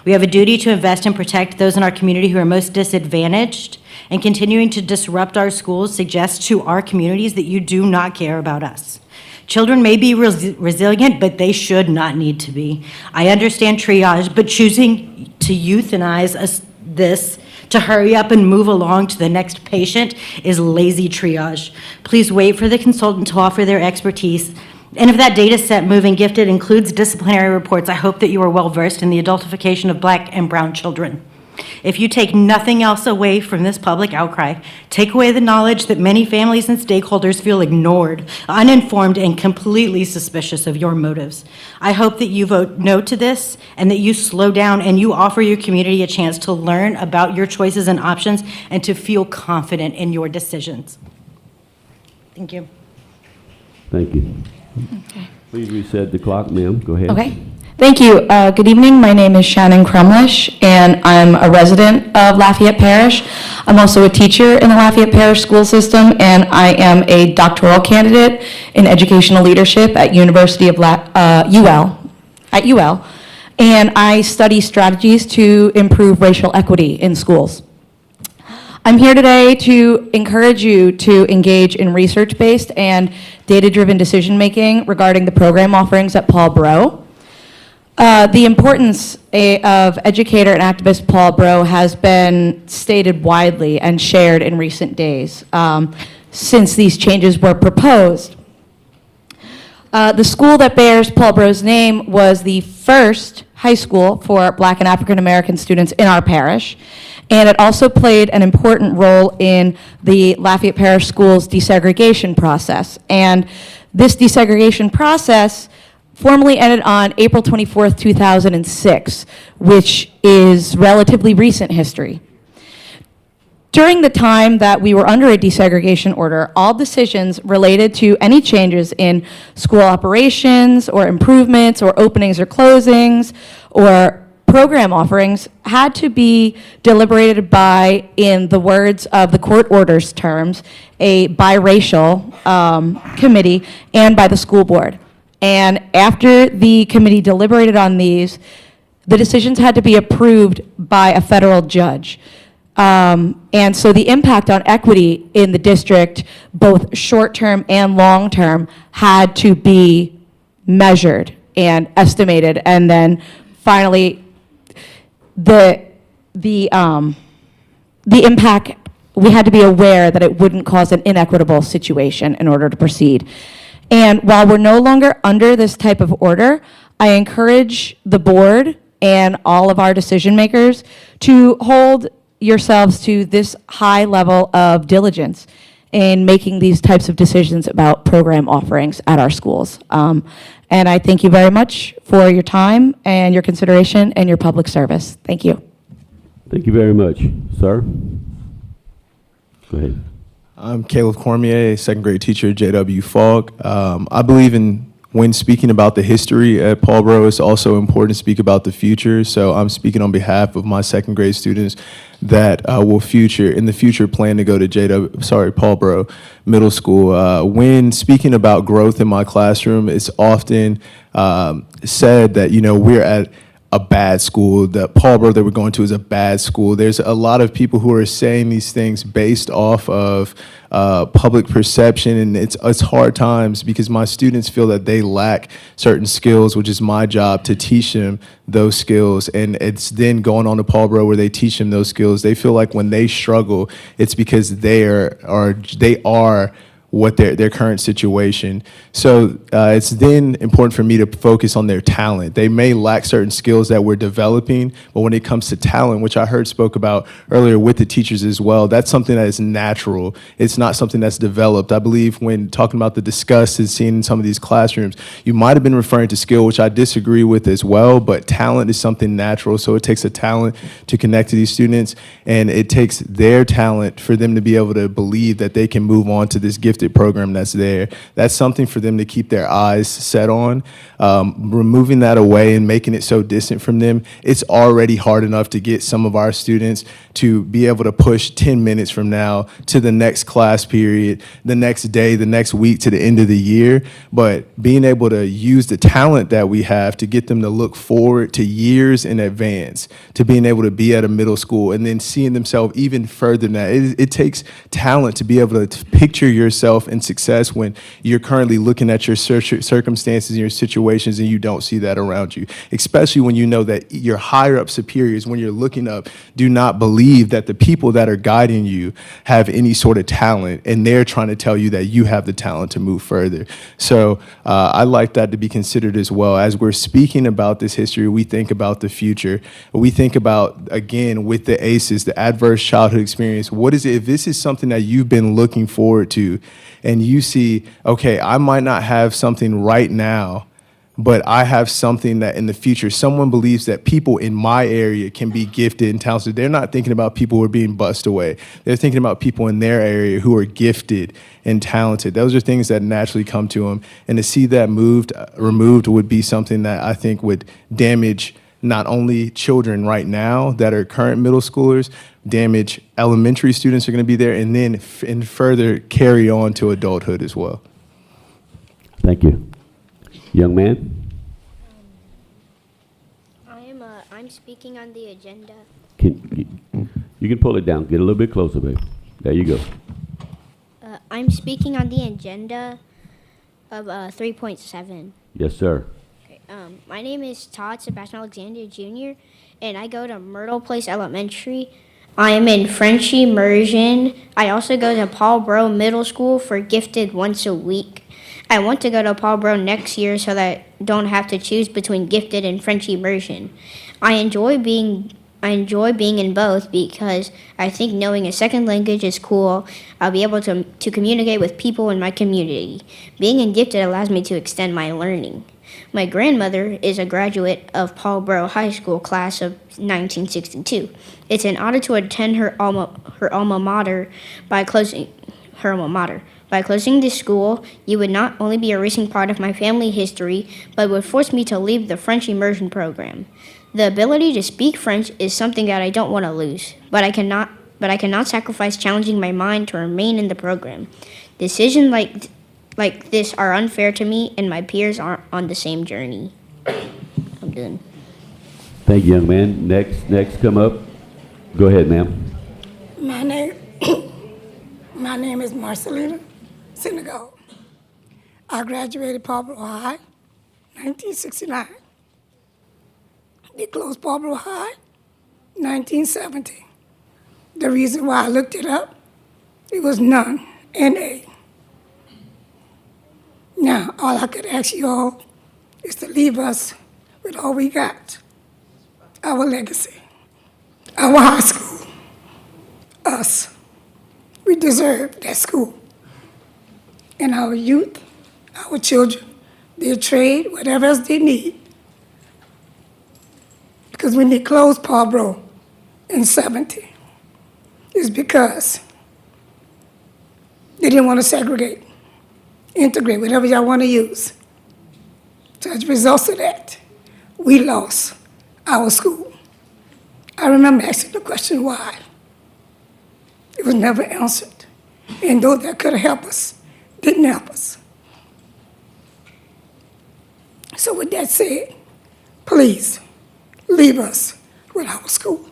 We have a duty to invest and protect those in our community who are most disadvantaged, and continuing to disrupt our schools suggests to our communities that you do not care about us. Children may be resilient, but they should not need to be. I understand triage, but choosing to euthanize this to hurry up and move along to the next patient is lazy triage. Please wait for the consultant to offer their expertise. And if that data set moving Gifted includes disciplinary reports, I hope that you are well versed in the adultification of Black and brown children. If you take nothing else away from this public outcry, take away the knowledge that many families and stakeholders feel ignored, uninformed, and completely suspicious of your motives. I hope that you vote no to this and that you slow down and you offer your community a chance to learn about your choices and options and to feel confident in your decisions. Thank you. Thank you. Okay. Please reset the clock, ma'am. Go ahead. Okay. Thank you. Good evening. My name is Shannon Crumlish, and I'm a resident of Lafayette Parish. I'm also a teacher in the Lafayette Parish school system, and I am a doctoral candidate in educational leadership at University of UL, and I study strategies to improve racial equity in schools. I'm here today to encourage you to engage in research-based and data-driven decision-making regarding the program offerings at Paulboro. The importance of educator and activist Paulboro has been stated widely and shared in recent days since these changes were proposed. The school that bears Paulboro's name was the first high school for Black and African American students in our parish, and it also played an important role in the Lafayette Parish Schools desegregation process. And this desegregation process formally ended on April 24th, 2006, which is relatively recent history. During the time that we were under a desegregation order, all decisions related to any changes in school operations or improvements or openings or closings or program offerings had to be deliberated by, in the words of the court order's terms, a biracial committee and by the school board. And after the committee deliberated on these, the decisions had to be approved by a federal judge. And so the impact on equity in the district, both short-term and long-term, had to be measured and estimated. And then finally, the impact, we had to be aware that it wouldn't cause an inequitable situation in order to proceed. And while we're no longer under this type of order, I encourage the board and all of our decision makers to hold yourselves to this high level of diligence in making these types of decisions about program offerings at our schools. And I thank you very much for your time and your consideration and your public service. Thank you. Thank you very much. Sir? Go ahead. I'm Caleb Cormier, second grade teacher at JW Falk. I believe when speaking about the history at Paulboro, it's also important to speak about the future. So I'm speaking on behalf of my second grade students that will in the future plan to go to Paulboro Middle School. When speaking about growth in my classroom, it's often said that, we're at a bad school, that Paulboro that we're going to is a bad school. There's a lot of people who are saying these things based off of public perception, and it's hard times because my students feel that they lack certain skills, which is my job to teach them those skills. And it's then going on to Paulboro where they teach them those skills. They feel like when they struggle, it's because they are what their current situation. So it's then important for me to focus on their talent. They may lack certain skills that we're developing, but when it comes to talent, which I heard spoke about earlier with the teachers as well, that's something that is natural. It's not something that's developed. I believe when talking about the disgust and seeing in some of these classrooms, you might have been referring to skill, which I disagree with as well, but talent is something natural. So it takes a talent to connect to these students, and it takes their talent for them to be able to believe that they can move on to this gifted program that's there. That's something for them to keep their eyes set on. Removing that away and making it so distant from them, it's already hard enough to get some of our students to be able to push 10 minutes from now to the next class period, the next day, the next week, to the end of the year. But being able to use the talent that we have to get them to look forward to years in advance, to being able to be at a middle school and then seeing themselves even further than that. It takes talent to be able to picture yourself in success when you're currently looking at your circumstances and your situations and you don't see that around you, especially when you know that your higher up superiors, when you're looking up, do not believe that the people that are guiding you have any sort of talent, and they're trying to tell you that you have the talent to move further. So I like that to be considered as well. As we're speaking about this history, we think about the future. We think about, again, with the ACEs, the adverse childhood experience, what is it, if this is something that you've been looking forward to, and you see, okay, I might not have something right now, but I have something that in the future, someone believes that people in my area can be gifted and talented. They're not thinking about people who are being bussed away. They're thinking about people in their area who are gifted and talented. Those are things that naturally come to them. And to see that removed would be something that I think would damage not only children right now that are current middle schoolers, damage elementary students are going to be there, and then and further carry on to adulthood as well. Thank you. Young man? I'm speaking on the agenda. You can pull it down. Get a little bit closer, babe. There you go. I'm speaking on the agenda of 3.7. Yes, sir. My name is Todd Sebastian Alexander Jr., and I go to Myrtle Place Elementary. I am in French immersion. I also go to Paulboro Middle School for gifted once a week. I want to go to Paulboro next year so that I don't have to choose between gifted and French immersion. I enjoy being in both because I think knowing a second language is cool. I'll be able to communicate with people in my community. Being in gifted allows me to extend my learning. My grandmother is a graduate of Paul Brough High School class of 1962. It's an honor to attend her alma mater. By closing this school, you would not only be erasing part of my family history, but would force me to leave the French immersion program. The ability to speak French is something that I don't want to lose, but I cannot sacrifice challenging my mind to remain in the program. Decisions like this are unfair to me, and my peers aren't on the same journey. I'm done. Thank you, young man. Next come up. Go ahead, ma'am. My name is Marcelina Senegal. I graduated Paul Brough High, 1969. They closed Paul Brough High, 1970. The reason why I looked it up, it was none, N-A. Now, all I could ask you all is to leave us with all we got, our legacy, our high school, us. We deserve that school. And our youth, our children, their trade, whatever else they need. Because when they closed Paul Brough in 70, it's because they didn't want to segregate, integrate, whatever y'all want to use. So as a result of that, we lost our school. I remember asking the question why. It was never answered. And those that could have helped us didn't help us. So with that said, please leave us with our school.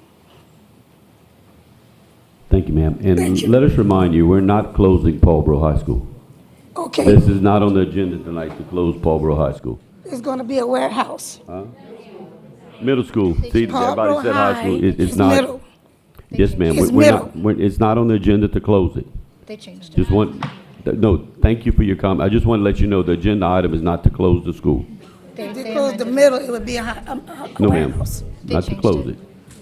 Thank you, ma'am. And let us remind you, we're not closing Paul Brough High School. Okay. This is not on the agenda tonight to close Paul Brough High School. It's going to be a warehouse. Huh? Middle school. See, Paul everybody Brough said high school. High It's is not. middle. Yes, ma'am. It's We're middle. not, it's not on the agenda to close it. They changed it. Just want, no, thank you for your comment. I just want to let you know the agenda item is not to close the school. If they closed the middle, it would be a No, ma'am. warehouse. Not to close it.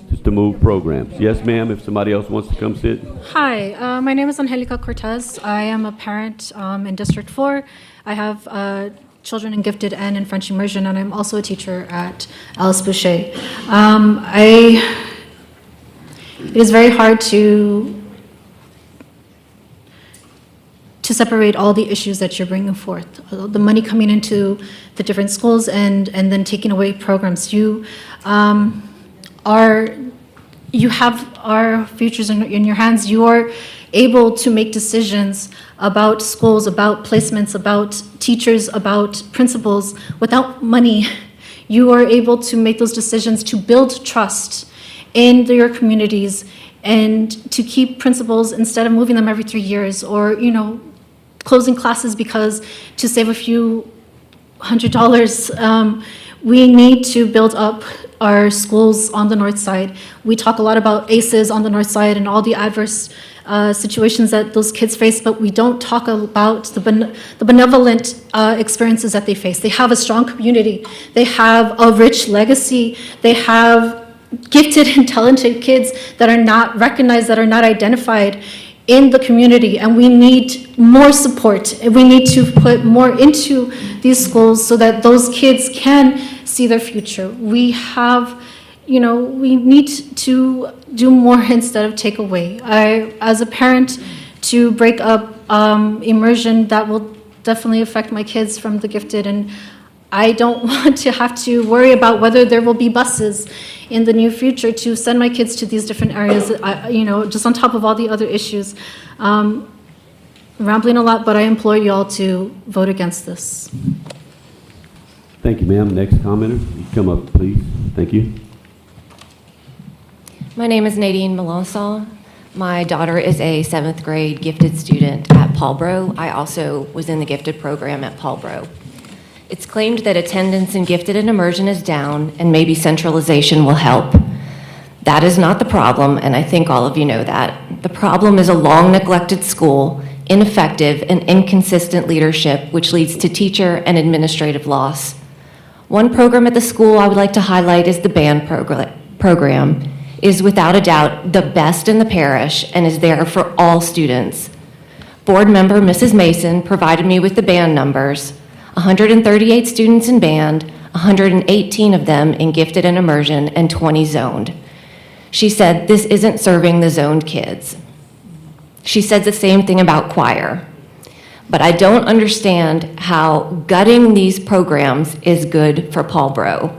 Just to move programs. Yes, ma'am, if somebody else wants to come sit. Hi, my name is Angelica Cortez. I am a parent in District 4. I have children in gifted and in French immersion, and I'm also a teacher at LPSB-Regular. It is very hard to separate all the issues that you're bringing forth. The money coming into the different schools and then taking away programs. You have our futures in your hands. You are able to make decisions about schools, about placements, about teachers, about principals without money. You are able to make those decisions to build trust in your communities and to keep principals instead of moving them every 3 years or, closing classes because to save a few $100s, we need to build up our schools on the north side. We talk a lot about ACEs on the north side and all the adverse situations that those kids face, but we don't talk about the benevolent experiences that they face. They have a strong community. They have a rich legacy. They have gifted and talented kids that are not recognized, that are not identified in the community, and we need more support. We need to put more into these schools so that those kids can see their future. We have, we need to do more instead of take away. As a parent, to break up immersion, that will definitely affect my kids from the gifted, and I don't want to have to worry about whether there will be buses in the near future to send my kids to these different areas, just on top of all the other issues. Rambling a lot, but I implore you all to vote against this. Thank you, ma'am. Next commenter, you come up, please. Thank you. My name is Nadine Melanson. My daughter is a 7th grade gifted student at Paul Brough. I also was in the gifted program at Paul Brough. It's claimed that attendance in gifted and immersion is down, and maybe centralization will help. That is not the problem, and I think all of you know that. The problem is a long neglected school, ineffective and inconsistent leadership, which leads to teacher and administrative loss. One program at the school I would like to highlight is the band program. It is without a doubt the best in the parish and is there for all students. Board member Mrs. Mason provided me with the band numbers. 138 students in band, 118 of them in gifted and immersion, and 20 zoned. She said, this isn't serving the zoned kids. She said the same thing about choir. But I don't understand how gutting these programs is good for Paulboro.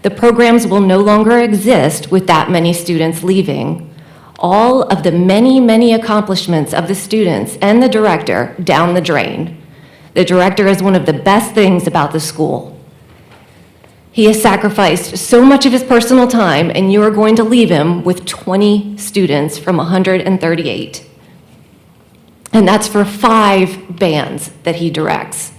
The programs will no longer exist with that many students leaving. All of the many, many accomplishments of the students and the director down the drain. The director is one of the best things about the school. He has sacrificed so much of his personal time, and you are going to leave him with 20 students from 138. And that's for 5 bands that he directs.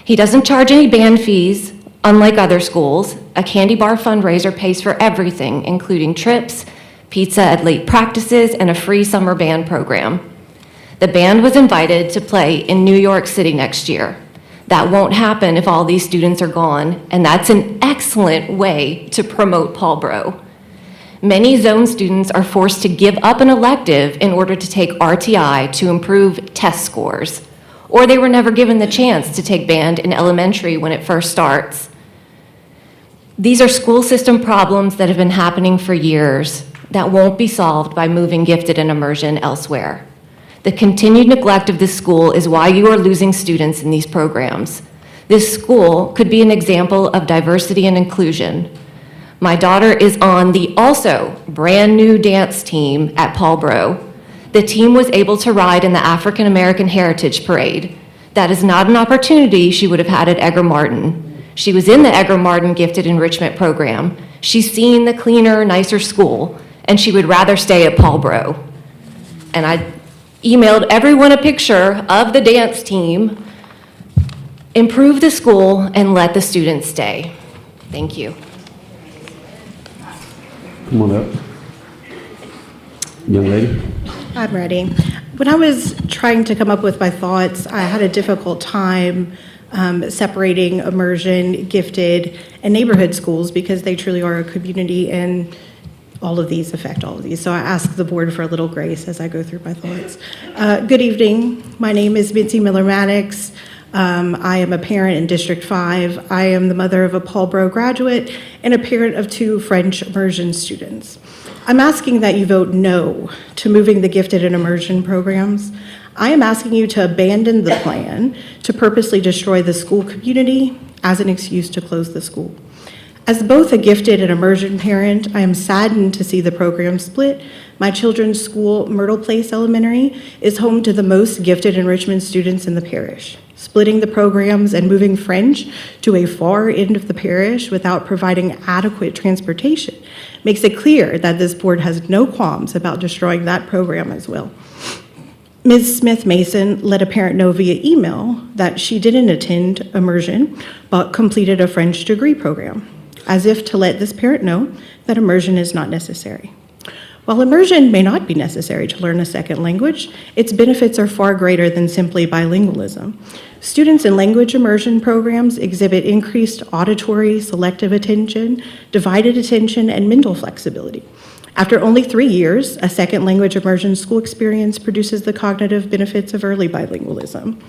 He doesn't charge any band fees, unlike other schools. A candy bar fundraiser pays for everything, including trips, pizza at late practices, and a free summer band program. The band was invited to play in New York City next year. That won't happen if all these students are gone, and that's an excellent way to promote Paulboro. Many zone students are forced to give up an elective in order to take RTI to improve test scores, or they were never given the chance to take band in elementary when it first starts. These are school system problems that have been happening for years that won't be solved by moving gifted and immersion elsewhere. The continued neglect of this school is why you are losing students in these programs. This school could be an example of diversity and inclusion. My daughter is on the also brand new dance team at Paulboro. The team was able to ride in the African American Heritage Parade. That is not an opportunity she would have had at Edgar Martin. She was in the Edgar Martin Gifted Enrichment Program. She's seen the cleaner, nicer school, and she would rather stay at Paulboro. And I emailed everyone a picture of the dance team. Improve the school and let the students stay. Thank you. Come on up. Young lady. I'm ready. When I was trying to come up with my thoughts, I had a difficult time separating immersion, gifted, and neighborhood schools because they truly are a community and all of these affect all of these. So I ask the board for a little grace as I go through my thoughts. Good evening. My name is Mitzi Miller-Maddox. I am a parent in District 5. I am the mother of a Paulboro graduate and a parent of 2 French immersion students. I'm asking that you vote no to moving the gifted and immersion programs. I am asking you to abandon the plan to purposely destroy the school community as an excuse to close the school. As both a gifted and immersion parent, I am saddened to see the program split. My children's school, Myrtle Place Elementary, is home to the most gifted enrichment students in the parish. Splitting the programs and moving French to a far end of the parish without providing adequate transportation makes it clear that this board has no qualms about destroying that program as well. Ms. Smith-Mason let a parent know via email that she didn't attend immersion but completed a French degree program, as if to let this parent know that immersion is not necessary. While immersion may not be necessary to learn a second language, its benefits are far greater than simply bilingualism. Students in language immersion programs exhibit increased auditory, selective attention, divided attention, and mental flexibility. After only 3 years, a second language immersion school experience produces the cognitive benefits of early bilingualism.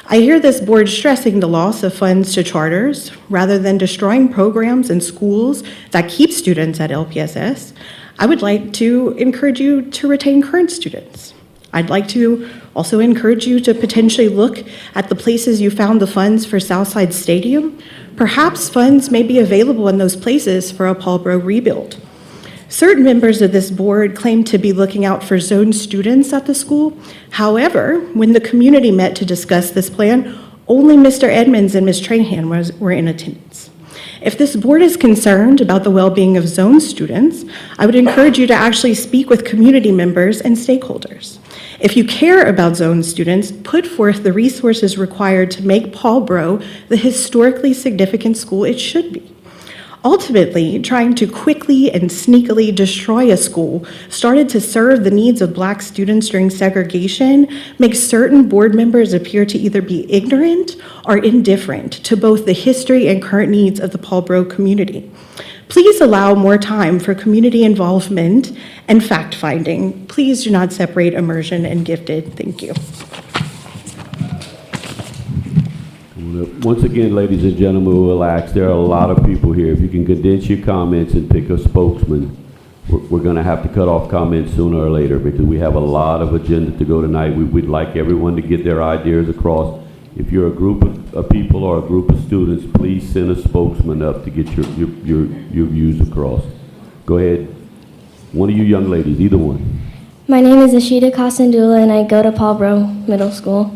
I hear this board stressing the loss of funds to charters rather than destroying programs and schools that keep students at LPSS. I would like to encourage you to retain current students. I'd like to also encourage you to potentially look at the places you found the funds for Southside Stadium. Perhaps funds may be available in those places for a Paulboro rebuild. Certain members of this board claim to be looking out for zone students at the school. However, when the community met to discuss this plan, only Mr. Edmonds and Ms. Trahan were in attendance. If this board is concerned about the well-being of zone students, I would encourage you to actually speak with community members and stakeholders. If you care about zone students, put forth the resources required to make Paulboro the historically significant school it should be. Ultimately, trying to quickly and sneakily destroy a school started to serve the needs of Black students during segregation makes certain board members appear to either be ignorant or indifferent to both the history and current needs of the Paulboro community. Please allow more time for community involvement and fact-finding. Please do not separate immersion and gifted. Thank you. Come Once again, ladies and gentlemen, we'll ask, there are a lot of people here. If you can condense your comments and pick a spokesman, we're going to have to cut off comments sooner or later because we have a lot of agenda to go tonight. We'd like everyone to get their ideas across. If you're a group of people or a group of students, please send a spokesman up to get your views across. Go ahead. One of you young ladies, either one. My name is Ashita Kasandula and I go to Paul Bro Middle School.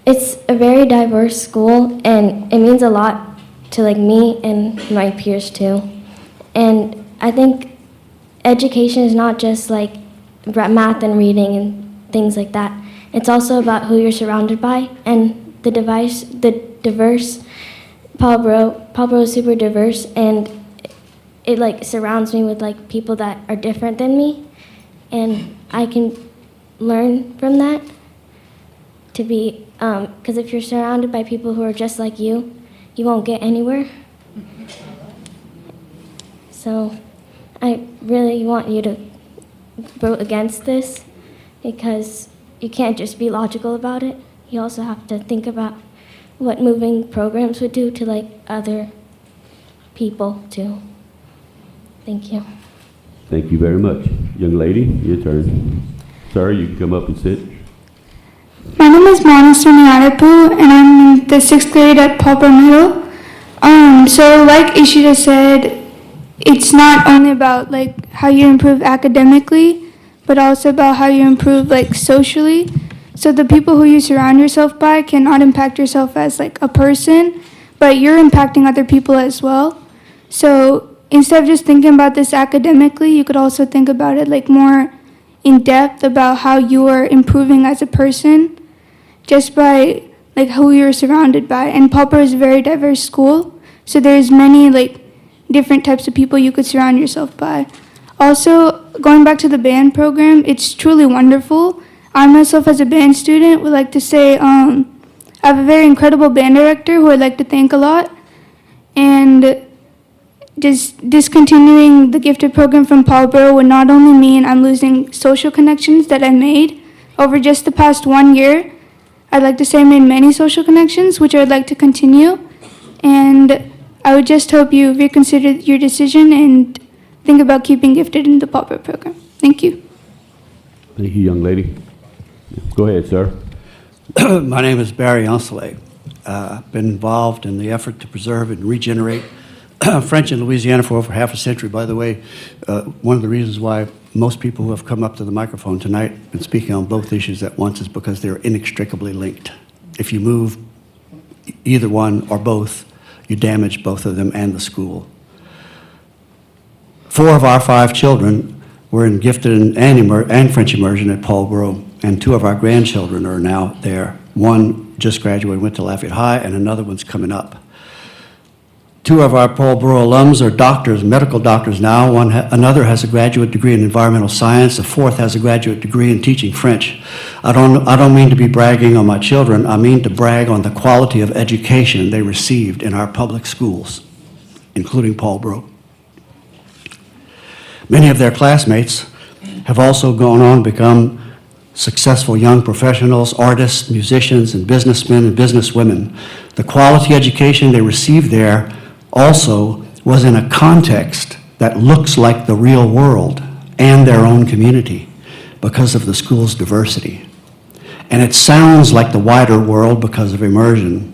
It's a very diverse school and it means a lot to like me and my peers too. And I think education is not just like math and reading and things like that. It's also about who you're surrounded by and the diverse Paul Bro is super diverse and it like surrounds me with like people that are different than me and I can learn from that to be because if you're surrounded by people who are just like you won't get anywhere. So I really want you to vote against this because you can't just be logical about it. You also have to think about what moving programs would do to like other people too. Thank you. Thank you very much. Young lady, your turn. Sir, you can come up and sit. My name is Mona Suniarapu, and I'm in the 6th grade at Paul Bro Middle. So like Ishita said, it's not only about like how you improve academically, but also about how you improve like socially. So the people who you surround yourself by cannot impact yourself as like a person, but you're impacting other people as well. So instead of just thinking about this academically, you could also think about it like more in depth about how you are improving as a person just by like who you're surrounded by. And Paul Bro is a very diverse school, so there's many like different types of people you could surround yourself by. Also, going back to the band program, it's truly wonderful. I myself as a band student would like to say I have a very incredible band director who I'd like to thank a lot. And just discontinuing the gifted program from Paul Bro would not only mean I'm losing social connections that I made over just the past 1 year. I'd like to say I made many social connections, which I'd like to continue. And I would just hope you reconsider your decision and think about keeping gifted in the Paul Bro program. Thank you. Thank you, young lady. Go ahead, sir. My name is Barry Onsley. I've been involved in the effort to preserve and regenerate French in Louisiana for over half a century. By the way, one of the reasons why most people who have come up to the microphone tonight and speaking on both issues at once is because they're inextricably linked. If you move either one or both, you damage both of them and the school. 4 of our 5 children were in gifted and French immersion at Paul Bro, and 2 of our grandchildren are now there. One just graduated, went to Lafayette High, and another one's coming up. 2 of our Paul Bro alums are doctors, medical doctors now. Another has a graduate degree in environmental science. The 4th has a graduate degree in teaching French. I don't mean to be bragging on my children. I mean to brag on the quality of education they received in our public schools, including Paul Bro. Many of their classmates have also gone on to become successful young professionals, artists, musicians, and businessmen and businesswomen. The quality education they received there also was in a context that looks like the real world and their own community because of the school's diversity. And it sounds like the wider world because of immersion.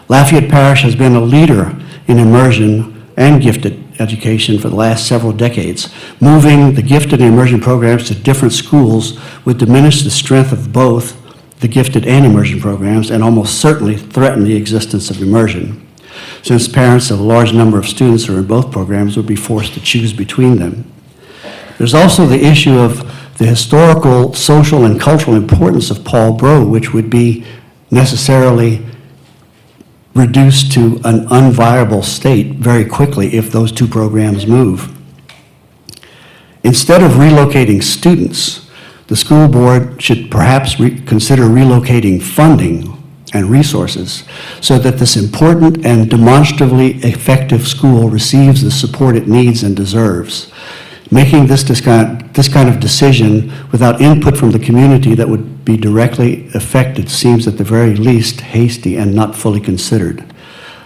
Lafayette Parish has been a leader in immersion and gifted education for the last several decades. Moving the gifted and immersion programs to different schools would diminish the strength of both the gifted and immersion programs and almost certainly threaten the existence of immersion, since parents of a large number of students who are in both programs would be forced to choose between them. There's also the issue of the historical, social, and cultural importance of Paul Bro, which would be necessarily reduced to an unviable state very quickly if those 2 programs move. Instead of relocating students, the school board should perhaps consider relocating funding and resources so that this important and demonstrably effective school receives the support it needs and deserves. Making this kind of decision without input from the community that would be directly affected seems at the very least hasty and not fully considered.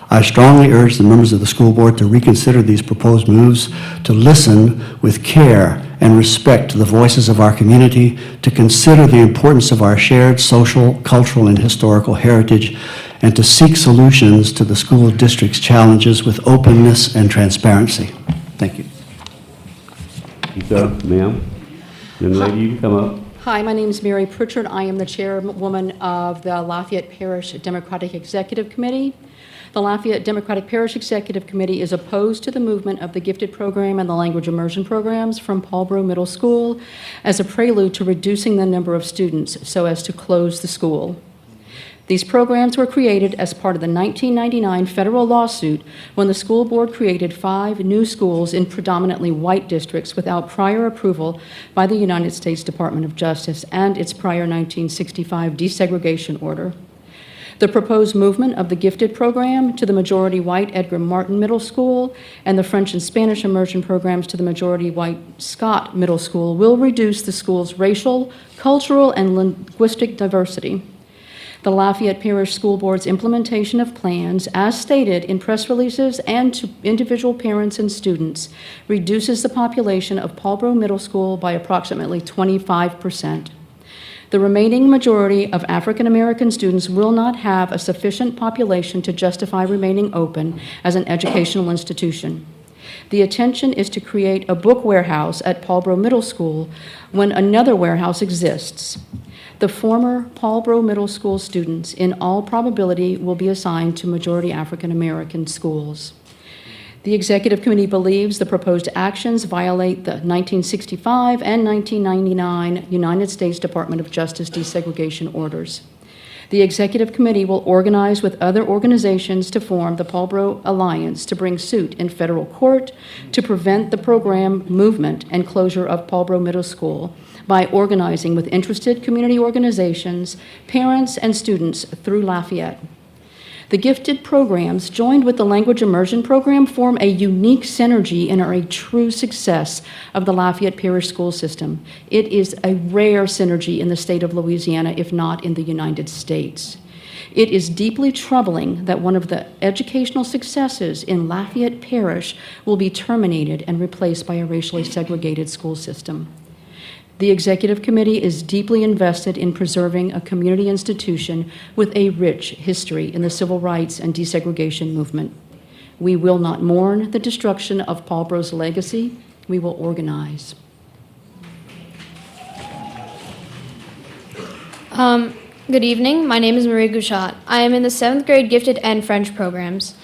I strongly urge the members of the school board to reconsider these proposed moves, to listen with care and respect to the voices of our community, to consider the importance of our shared social, cultural, and historical heritage, and to seek solutions to the school district's challenges with openness and transparency. Thank you. Sir, ma'am. Young lady, you can come up. Hi, my name is Mary Pritchard. I am the chairwoman of the Lafayette Parish Democratic Executive Committee. The Lafayette Democratic Parish Executive Committee is opposed to the movement of the gifted program and the language immersion programs from Paulboro Middle School as a prelude to reducing the number of students so as to close the school. These programs were created as part of the 1999 federal lawsuit when the school board created 5 new schools in predominantly white districts without prior approval by the United States Department of Justice and its prior 1965 desegregation order. The proposed movement of the gifted program to the majority white Edgar Martin Middle School and the French and Spanish immersion programs to the majority white Scott Middle School will reduce the school's racial, cultural, and linguistic diversity. The Lafayette Parish School Board's implementation of plans, as stated in press releases and to individual parents and students, reduces the population of Paulboro Middle School by approximately 25%. The remaining majority of African American students will not have a sufficient population to justify remaining open as an educational institution. The intention is to create a book warehouse at Paulboro Middle School when another warehouse exists. The former Paulboro Middle School students, in all probability, will be assigned to majority African American schools. The Executive Committee believes the proposed actions violate the 1965 and 1999 United States Department of Justice desegregation orders. The Executive Committee will organize with other organizations to form the Paulboro Alliance to bring suit in federal court to prevent the program movement and closure of Paulboro Middle School by organizing with interested community organizations, parents, and students through Lafayette. The gifted programs, joined with the language immersion program, form a unique synergy and are a true success of the Lafayette Parish school system. It is a rare synergy in the state of Louisiana, if not in the United States. It is deeply troubling that one of the educational successes in Lafayette Parish will be terminated and replaced by a racially segregated school system. The Executive Committee is deeply invested in preserving a community institution with a rich history in the civil rights and desegregation movement. We will not mourn the destruction of Paulboro's legacy. We will organize. Good evening. My name is Marie Gouchat. I am in the 7th grade gifted and French programs.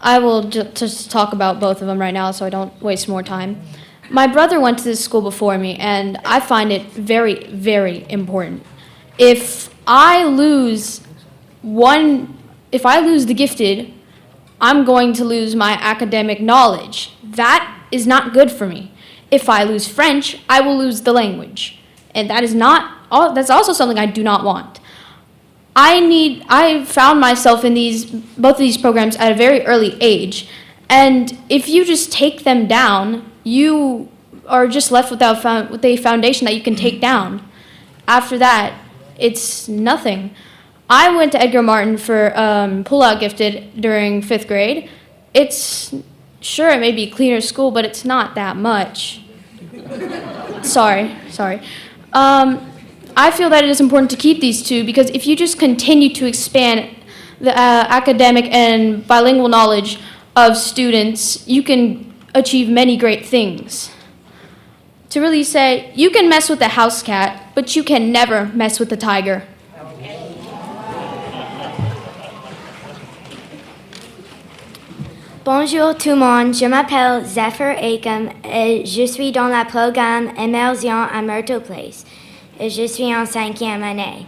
I will just talk about both of them right now so I don't waste more time. My brother went to this school before me, and I find it very, very important. If I lose the gifted, I'm going to lose my academic knowledge. That is not good for me. If I lose French, I will lose the language. And that's also something I do not want. I found myself in both of these programs at a very early age, and if you just take them down, you are just left with a foundation that you can take down. After that, it's nothing. I went to Edgar Martin for pull-out gifted during 5th grade. Sure, it may be a cleaner school, but it's not that much. Sorry. I feel that it is important to keep these two because if you just continue to expand the academic and bilingual knowledge of students, you can achieve many great things. To really say, you can mess with the house cat, but you can never mess with the tiger. Bonjour tout le monde, je m'appelle Zephyr Acom et je suis dans le programme Immersion à Myrtle Place et je suis en 5e année.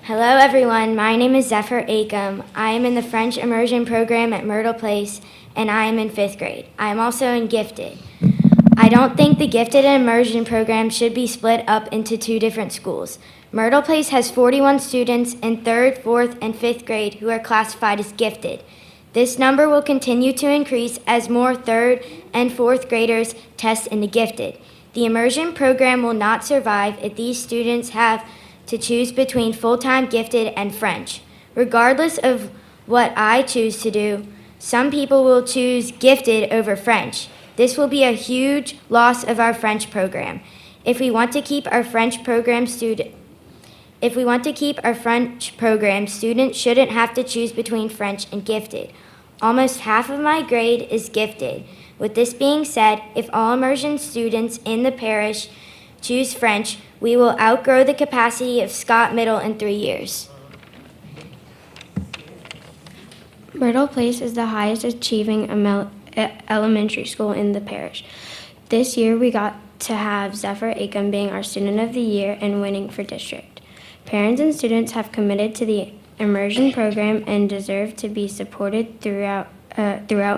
Hello everyone, my name is Zephyr Acom. I am in the French immersion program at Myrtle Place and I am in 5th grade. I am also in gifted. I don't think the gifted and immersion program should be split up into 2 different schools. Myrtle Place has 41 students in 3rd, 4th, and 5th grade who are classified as gifted. This number will continue to increase as more 3rd and 4th graders test in the gifted. The immersion program will not survive if these students have to choose between full-time gifted and French. Regardless of what I choose to do, some people will choose gifted over French. This will be a huge loss of our French program. If we want to keep our French program, students shouldn't have to choose between French and gifted. Almost half of my grade is gifted. With this being said, if all immersion students in the parish choose French, we will outgrow the capacity of Scott Middle in 3 years. Myrtle Place is the highest achieving elementary school in the parish. This year we got to have Zephyr Acom being our Student of the Year and winning for district. Parents and students have committed to the immersion program and deserve to be supported throughout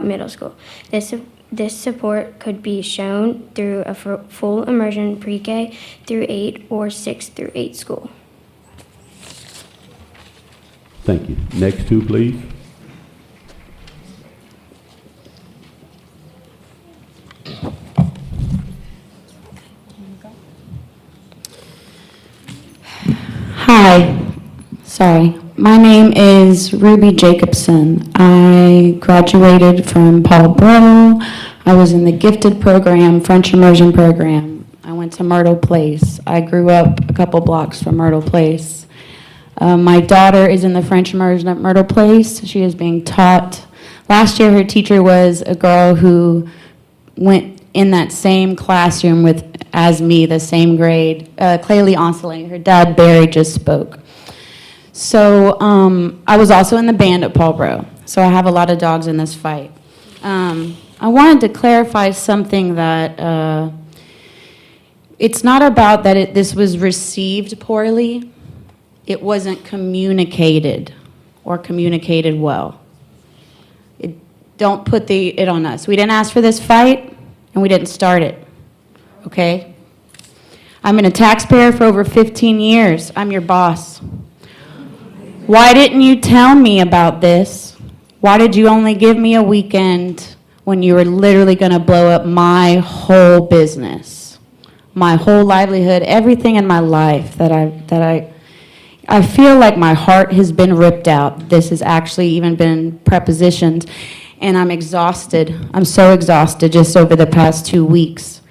middle school. This support could be shown through a full immersion pre-K through 8 or 6 through 8 school. Thank you. Next two, please. Hi, sorry. My name is Ruby Jacobson. I graduated from Paul Bro. I was in the gifted program, French immersion program. I went to Myrtle Place. I grew up a couple blocks from Myrtle Place. My daughter is in the French immersion at Myrtle Place. She is being taught. Last year, her teacher was a girl who went in that same classroom as me, the same grade, Claylee Onsley. Her dad, Barry, just spoke. So I was also in the band at Paul Bro, so I have a lot of dogs in this fight. I wanted to clarify something that it's not about that this was received poorly. It wasn't communicated or communicated well. Don't put it on us. We didn't ask for this fight, and we didn't start it, okay? I'm a taxpayer for over 15 years. I'm your boss. Why didn't you tell me about this? Why did you only give me a weekend when you were literally going to blow up my whole business, my whole livelihood, everything in my life that I feel like my heart has been ripped out. This has actually even been prepositioned, and I'm exhausted. I'm so exhausted just over the past 2 weeks.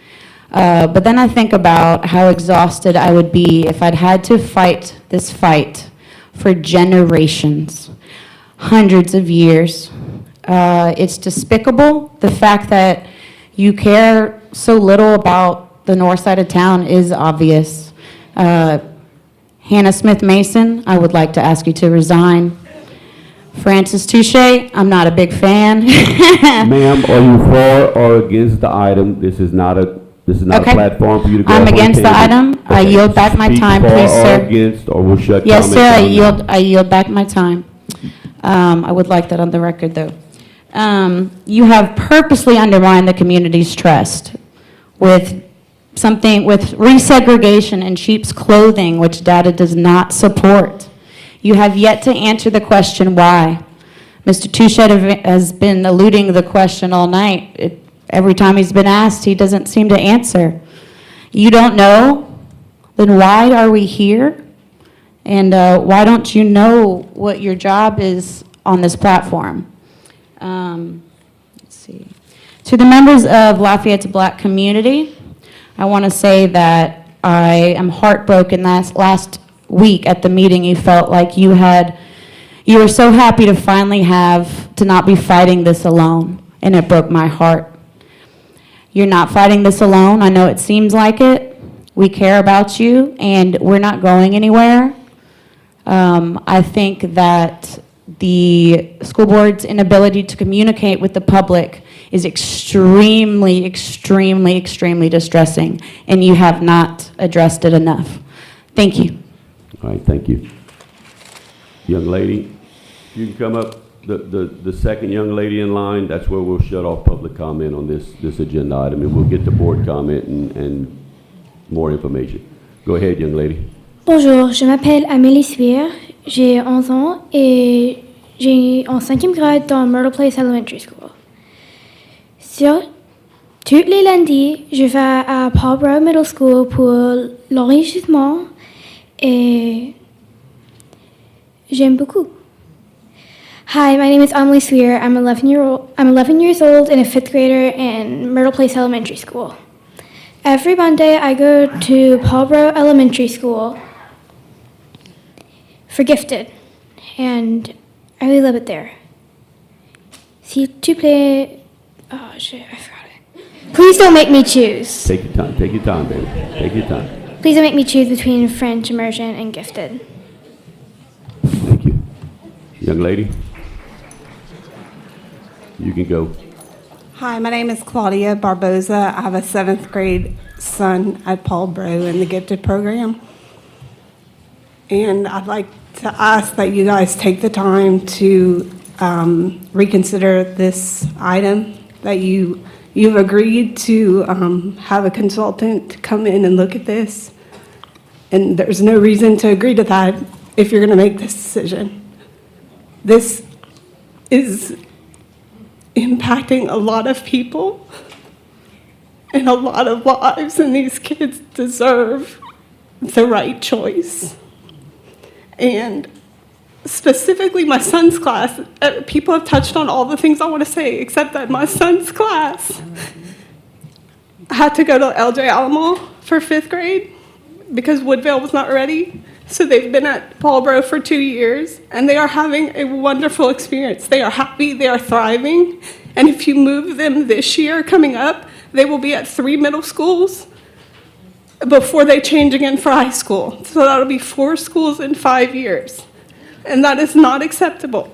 But then I think about how exhausted I would be if I'd had to fight this fight for generations, hundreds of years. It's despicable. The fact that you care so little about the north side of town is obvious. Hannah Smith Mason, I would like to ask you to resign. Francis Touchet, I'm not a big fan. Ma'am, are you for or against the item? This is not a platform for you to go. I'm against the item. I yield back my time, please, sir. Speak for or against, or we'll shut Yes, comments sir, down. I yield back my time. I would like that on the record, though. You have purposely undermined the community's trust with resegregation and sheep's clothing, which data does not support. You have yet to answer the question why. Mr. Touchet has been eluding the question all night. Every time he's been asked, he doesn't seem to answer. You don't know? Then why are we here? And why don't you know what your job is on this platform? Let's see. To the members of Lafayette's Black community, I want to say that I am heartbroken. Last week at the meeting, you felt like you were so happy to finally to not be fighting this alone, and it broke my heart. You're not fighting this alone. I know it seems like it. We care about you, and we're not going anywhere. I think that the school board's inability to communicate with the public is extremely, extremely, extremely distressing, and you have not addressed it enough. Thank you. All right, thank you. Young lady, you can come up. The second young lady in line, that's where we'll shut off public comment on this agenda item, and we'll get to board comment and more information. Go ahead, young lady. Bonjour, je m'appelle Amélie Sweer, j'ai 11 ans et j'ai en 5e grade dans Myrtle Place Elementary School. Tous les lundis, je vais à Paul Bro Middle School pour l'enrichissement et j'aime beaucoup. Hi, my name is Emily Sweer. I'm 11 years old and a 5th grader in Myrtle Place Elementary School. Every Monday, I go to Paulboro Elementary School for gifted, and I really love it there. S'il te plaît, I forgot it. Please don't make me choose. Take your time, baby. Take your time. Please don't make me choose between French immersion and gifted. Thank you. Young lady, you can go. Hi, my name is Claudia Barboza. I have a 7th grade son at Paulboro in the gifted program. And I'd like to ask that you guys take the time to reconsider this item, that you've agreed to have a consultant come in and look at this. And there's no reason to agree to that if you're going to make this decision. This is impacting a lot of people and a lot of lives, and these kids deserve the right choice. And specifically my son's class, people have touched on all the things I want to say, except that my son's class had to go to LJ Alamo for 5th grade because Woodville was not ready. So they've been at Paulboro for 2 years, and they are having a wonderful experience. They are happy, they are thriving, and if you move them this year coming up, they will be at 3 middle schools before they change again for high school. So that'll be 4 schools in 5 years, and that is not acceptable.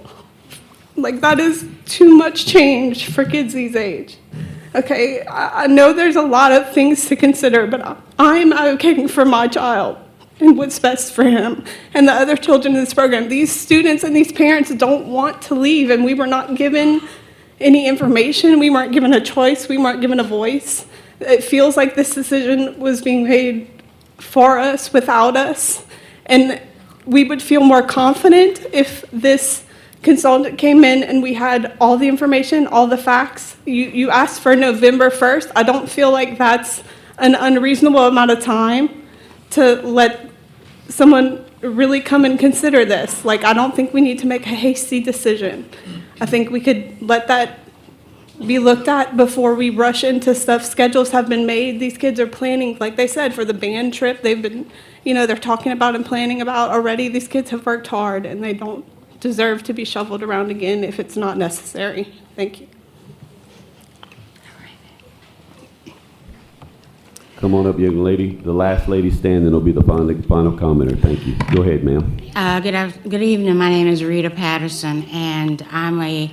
Like, that is too much change for kids these age. Okay, I know there's a lot of things to consider, but I'm advocating for my child and what's best for him and the other children in this program. These students and these parents don't want to leave, and we were not given any information. We weren't given a choice. We weren't given a voice. It feels like this decision was being made for us, without us, and we would feel more confident if this consultant came in and we had all the information, all the facts. You asked for November 1st. I don't feel like that's an unreasonable amount of time to let someone really come and consider this. Like, I don't think we need to make a hasty decision. I think we could let that be looked at before we rush into stuff. Schedules have been made. These kids are planning, like they said, for the band trip. They've been, they're talking about and planning about already. These kids have worked hard, and they don't deserve to be shuffled around again if it's not necessary. Thank you. Come on up, young lady. The last lady standing will be the final commenter. Thank you. Go ahead, ma'am. Good evening. My name is Rita Patterson, and I'm a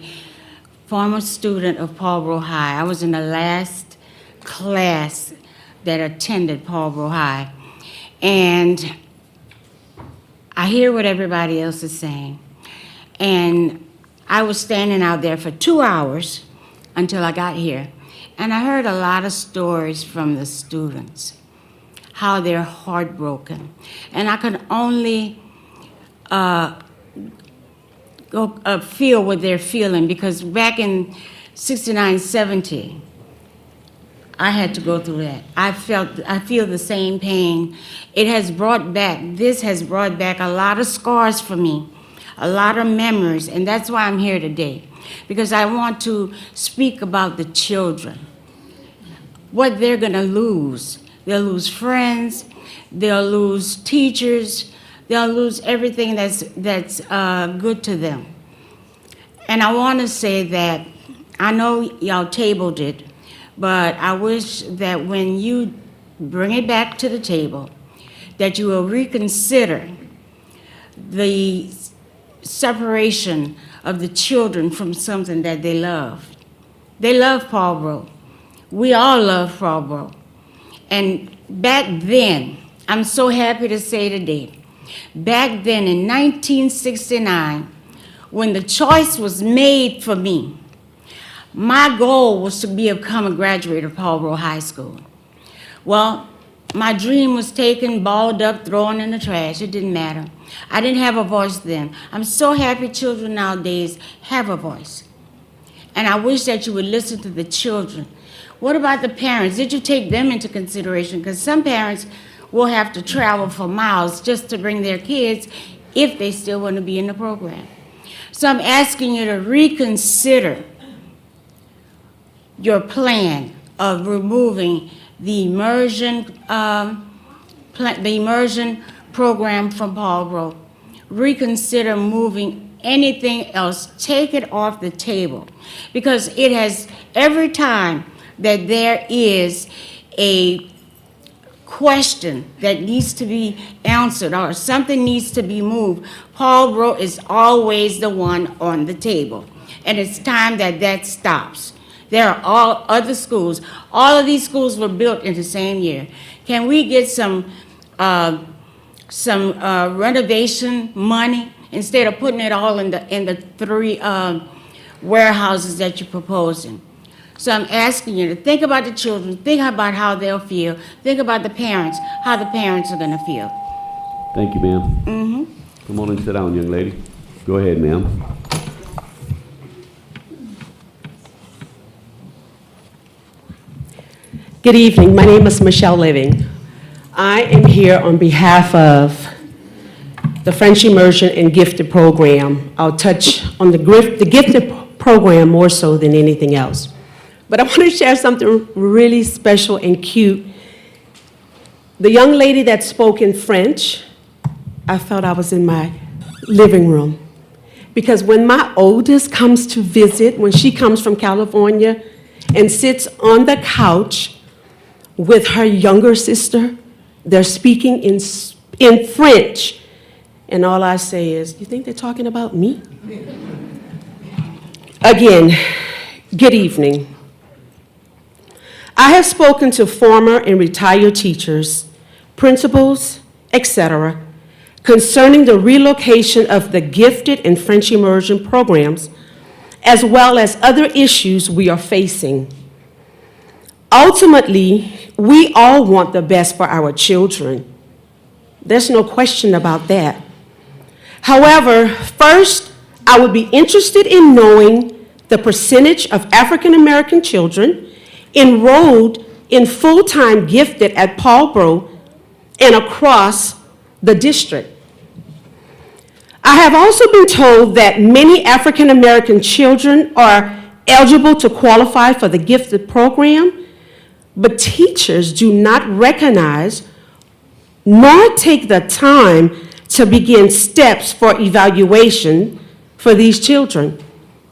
former student of Paulboro High. I was in the last class that attended Paulboro High, and I hear what everybody else is saying. And I was standing out there for 2 hours until I got here. And I heard a lot of stories from the students, how they're heartbroken. And I could only feel what they're feeling, because back in 69, 70, I had to go through that. I feel the same pain. This has brought back a lot of scars for me, a lot of memories, and that's why I'm here today. Because I want to speak about the children, what they're going to lose. They'll lose friends, they'll lose teachers, they'll lose everything that's good to them. And I want to say that I know y'all tabled it, but I wish that when you bring it back to the table, that you will reconsider the separation of the children from something that they love. They love Paulboro. We all love Paulboro. And back then, I'm so happy to say today, back then in 1969, when the choice was made for me, my goal was to become a graduate of Paulboro High School. Well, my dream was taken, balled up, thrown in the trash. It didn't matter. I didn't have a voice then. I'm so happy children nowadays have a voice. And I wish that you would listen to the children. What about the parents? Did you take them into consideration? Because some parents will have to travel for miles just to bring their kids if they still want to be in the program. So I'm asking you to reconsider your plan of removing the immersion program from Paulboro. Reconsider moving anything else. Take it off the table, because it has, every time that there is a question that needs to be answered or something needs to be moved, Paulboro is always the one on the table. And it's time that that stops. There are all other schools. All of these schools were built in the same year. Can we get some renovation money instead of putting it all in the three warehouses that you're proposing? So I'm asking you to think about the children, think about how they'll feel, think about the parents, how the parents are going to feel. Thank you, ma'am. Come on and sit down, young lady. Go ahead, ma'am. Good evening. My name is Michelle Living. I am here on behalf of the French Immersion and Gifted Program. I'll touch on the Gifted Program more so than anything else. But I want to share something really special and cute. The young lady that spoke in French, I felt I was in my living room. Because when my oldest comes to visit, when she comes from California and sits on the couch with her younger sister, they're speaking in French. And all I say is, you think they're talking about me? Again, good evening. I have spoken to former and retired teachers, principals, etc., concerning the relocation of the gifted and French immersion programs, as well as other issues we are facing. Ultimately, we all want the best for our children. There's no question about that. However, first, I would be interested in knowing the percentage of African American children enrolled in full-time gifted at Paulboro and across the district. I have also been told that many African American children are eligible to qualify for the gifted program, but teachers do not recognize nor take the time to begin steps for evaluation for these children.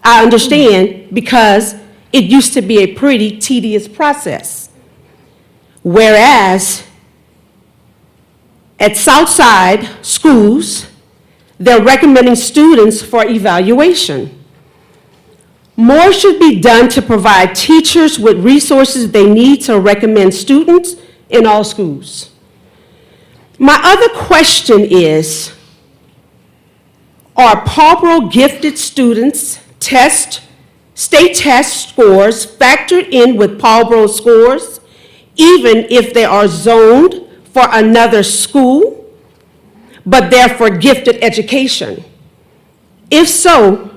I understand, because it used to be a pretty tedious process. Whereas at Southside schools, they're recommending students for evaluation. More should be done to provide teachers with resources they need to recommend students in all schools. My other question is, are Paulboro gifted students' state test scores factored in with Paulboro scores, even if they are zoned for another school, but they're for gifted education? If so,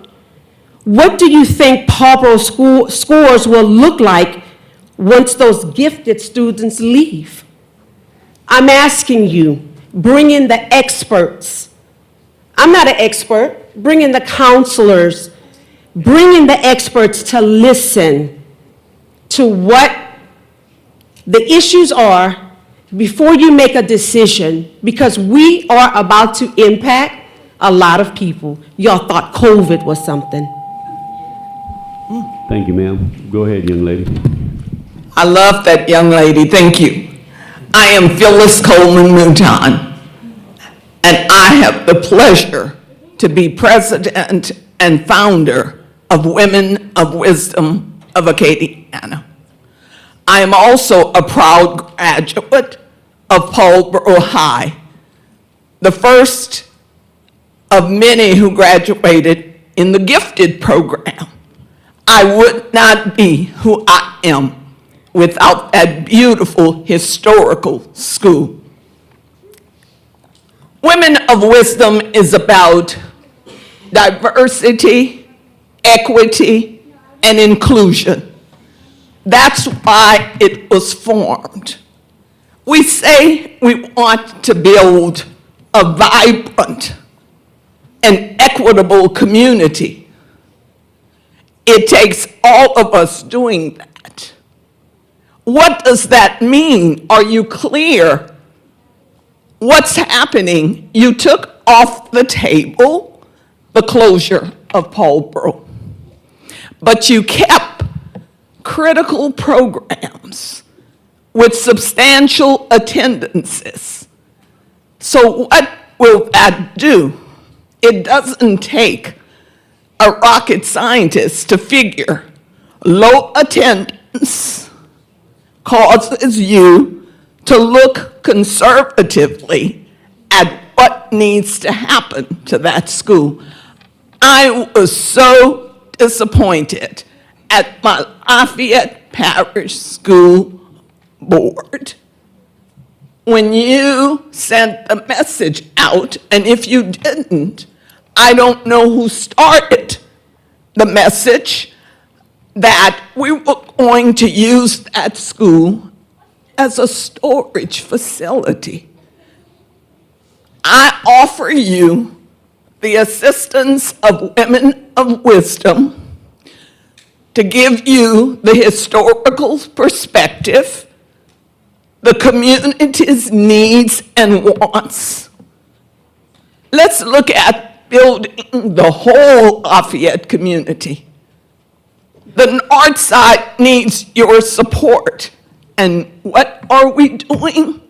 what do you think Paulboro school scores will look like once those gifted students leave? I'm asking you, bring in the experts. I'm not an expert. Bring in the counselors. Bring in the experts to listen to what the issues are before you make a decision, because we are about to impact a lot of people. Y'all thought COVID was something. Thank you, ma'am. Go ahead, young lady. I love that young lady. Thank you. I am Phyllis Coleman Mouton, and I have the pleasure to be president and founder of Women of Wisdom of Acadiana. I am also a proud graduate of Paulboro High, the first of many who graduated in the gifted program. I would not be who I am without that beautiful historical school. Women of Wisdom is about diversity, equity, and inclusion. That's why it was formed. We say we want to build a vibrant and equitable community. It takes all of us doing that. What does that mean? Are you clear? What's happening? You took off the table the closure of Paulboro, but you kept critical programs with substantial attendances. So what will that do? It doesn't take a rocket scientist to figure low attendance causes you to look conservatively at what needs to happen to that school. I was so disappointed at my Lafayette Parish School Board when you sent the message out, and if you didn't, I don't know who started the message that we were going to use that school as a storage facility. I offer you the assistance of women of wisdom to give you the historical perspective, the community's needs and wants. Let's look at building the whole Lafayette community. The North Side needs your support. And what are we doing?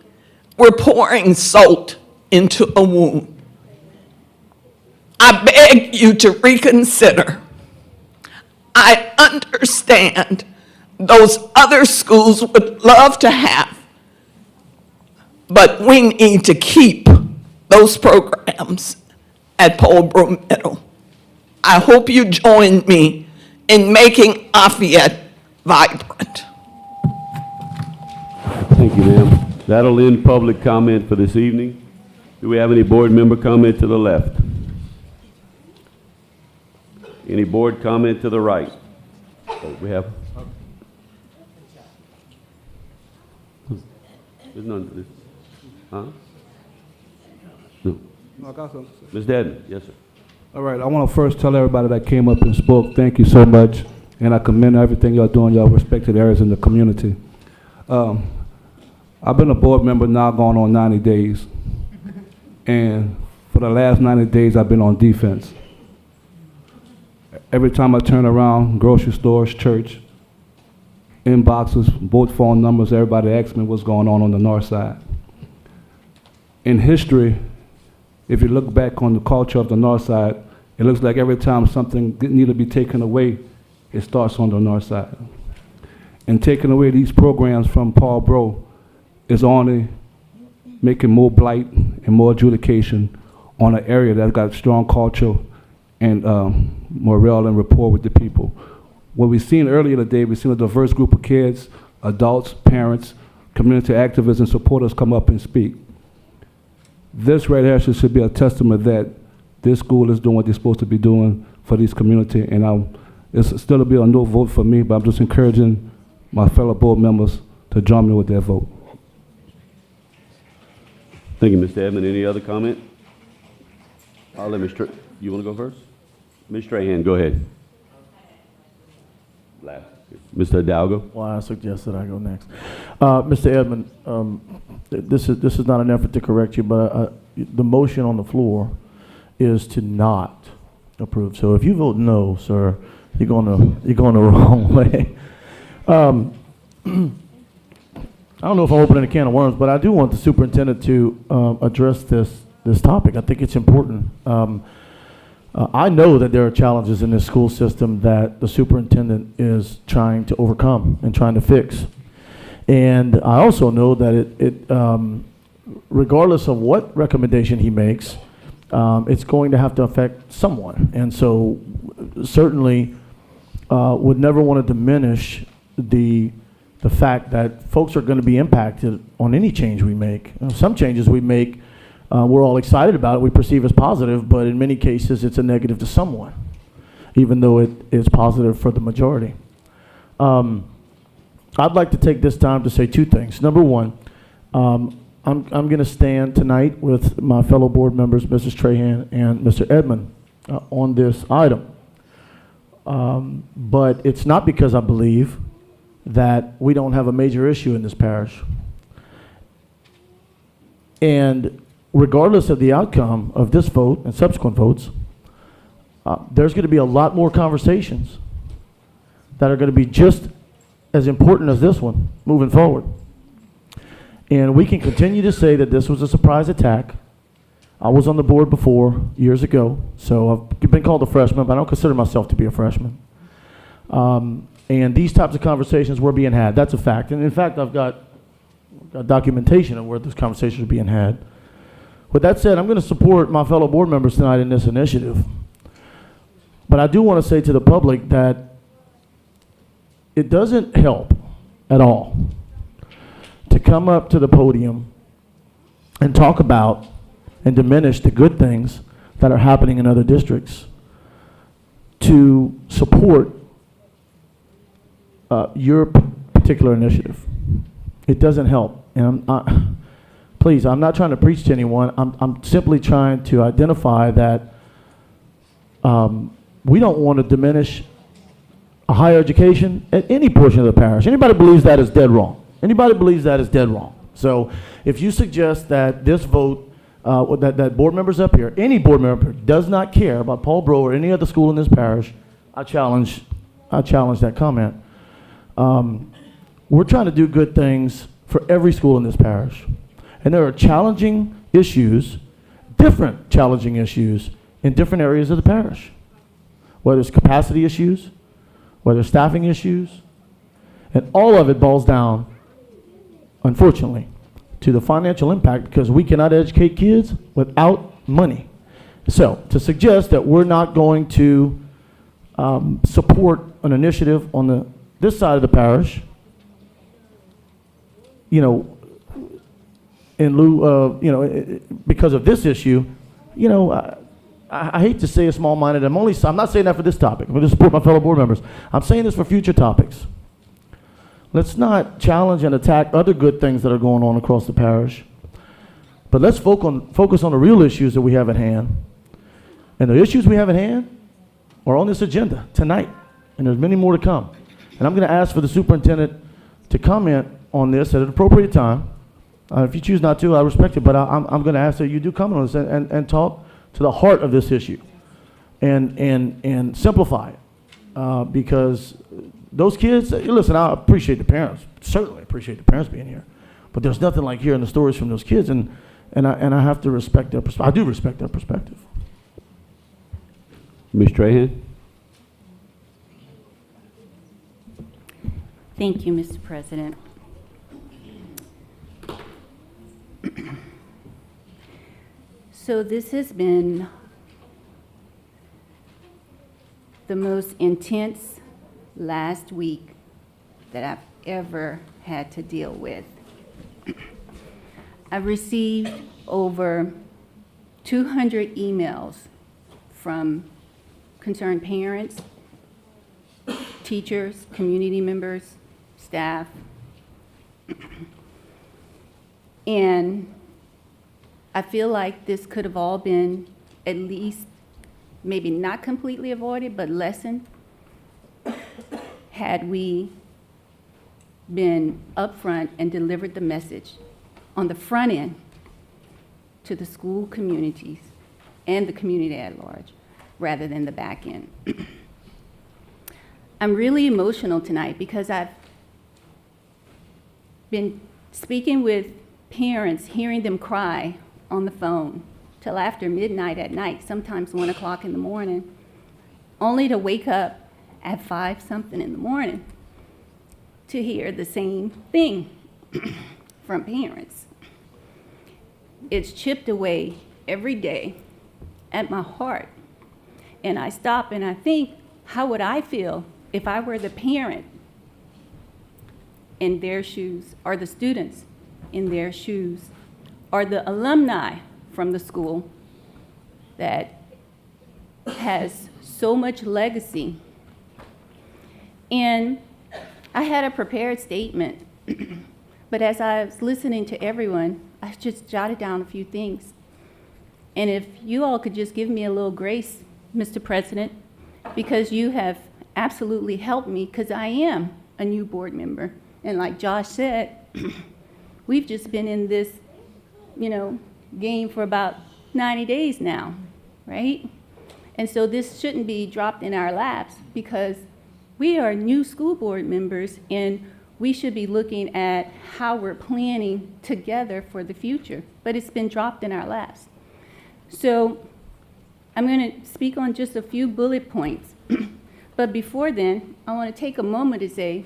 We're pouring salt into a wound. I beg you to reconsider. I understand those other schools would love to have, but we need to keep those programs at Paulboro Middle. I hope you join me in making Lafayette vibrant. Thank you, ma'am. That'll end public comment for this evening. Do we have any board member comment to the left? Any board comment to the right? Oh, we have. There's none to this. Huh? No. I got something. Ms. Dedman, yes, sir. All right, I want to first tell everybody that came up and spoke, thank you so much, and I commend everything y'all doing, y'all respected areas in the community. I've been a board member now going on 90 days, and for the last 90 days I've been on defense. Every time I turn around, grocery stores, church, inboxes, both phone numbers, everybody asks me what's going on the north side. In history, if you look back on the culture of the north side, it looks like every time something needs to be taken away, it starts on the north side. And taking away these programs from Paulboro is only making more blight and more adjudication on an area that's got strong culture and morale and rapport with the people. What we've seen earlier today, we've seen a diverse group of kids, adults, parents, community activists, and supporters come up and speak. This right here should be a testament that this school is doing what they're supposed to be doing for this community, and it's still to be a no vote for me, but I'm just encouraging my fellow board members to join me with their vote. Thank you, Mr. Edmond. Any other comment? I'll let you want to go first? Ms. Strahan, go ahead. Last. Mr. Hidalgo. Well, I suggested I go next. Mr. Edmond, this is not an effort to correct you, but the motion on the floor is to not approve. So if you vote no, sir, you're going the wrong way. I don't know if I'm opening a can of worms, but I do want the superintendent to address this topic. I think it's important. I know that there are challenges in this school system that the superintendent is trying to overcome and trying to fix. And I also know that regardless of what recommendation he makes, it's going to have to affect someone. And so certainly would never want to diminish the fact that folks are going to be impacted on any change we make. Some changes we make, we're all excited about it, we perceive as positive, but in many cases it's a negative to someone, even though it is positive for the majority. I'd like to take this time to say two things. Number one, I'm going to stand tonight with my fellow board members, Mrs. Trahan and Mr. Edmond, on this item. But it's not because I believe that we don't have a major issue in this parish. And regardless of the outcome of this vote and subsequent votes, there's going to be a lot more conversations that are going to be just as important as this one moving forward. And we can continue to say that this was a surprise attack. I was on the board before, years ago, so I've been called a freshman, but I don't consider myself to be a freshman. And these types of conversations were being had. That's a fact. And in fact, I've got documentation of where those conversations are being had. With that said, I'm going to support my fellow board members tonight in this initiative. But I do want to say to the public that it doesn't help at all to come up to the podium and talk about and diminish the good things that are happening in other districts to support your particular initiative. It doesn't help. And please, I'm not trying to preach to anyone. I'm simply trying to identify that we don't want to diminish a higher education at any portion of the parish. Anybody believes that is dead wrong. Anybody believes that is dead wrong. So if you suggest that this vote, that board members up here, any board member does not care about Paul Breaux or any other school in this parish, I challenge that comment. We're trying to do good things for every school in this parish. And there are challenging issues, different challenging issues in different areas of the parish. Whether it's capacity issues, whether it's staffing issues, and all of it boils down, unfortunately, to the financial impact because we cannot educate kids without money. So to suggest that we're not going to support an initiative on this side of the parish, you know, in lieu of, because of this issue, you know, I hate to say it's small-minded. I'm not saying that for this topic. I'm going to support my fellow board members. I'm saying this for future topics. Let's not challenge and attack other good things that are going on across the parish, but let's focus on the real issues that we have at hand. And the issues we have at hand are on this agenda tonight, and there's many more to come. And I'm going to ask for the superintendent to comment on this at an appropriate time. If you choose not to, I respect it, but I'm going to ask that you do comment on this and talk to the heart of this issue and simplify it, because those kids, listen, I appreciate the parents, certainly appreciate the parents being here, but there's nothing like hearing the stories from those kids, and I have to respect their perspective. I do respect their perspective. Ms. Trahan? Thank you, Mr. President. So this has been the most intense last week that I've ever had to deal with. I've received over 200 emails from concerned parents, teachers, community members, staff, and I feel like this could have all been at least, maybe not completely avoided, but lessened had we been upfront and delivered the message on the front end to the school communities and the community at large, rather than the back end. I'm really emotional tonight because I've been speaking with parents, hearing them cry on the phone till after midnight at night, sometimes 1 o'clock in the morning, only to wake up at 5-something in the morning to hear the same thing from parents. It's chipped away every day at my heart. And I stop and I think, how would I feel if I were the parent in their shoes, or the students in their shoes, or the alumni from the school that has so much legacy. And I had a prepared statement, But as I was listening to everyone, I just jotted down a few things. And if you all could just give me a little grace, Mr. President, because you have absolutely helped me, because I am a new board member. And like Josh said, we've just been in this, game for about 90 days now, right? And so this shouldn't be dropped in our laps, because we are new school board members, and we should be looking at how we're planning together for the future. But it's been dropped in our laps. So I'm going to speak on just a few bullet points. But before then, I want to take a moment to say,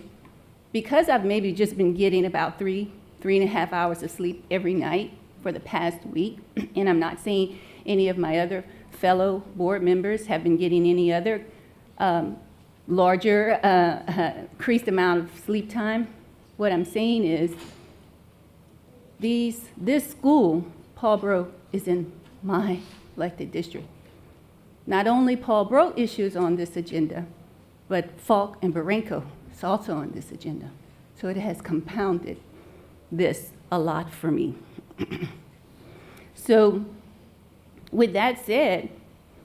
because I've maybe just been getting about 3.5 hours of sleep every night for the past week, and I'm not saying any of my other fellow board members have been getting any other larger increased amount of sleep time. What I'm saying is this school, Paul Breaux, is in my elected district. Not only Paul Breaux issues on this agenda, but Falk and Barenco is also on this agenda. So it has compounded this a lot for me. So with that said,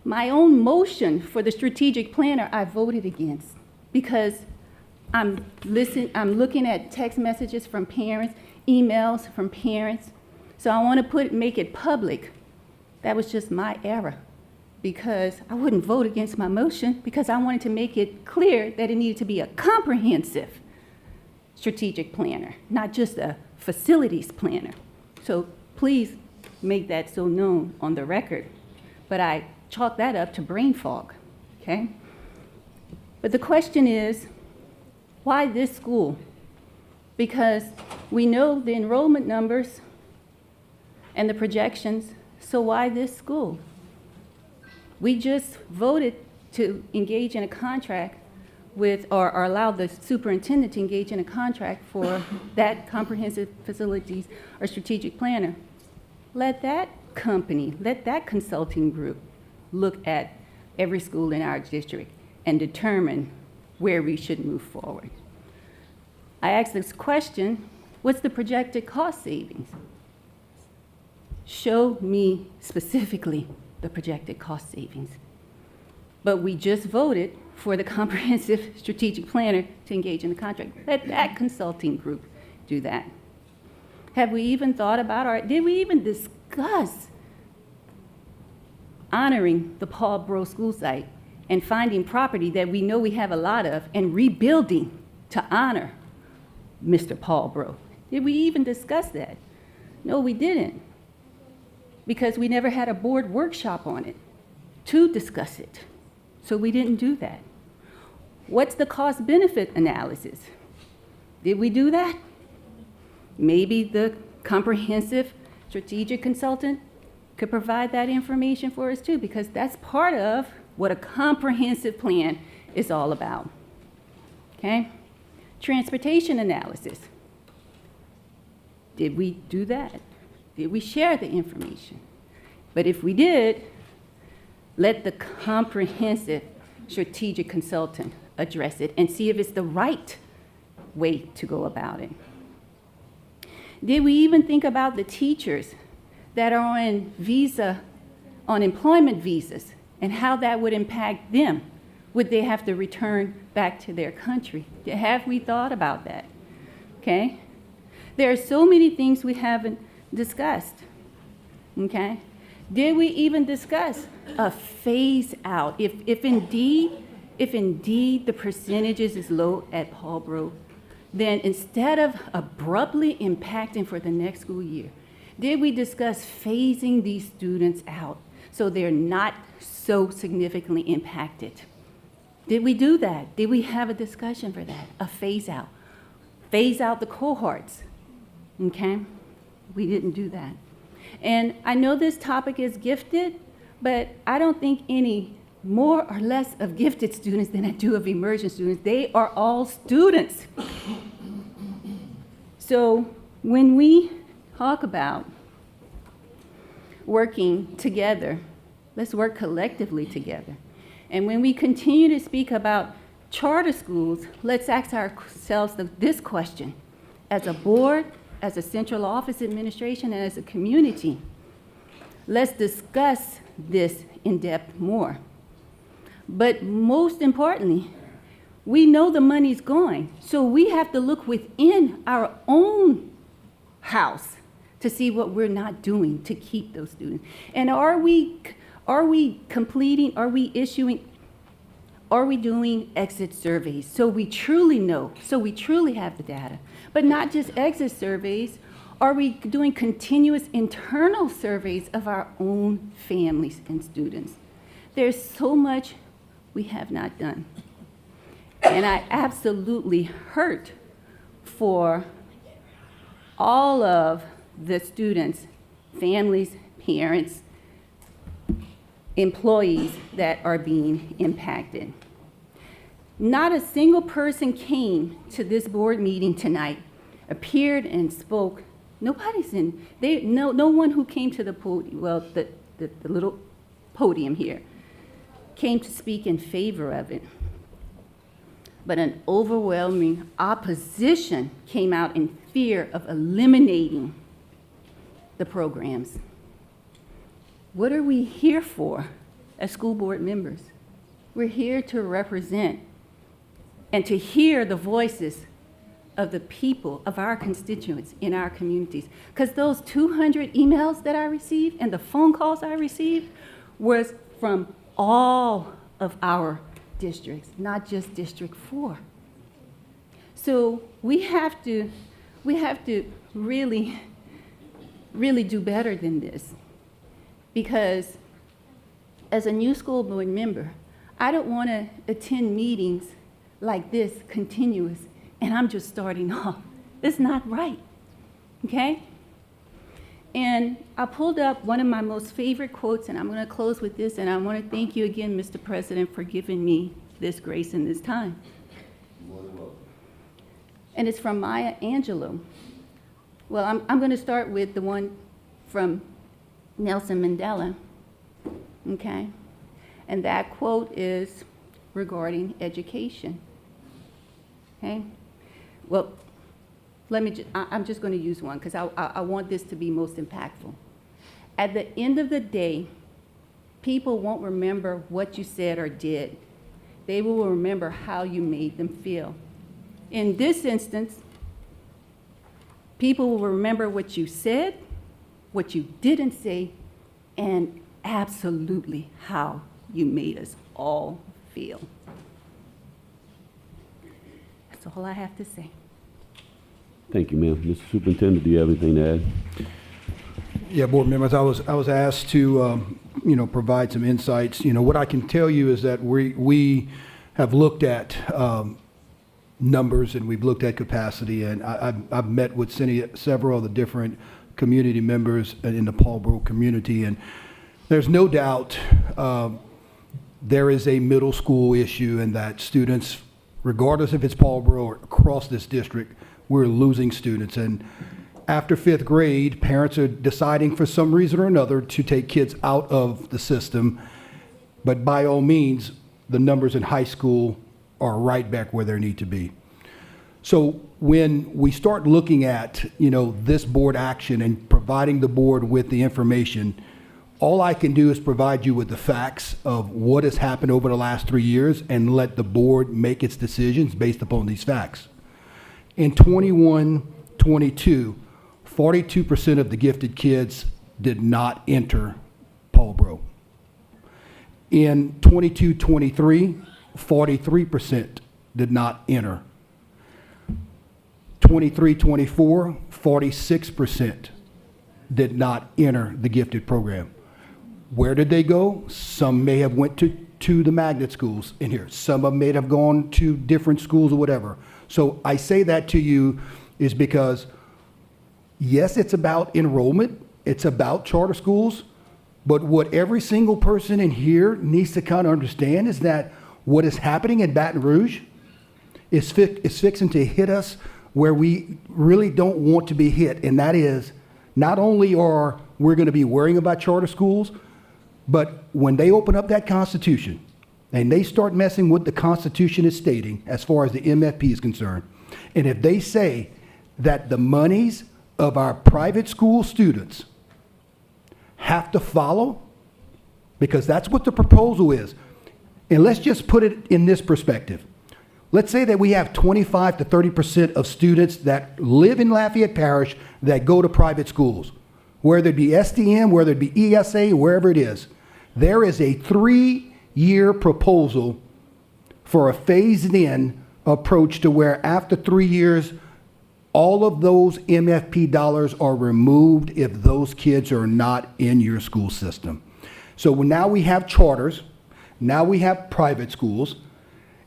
my own motion for the strategic planner, I voted against, because I'm looking at text messages from parents, emails from parents. So I want to make it public. That was just my error, because I wouldn't vote against my motion, because I wanted to make it clear that it needed to be a comprehensive strategic planner, not just a facilities planner. So please make that so known on the record. But I chalk that up to brain fog, okay? But the question is, why this school? Because we know the enrollment numbers and the projections, so why this school? We just voted to engage in a contract with, or allow the superintendent to engage in a contract for that comprehensive facilities or strategic planner. Let that company, let that consulting group look at every school in our district and determine where we should move forward. I asked this question, what's the projected cost savings? Show me specifically the projected cost savings. But we just voted for the comprehensive strategic planner to engage in the contract. Let that consulting group do that. Have we even thought about, did we even discuss honoring the Paul Breaux school site and finding property that we know we have a lot of and rebuilding to honor Mr. Paul Breaux? Did we even discuss that? No, we didn't, because we never had a board workshop on it to discuss it. So we didn't do that. What's the cost-benefit analysis? Did we do that? Maybe the comprehensive strategic consultant could provide that information for us too, because that's part of what a comprehensive plan is all about, okay? Transportation analysis. Did we do that? Did we share the information? But if we did, let the comprehensive strategic consultant address it and see if it's the right way to go about it. Did we even think about the teachers that are on employment visas, and how that would impact them? Would they have to return back to their country? Have we thought about that? Okay? There are so many things we haven't discussed. Okay? Did we even discuss a phase out? If indeed the percentages is low at Paul Breaux, then instead of abruptly impacting for the next school year, did we discuss phasing these students out so they're not so significantly impacted? Did we do that? Did we have a discussion for that? A phase out? Phase out the cohorts, okay? We didn't do that. And I know this topic is gifted, but I don't think any more or less of gifted students than I do of immersion students. They are all students. So when we talk about working together, let's work collectively together. And when we continue to speak about charter schools, let's ask ourselves this question. As a board, as a central office administration and as a community, let's discuss this in depth more. But most importantly, we know the money's going, so we have to look within our own house to see what we're not doing to keep those students. And are we completing, are we doing exit surveys so we truly know, so we truly have the data? But not just exit surveys, are we doing continuous internal surveys of our own families and students? There's so much we have not done. And I absolutely hurt for all of the students, families, parents, employees that are being impacted. Not a single person came to this board meeting tonight, appeared and spoke. No one who came to the podium, well, the little podium here, came to speak in favor of it. But an overwhelming opposition came out in fear of eliminating the programs. What are we here for as school board members? We're here to represent and to hear the voices of the people, of our constituents in our communities. Because those 200 emails that I received and the phone calls I received was from all of our districts, not just District 4. So we have to really do better than this. Because as a new school board member, I don't want to attend meetings like this continuous and I'm just starting off. It's not right, okay? And I pulled up one of my most favorite quotes, and I'm going to close with this, and I want to thank you again, Mr. President, for giving me this grace and this time. And it's from Maya Angelou. Well, I'm going to start with the one from Nelson Mandela, okay? And that quote is regarding education, okay? Well, I'm just going to use one because I want this to be most impactful. At the end of the day, people won't remember what you said or did. They will remember how you made them feel. In this instance, people will remember what you said, what you didn't say, and absolutely how you made us all feel. That's all I have to say. Thank you, ma'am. Mr. Superintendent, do you have anything to add? Yeah, board members, I was asked to, provide some insights. What I can tell you is that we have looked at numbers and we've looked at capacity, and I've met with several of the different community members in the Paulboro community, and there's no doubt there is a middle school issue, and that students, regardless if it's Paulboro or across this district, we're losing students. And after 5th grade, parents are deciding for some reason or another to take kids out of the system. But by all means, the numbers in high school are right back where they need to be. So when we start looking at, this board action and providing the board with the information, all I can do is provide you with the facts of what has happened over the last 3 years and let the board make its decisions based upon these facts. In 21-22, 42% of the gifted kids did not enter Paulboro. In 22-23, 43% did not enter. 23-24, 46% did not enter the gifted program. Where did they go? Some may have went to the magnet schools in here. Some of them may have gone to different schools or whatever. So I say that to you is because, yes, it's about enrollment. It's about charter schools. But what every single person in here needs to kind of understand is that what is happening in Baton Rouge is fixing to hit us where we really don't want to be hit. And that is, not only are we going to be worrying about charter schools, but when they open up that Constitution and they start messing with the Constitution is stating as far as the MFP is concerned, and if they say that the monies of our private school students have to follow? Because that's what the proposal is. And let's just put it in this perspective. Let's say that we have 25 to 30% of students that live in Lafayette Parish that go to private schools, whether it be SDM, whether it be ESA, wherever it is. There is a 3-year proposal for a phased-in approach to where after 3 years, all of those MFP dollars are removed if those kids are not in your school system. So now we have charters, now we have private schools,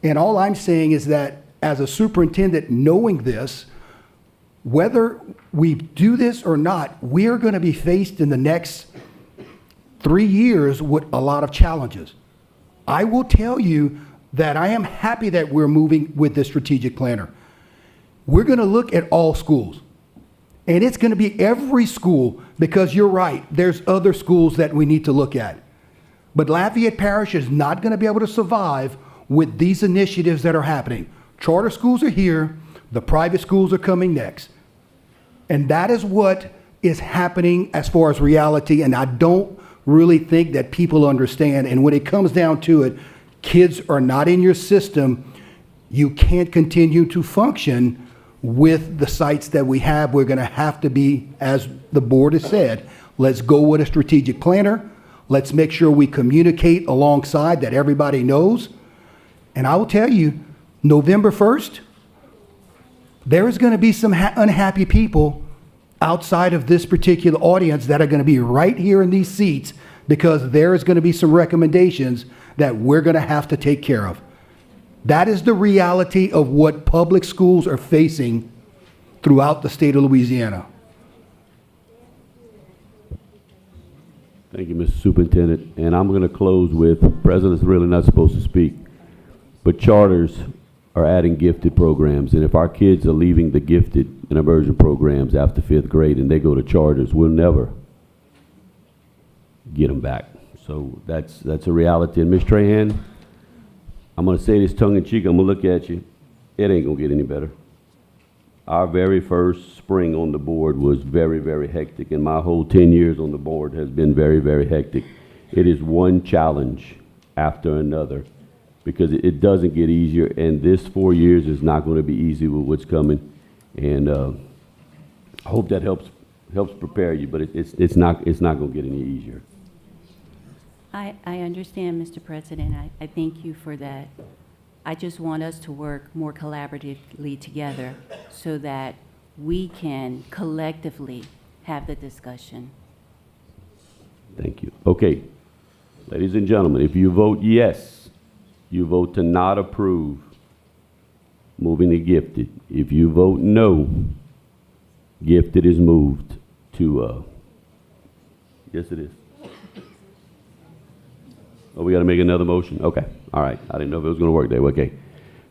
and all I'm saying is that as a superintendent, knowing this, whether we do this or not, we are going to be faced in the next 3 years with a lot of challenges. I will tell you that I am happy that we're moving with this strategic planner. We're going to look at all schools. And it's going to be every school, because you're right, there's other schools that we need to look at. But Lafayette Parish is not going to be able to survive with these initiatives that are happening. Charter schools are here, the private schools are coming next. And that is what is happening as far as reality, and I don't really think that people understand. And when it comes down to it, kids are not in your system, you can't continue to function with the sites that we have. We're going to have to be, as the board has said, let's go with a strategic planner. Let's make sure we communicate alongside that everybody knows. And I will tell you, November 1st, there is going to be some unhappy people outside of this particular audience that are going to be right here in these seats, because there is going to be some recommendations that we're going to have to take care of. That is the reality of what public schools are facing throughout the state of Louisiana. Thank you, Mr. Superintendent. And I'm going to close with, the president's really not supposed to speak, but charters are adding gifted programs. And if our kids are leaving the gifted and immersion programs after 5th grade and they go to charters, we'll never get them back. So that's a reality. And Ms. Trahan, I'm going to say this tongue in cheek. I'm going to look at you. It ain't going to get any better. Our very first spring on the board was very, very hectic, and my whole 10 years on the board has been very, very hectic. It is one challenge after another, because it doesn't get easier, and this 4 years is not going to be easy with what's coming. And I hope that helps prepare you, but it's not going to get any easier. I understand, Mr. President. I thank you for that. I just want us to work more collaboratively together so that we can collectively have the discussion. Thank you. Okay, ladies and gentlemen, if you vote yes, you vote to not approve moving to gifted. If you vote no, gifted is moved to, yes it is. Oh, we got to make another motion? Okay, all right. I didn't know if it was going to work there. Okay.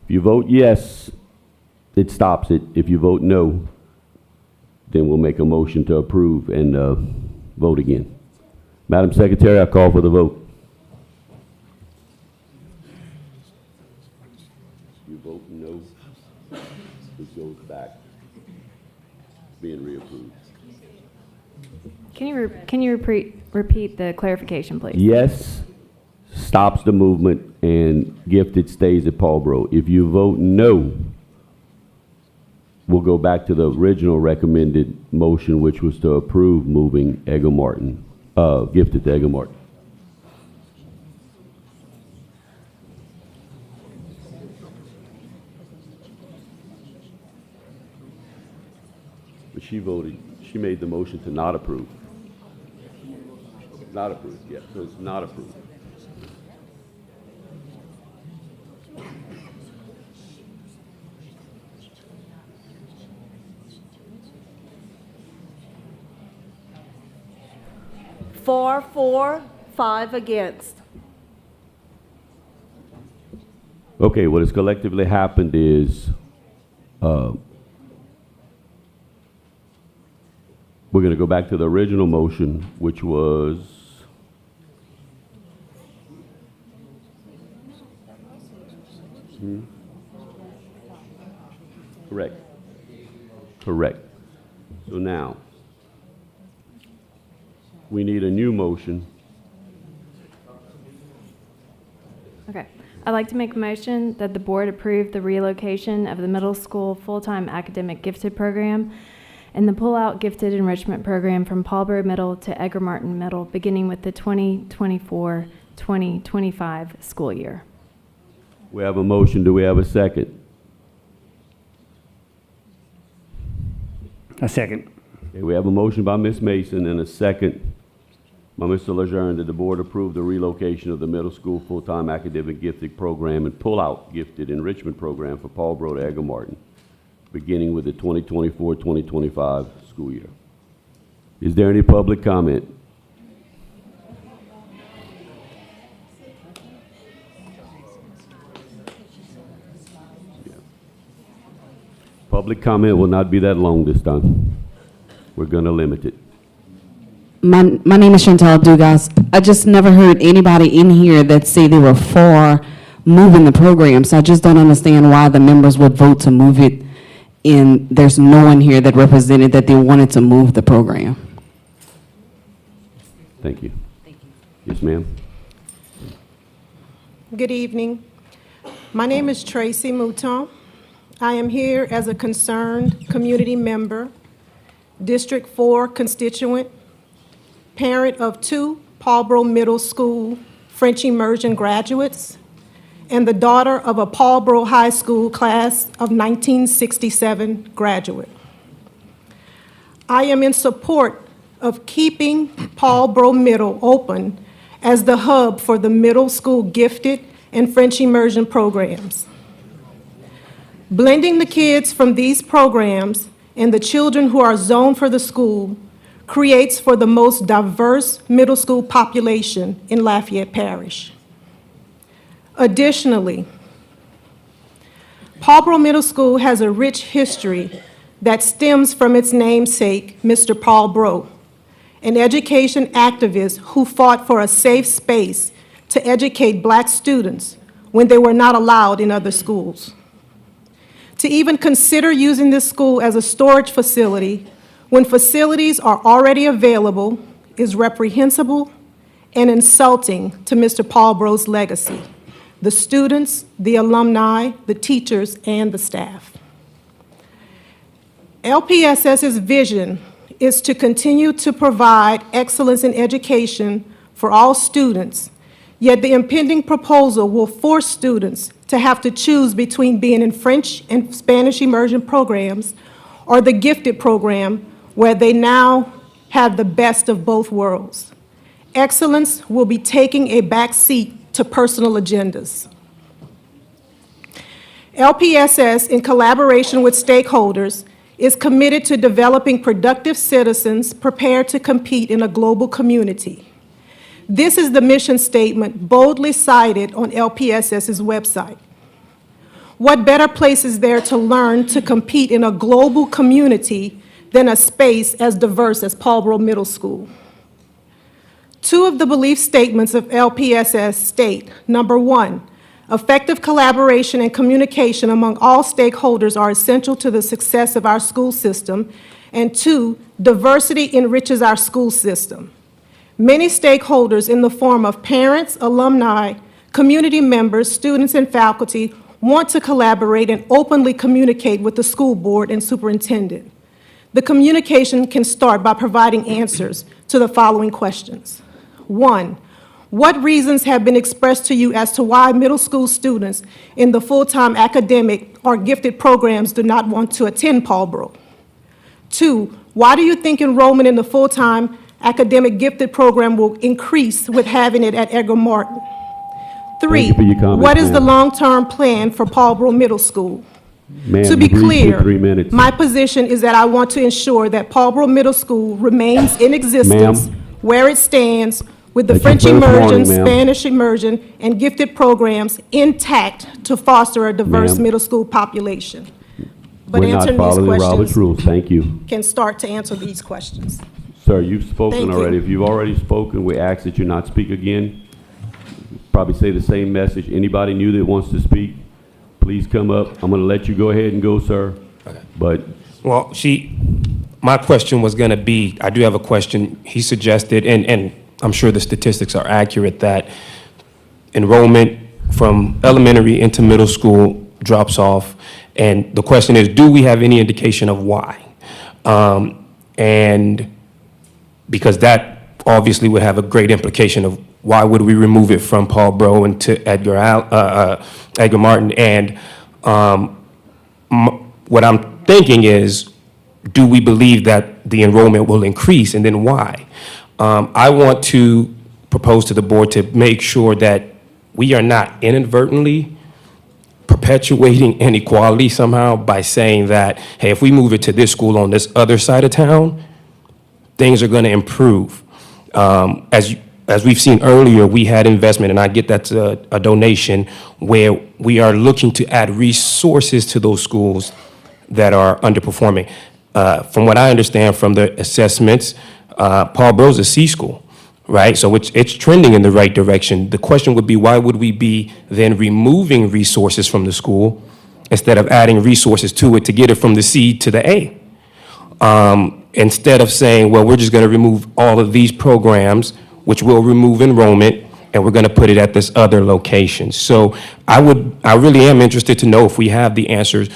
If you vote yes, it stops it. If you vote no, then we'll make a motion to approve and vote again. Madam Secretary, I call for the vote. You vote no, it goes back, being reapproved. Can you repeat the clarification, please? Yes stops the movement, and gifted stays at Paulboro. If you vote no, we'll go back to the original recommended motion, which was to approve moving Edgar Martin, gifted to Edgar Martin. But she made the motion to not approve. Not approved, yeah, so it's not approved. For, 5 against. Okay, what has collectively happened is we're going to go back to the original motion, which was correct. So now, we need a new motion. Okay. I'd like to make a motion that the board approve the relocation of the middle school full-time academic gifted program and the pull-out gifted enrichment program from Paulboro Middle to Edgar Martin Middle, beginning with the 2024-2025 school year. We have a motion. Do we have a second? A second. Okay, we have a motion by Ms. Mason and a second by Mr. Lejeune that the board approve the relocation of the middle school full-time academic gifted program and pull-out gifted enrichment program for Paulboro to Edgar Martin, beginning with the 2024-2025 school year. Is there any public comment? Public comment will not be that long this time. We're going to limit it. My name is Chantal Dugas. I just never heard anybody in here that say they were for moving the program, so I just don't understand why the members would vote to move it, and there's no one here that represented that they wanted to move the program. Thank you. Yes, ma'am. Good evening. My name is Tracy Mouton. I am here as a concerned community member, District 4 constituent, parent of 2 Paulboro Middle School French immersion graduates, and the daughter of a Paulboro High School class of 1967 graduate. I am in support of keeping Paulboro Middle open as the hub for the middle school gifted and French immersion programs. Blending the kids from these programs and the children who are zoned for the school creates for the most diverse middle school population in Lafayette Parish. Additionally, Paulboro Middle School has a rich history that stems from its namesake, Mr. Paulboro, an education activist who fought for a safe space to educate Black students when they were not allowed in other schools. To even consider using this school as a storage facility when facilities are already available is reprehensible and insulting to Mr. Paulboro's legacy, the students, the alumni, the teachers, and the staff. LPSS's vision is to continue to provide excellence in education for all students, yet the impending proposal will force students to have to choose between being in French and Spanish immersion programs or the gifted program where they now have the best of both worlds. Excellence will be taking a back seat to personal agendas. LPSS, in collaboration with stakeholders, is committed to developing productive citizens prepared to compete in a global community. This is the mission statement boldly cited on LPSS's website. What better place is there to learn to compete in a global community than a space as diverse as Paulboro Middle School? 2 of the belief statements of LPSS state, number 1, effective collaboration and communication among all stakeholders are essential to the success of our school system, and 2, diversity enriches our school system. Many stakeholders in the form of parents, alumni, community members, students, and faculty want to collaborate and openly communicate with the school board and superintendent. The communication can start by providing answers to the following questions. 1, what reasons have been expressed to you as to why middle school students in the full-time academic or gifted programs do not want to attend Paulboro? 2, why do you think enrollment in the full-time academic gifted program will increase with having it at Edgar Martin? 3, what is the long-term plan for Paulboro Middle School? To be clear, my position is that I want to ensure that Paulboro Middle School remains in existence where it stands with the French immersion, Spanish immersion, and gifted programs intact to foster a diverse middle school population. But We're not answering these following Robert's questions rules. Thank you. can start to answer these questions. Sir, you've spoken Thank you. already. If you've already spoken, we ask that you not speak again. Probably say the same message. Anybody new that wants to speak, please come up. I'm going to let you go ahead and go, sir. Okay. But Well, my question was going to be, I do have a question. He suggested, and I'm sure the statistics are accurate, that enrollment from elementary into middle school drops off. And the question is, do we have any indication of why? And because that obviously would have a great implication of why would we remove it from Paul Bro into Edgar Martin? And what I'm thinking is, do we believe that the enrollment will increase, and then why? I want to propose to the board to make sure that we are not inadvertently perpetuating inequality somehow by saying that, hey, if we move it to this school on this other side of town, things are going to improve. As we've seen earlier, we had investment, and I get that's a donation, where we are looking to add resources to those schools that are underperforming. From what I understand from the assessments, Paul Bro's a C school, right? So it's trending in the right direction. The question would be, why would we be then removing resources from the school instead of adding resources to it to get it from the C to the A? Instead of saying, well, we're just going to remove all of these programs, which will remove enrollment, and we're going to put it at this other location. So I really am interested to know if we have the answers.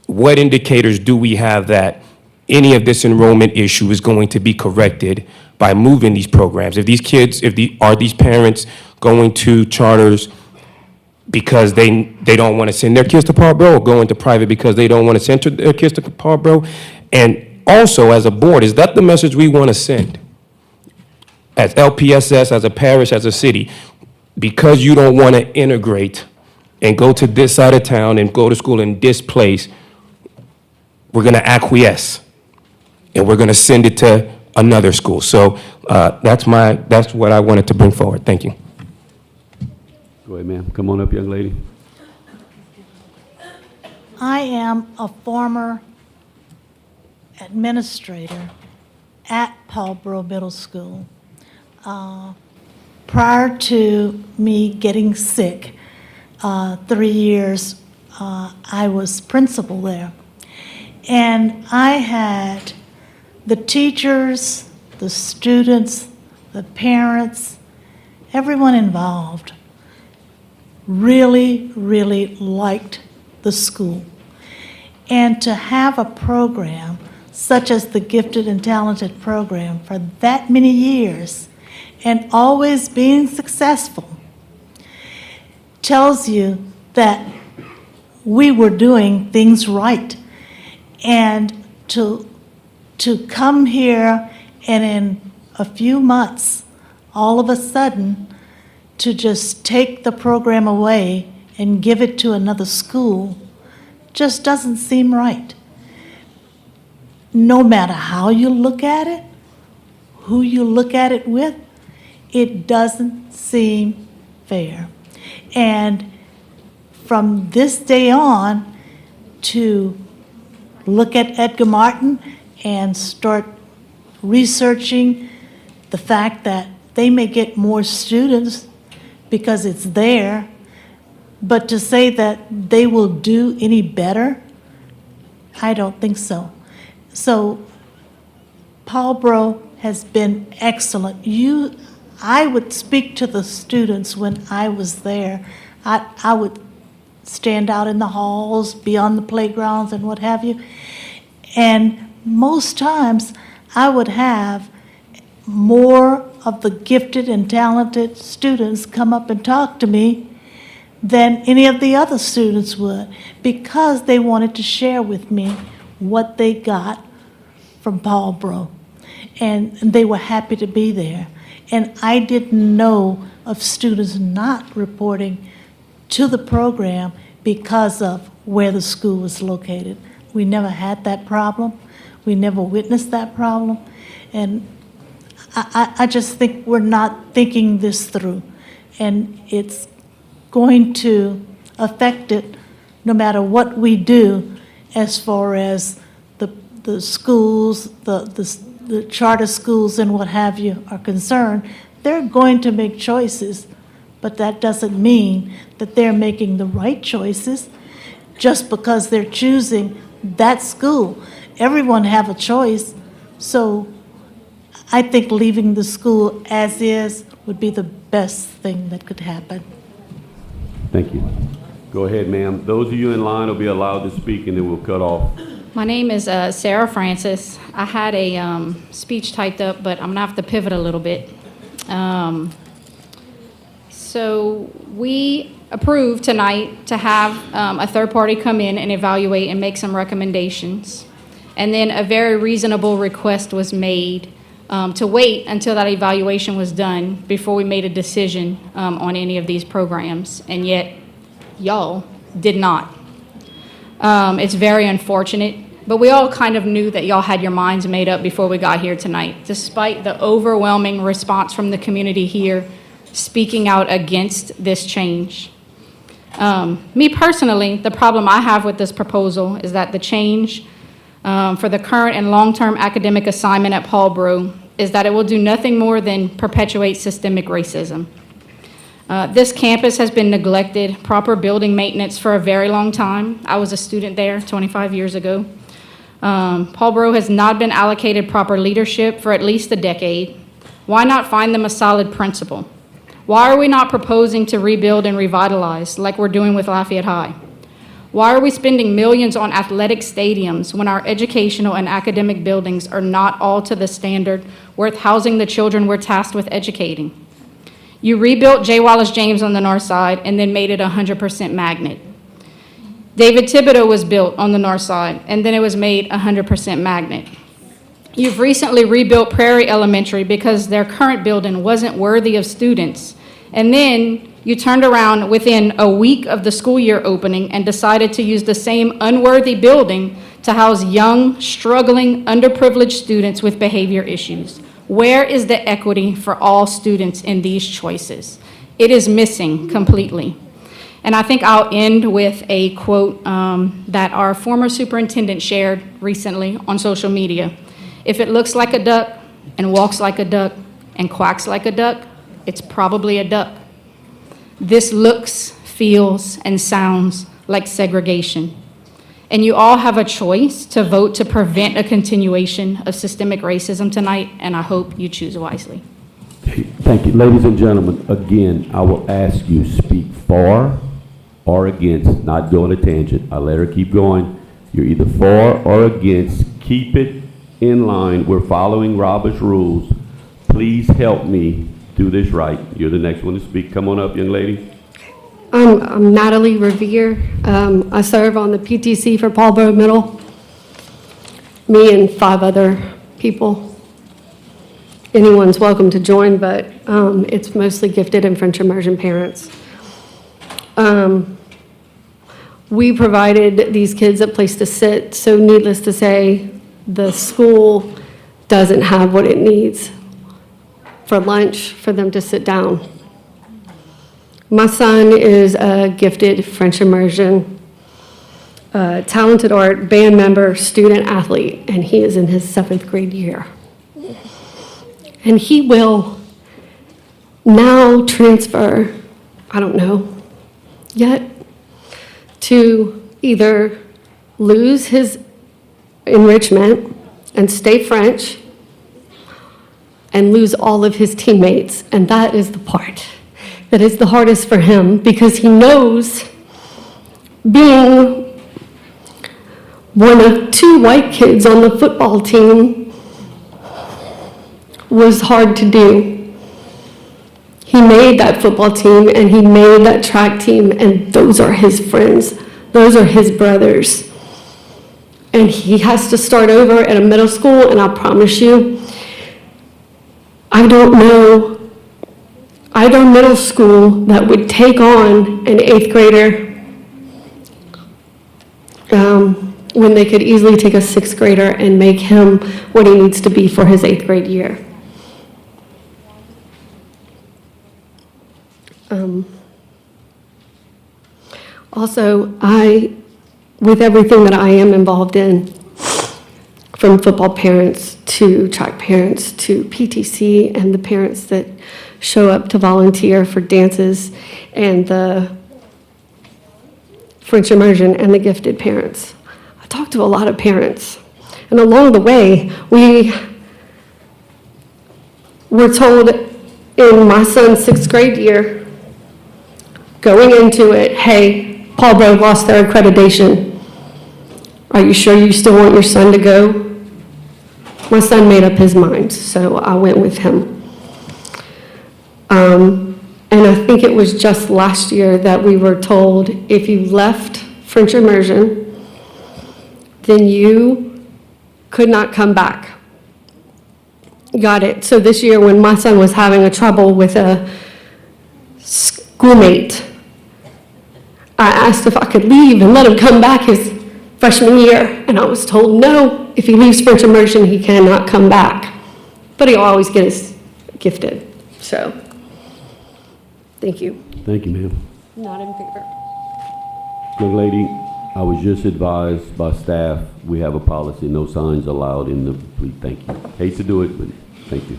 What indicators do we have that any of this enrollment issue is going to be corrected by moving these programs? If these kids, are these parents going to charters because they don't want to send their kids to Paul Bro, or going to private because they don't want to send their kids to Paul Bro? And also, as a board, is that the message we want to send? As LPSS, as a parish, as a city, because you don't want to integrate and go to this side of town and go to school in this place, we're going to acquiesce and we're going to send it to another school. So that's what I wanted to bring forward. Thank you. Go ahead, ma'am. Come on up, young lady. I am a former administrator at Paul Bro Middle School. Prior to me getting sick, 3 years, I was principal there. And I had the teachers, the students, the parents, everyone involved really, really liked the school. And to have a program such as the Gifted and Talented program for that many years and always being successful tells you that we were doing things right. And to come here and in a few months, all of a sudden, to just take the program away and give it to another school just doesn't seem right. No matter how you look at it, who you look at it with, it doesn't seem fair. And from this day on, to look at Edgar Martin and start researching the fact that they may get more students because it's there, but to say that they will do any better, I don't think so. So Paul Bro has been excellent. I would speak to the students when I was there. I would stand out in the halls, be on the playgrounds and what have you. And most times I would have more of the gifted and talented students come up and talk to me than any of the other students would, because they wanted to share with me what they got from Paul Bro. And they were happy to be there. And I didn't know of students not reporting to the program because of where the school was located. We never had that problem. We never witnessed that problem. And I just think we're not thinking this through. And it's going to affect it no matter what we do as far as the schools, the charter schools and what have you are concerned. They're going to make choices, but that doesn't mean that they're making the right choices just because they're choosing that school. everyone have a choice. So I think leaving the school as is would be the best thing that could happen. Thank you. Go ahead, ma'am. Those of you in line will be allowed to speak, and then we'll cut off. My name is Sarah Francis. I had a speech typed up, but I'm gonna have to pivot a little bit. So we approved tonight to have a third party come in and evaluate and make some recommendations. And then a very reasonable request was made to wait until that evaluation was done before we made a decision on any of these programs. And yet, y'all did not. It's very unfortunate, but we all kind of knew that y'all had your minds made up before we got here tonight, despite the overwhelming response from the community here speaking out against this change. Me personally, the problem I have with this proposal is that the change for the current and long-term academic assignment at Paulboro is that it will do nothing more than perpetuate systemic racism. This campus has been neglected, proper building maintenance for a very long time. I was a student there 25 years ago. Paulboro has not been allocated proper leadership for at least a decade. Why not find them a solid principal? Why are we not proposing to rebuild and revitalize like we're doing with Lafayette High? Why are we spending millions on athletic stadiums when our educational and academic buildings are not all to the standard worth housing the children we're tasked with educating? You rebuilt J. Wallace James on the north side and then made it 100% magnet. David Thibodeau was built on the north side and then it was made 100% magnet. You've recently rebuilt Prairie Elementary because their current building wasn't worthy of students. And then you turned around within a week of the school year opening and decided to use the same unworthy building to house young, struggling, underprivileged students with behavior issues. Where is the equity for all students in these choices? It is missing completely. And I think I'll end with a quote that our former superintendent shared recently on social media. If it looks like a duck and walks like a duck and quacks like a duck, it's probably a duck. This looks, feels, and sounds like segregation. And you all have a choice to vote to prevent a continuation of systemic racism tonight, and I hope you choose wisely. Thank you. Ladies and gentlemen, again, I will ask you speak for or against, not go on a tangent. I let her keep going. You're either for or against. Keep it in line. We're following Robert's rules. Please help me do this right. You're the next one to speak. Come on up, young lady. I'm Natalie Revere. I serve on the PTC for Paulboro Middle. Me and 5 other people. Anyone's welcome to join, but it's mostly gifted and French immersion parents. We provided these kids a place to sit, so needless to say, the school doesn't have what it needs for lunch for them to sit down. My son is a gifted French immersion, talented art, band member, student athlete, and he is in his 7th grade year. And he will now transfer, I don't know yet, to either lose his enrichment and stay French and lose all of his teammates. And that is the part that is the hardest for him, because he knows being one of 2 white kids on the football team was hard to do. He made that football team and he made that track team, and those are his friends. Those are his brothers. And he has to start over at a middle school, and I promise you, I don't know either middle school that would take on an 8th grader when they could easily take a 6th grader and make him what he needs to be for his 8th grade year. Also, with everything that I am involved in, from football parents to track parents to PTC and the parents that show up to volunteer for dances and the French immersion and the gifted parents. I talk to a lot of parents, And along the way, we were told in my son's 6th grade year, going into it, hey, Paul Bro lost their accreditation. Are you sure you still want your son to go? My son made up his mind, so I went with him. And I think it was just last year that we were told if you left French immersion, then you could not come back. Got it. So this year when my son was having a trouble with a schoolmate, I asked if I could leave and let him come back his freshman year, and I was told no, if he leaves French immersion, he cannot come back. But he'll always get his gifted. So, thank you. Thank you, ma'am. Not in favor. Young lady, I was just advised by staff, we have a policy, no signs allowed in the, please, thank you. Hate to do it, but thank you.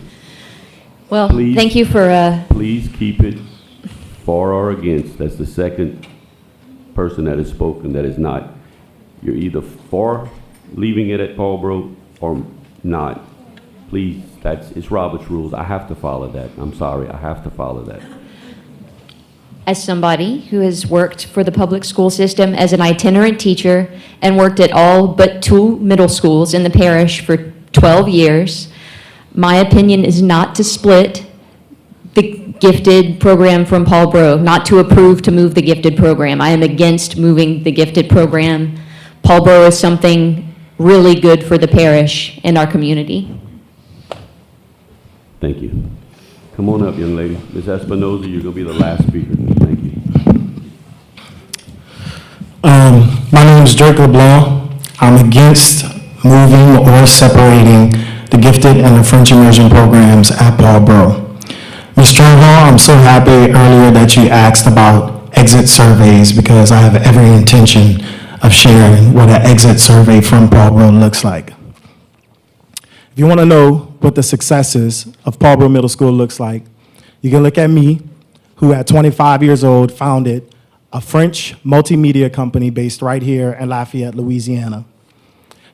Well, Please- thank you for, Please keep it for or against. That's the second person that has spoken that is not. You're either for leaving it at Paulboro or not. Please, it's Robert's rules. I have to follow that. I'm sorry, I have to follow that. as somebody who has worked for the public school system as an itinerant teacher and worked at all but 2 middle schools in the parish for 12 years, my opinion is not to split the gifted program from Paul Bro, not to approve to move the gifted program. I am against moving the gifted program. Paul Bro is something really good for the parish and our community. Thank you. Come on up, young lady. Ms. Espinoza, you're going to be the last speaker. Thank you. My name is Dirk LeBlanc. I'm against moving or separating the gifted and the French immersion programs at Paul Bro. Ms. Stronghall, I'm so happy earlier that you asked about exit surveys because I have every intention of sharing what an exit survey from Paul Bro looks like. If you want to know what the successes of Paul Bro Middle School looks like, you can look at me, who at 25 years old founded a French multimedia company based right here in Lafayette, Louisiana.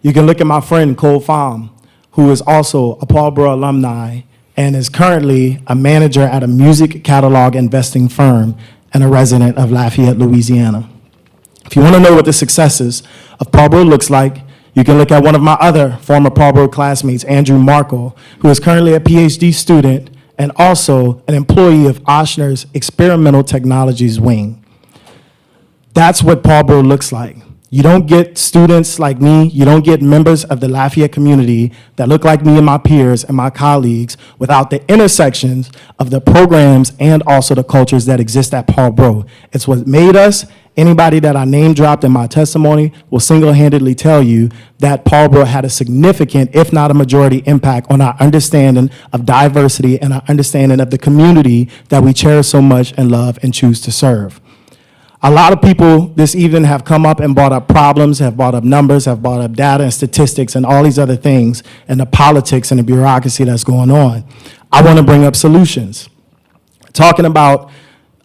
You can look at my friend Cole Pham, who is also a Paul Bro alumni and is currently a manager at a music catalog investing firm and a resident of Lafayette, Louisiana. If you want to know what the successes of Paul Bro looks like, you can look at one of my other former Paul Bro classmates, Andrew Markle, who is currently a PhD student and also an employee of Ochsner's Experimental Technologies Wing. That's what Paul Bro looks like. You don't get students like me, you don't get members of the Lafayette community that look like me and my peers and my colleagues without the intersections of the programs and also the cultures that exist at Paul Bro. It's what made us. Anybody that I name dropped in my testimony will single-handedly tell you that Paul Bro had a significant, if not a majority, impact on our understanding of diversity and our understanding of the community that we cherish so much and love and choose to serve. A lot of people this evening have come up and brought up problems, have brought up numbers, have brought up data and statistics and all these other things and the politics and the bureaucracy that's going on. I want to bring up solutions. Talking about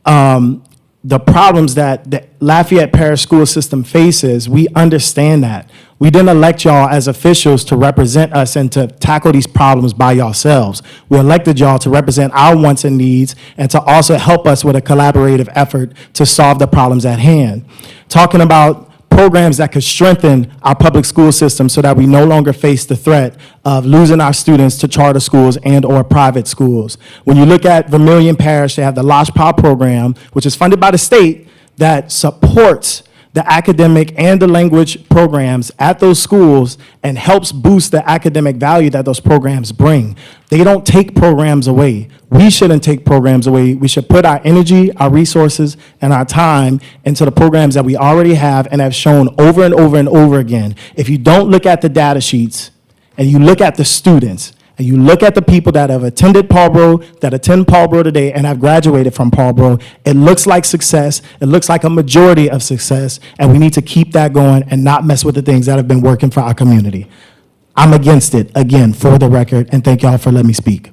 the problems that the Lafayette Parish school system faces, we understand that. We didn't elect y'all as officials to represent us and to tackle these problems by yourselves. We elected y'all to represent our wants and needs and to also help us with a collaborative effort to solve the problems at hand. Talking about programs that could strengthen our public school system so that we no longer face the threat of losing our students to charter schools and or private schools. When you look at Vermilion Parish, they have the Lodgepole program, which is funded by the state, that supports the academic and the language programs at those schools and helps boost the academic value that those programs bring. They don't take programs away. We shouldn't take programs away. We should put our energy, our resources, and our time into the programs that we already have and have shown over and over and over again. If you don't look at the data sheets and you look at the students, and you look at the people that have attended Paul Bro, that attend Paul Bro today and have graduated from Paul Bro, it looks like success. It looks like a majority of success, and we need to keep that going and not mess with the things that have been working for our community. I'm against it, again, for the record, and thank y'all for letting me speak.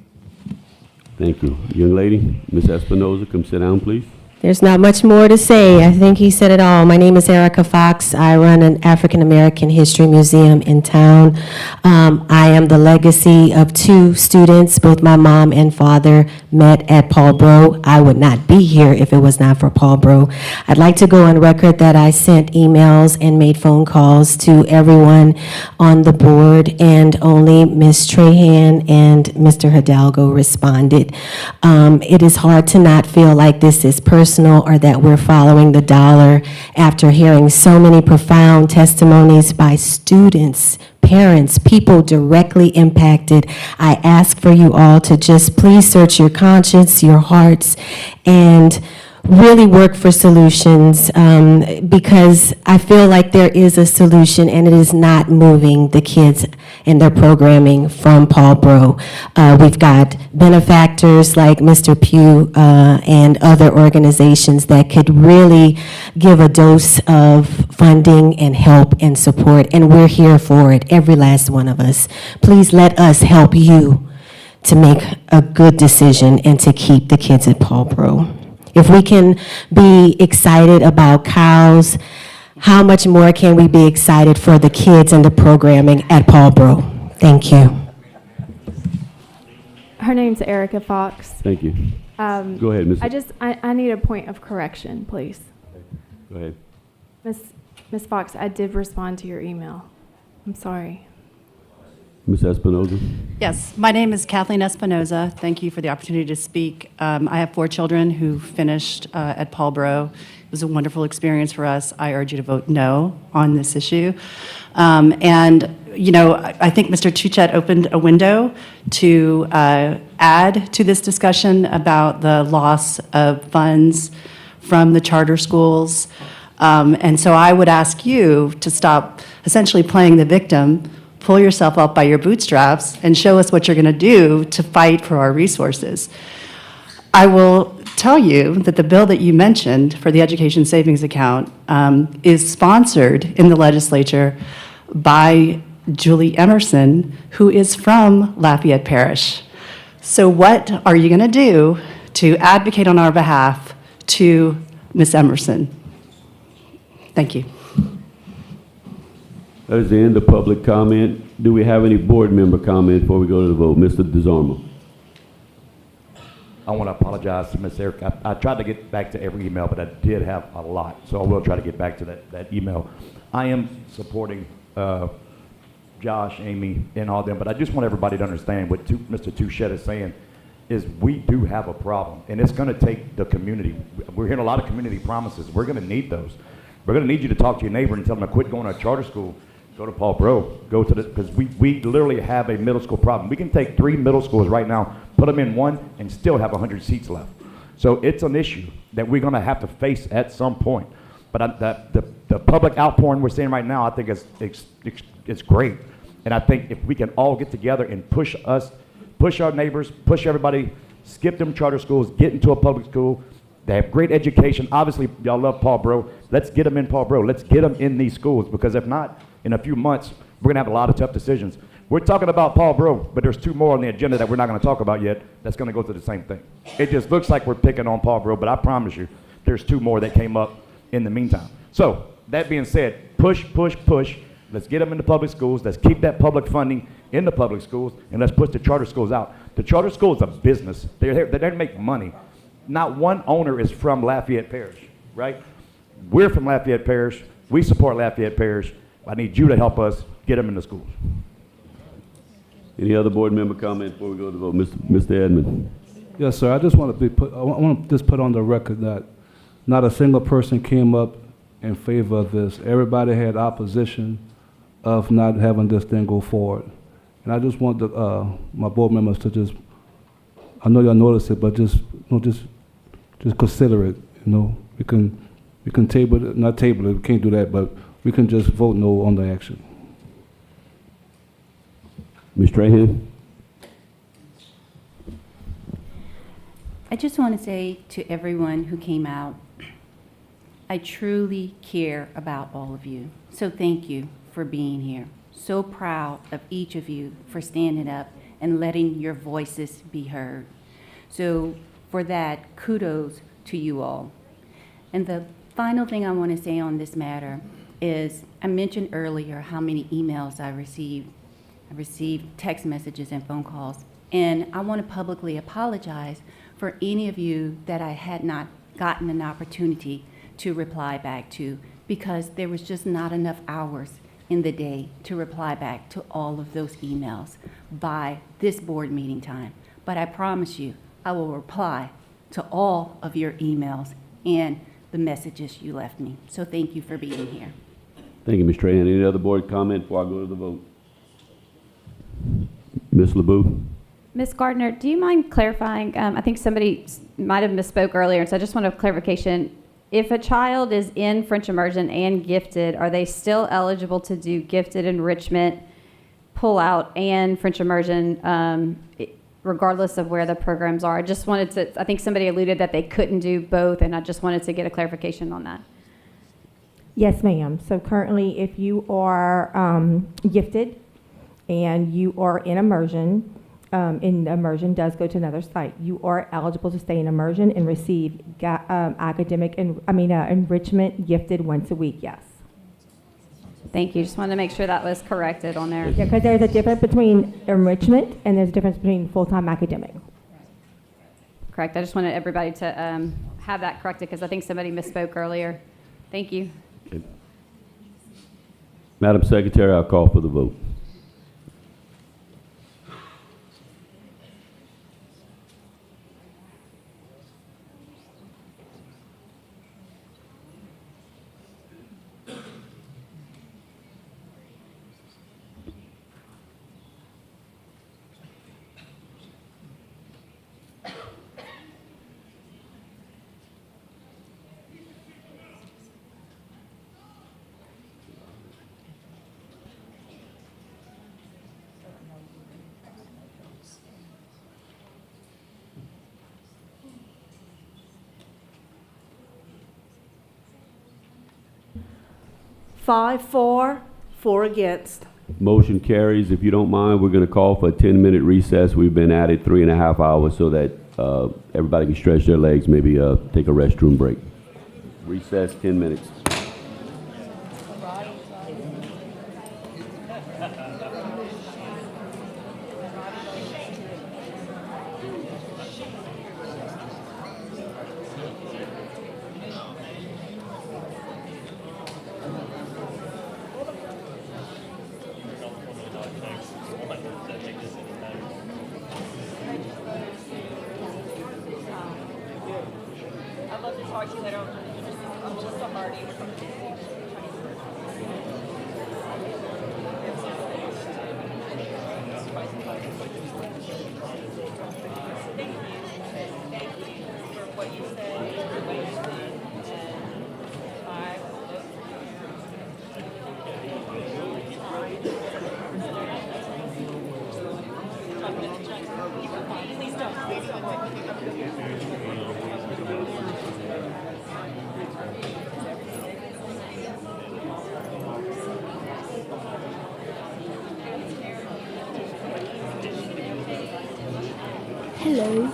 Thank you. Young lady, Ms. Espinoza, come sit down, please. There's not much more to say. I think he said it all. My name is Erica Fox. I run an African American History Museum in town. I am the legacy of two students. Both my mom and father met at Paul Bro. I would not be here if it was not for Paul Bro. I'd like to go on record that I sent emails and made phone calls to everyone on the board, and only Ms. Trahan and Mr. Hidalgo responded. It is hard to not feel like this is personal or that we're following the dollar after hearing so many profound testimonies by students, parents, people directly impacted. I ask for you all to just please search your conscience, your hearts, and really work for solutions, because I feel like there is a solution and it is not moving the kids and their programming from Paul Bro. We've got benefactors like Mr. Pugh and other organizations that could really give a dose of funding and help and support, and we're here for it, every last one of us. Please let us help you to make a good decision and to keep the kids at Paul Bro. If we can be excited about cows, how much more can we be excited for the kids and the programming at Paul Bro? Thank you. Her name's Erica Fox. Thank you. Go ahead, Ms. I need a point of correction, please. Go ahead. Ms. Fox, I did respond to your email. I'm sorry. Ms. Espinoza? Yes, my name is Kathleen Espinoza. Thank you for the opportunity to speak. I have 4 children who finished at Paul Bro. It was a wonderful experience for us. I urge you to vote no on this issue. And, you know, I think Mr. Touchet opened a window to add to this discussion about the loss of funds from the charter schools. And so I would ask you to stop essentially playing the victim, pull yourself up by your bootstraps, and show us what you're going to do to fight for our resources. I will tell you that the bill that you mentioned for the Education Savings Account is sponsored in the legislature by Julie Emerson, who is from Lafayette Parish. So what are you going to do to advocate on our behalf to Ms. Emerson? Thank you. That is the end of public comment. Do we have any board member comment before we go to the vote? Mr. DeZarmo. I want to apologize to Ms. Eric. I tried to get back to every email, but I did have a lot, so I will try to get back to that email. I am supporting Josh, Amy, and all them, but I just want everybody to understand what Mr. Touchet is saying is we do have a problem, and it's going to take the community. We're hearing a lot of community promises. We're going to need those. We're going to need you to talk to your neighbor and tell them to quit going to a charter school. Go to Paul Bro, go to the, because we literally have a middle school problem. We can take 3 middle schools right now, put them in one, and still have 100 seats left. So it's an issue that we're going to have to face at some point. But the public outpouring we're seeing right now, I think it's great. And I think if we can all get together and push our neighbors, push everybody, skip them charter schools, get into a public school. They have great education. Obviously, y'all love Paul Bro. Let's get them in Paul Bro. Let's get them in these schools, because if not, in a few months, we're going to have a lot of tough decisions. We're talking about Paul Bro, but there's 2 more on the agenda that we're not going to talk about yet that's going to go through the same thing. It just looks like we're picking on Paul Bro, but I promise you, there's 2 more that came up in the meantime. So, that being said, push, push, push. Let's get them into public schools. Let's keep that public funding in the public schools, and let's push the charter schools out. The charter school is a business. They're there to make money. Not one owner is from Lafayette Parish, right? We're from Lafayette Parish. We support Lafayette Parish. I need you to help us get them in the schools. Any other board member comment before we go to the vote? Mr. Edmond. Yes, sir. I just want to I want to just put on the record that not a single person came up in favor of this. Everybody had opposition of not having this thing go forward. And I just want my board members to just, I know y'all notice it, but just consider it. You know, we can table it, not table it. We can't do that, but we can just vote no on the action. Ms. Trahan? I just want to say to everyone who came out, I truly care about all of you. So thank you for being here. So proud of each of you for standing up and letting your voices be heard. So for that, kudos to you all. And the final thing I want to say on this matter is, I mentioned earlier how many emails I received. I received text messages and phone calls. And I want to publicly apologize for any of you that I had not gotten an opportunity to reply back to, because there was just not enough hours in the day to reply back to all of those emails by this board meeting time. But I promise you, I will reply to all of your emails and the messages you left me. So thank you for being here. Thank you, Ms. Trahan. Any other board comment before I go to the vote? Ms. LeBeau? Ms. Gardner, do you mind clarifying? I think somebody might have misspoke earlier, so I just want a clarification. If a child is in French immersion and gifted, are they still eligible to do gifted enrichment, pull-out, and French immersion, regardless of where the programs are? I just wanted to, I think somebody alluded that they couldn't do both, and I just wanted to get a clarification on that. Yes, ma'am. So currently, if you are gifted and you are in immersion, immersion does go to another site. You are eligible to stay in immersion and receive academic and enrichment gifted once a week. Yes. Thank you. Just wanted to make sure that was corrected on there. Yeah, because there's a difference between enrichment and there's a difference between full-time academic. Correct. I just wanted everybody to have that corrected because I think somebody misspoke earlier. Thank you. Okay. Madam Secretary, I'll call for the vote. Five for, 4 against. Motion carries. If you don't mind, we're going to call for a 10-minute recess. We've been at it 3.5 hours so that everybody can stretch their legs, maybe take a restroom break. Recess 10 minutes. Hello.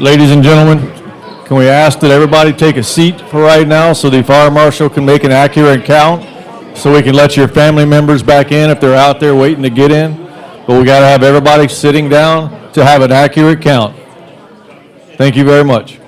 Ladies and gentlemen, can we ask that everybody take a seat for right now so the fire marshal can make an accurate count, so we can let your family members back in if they're out there waiting to get in. But we got to have everybody sitting down to have an accurate count. Thank you very much.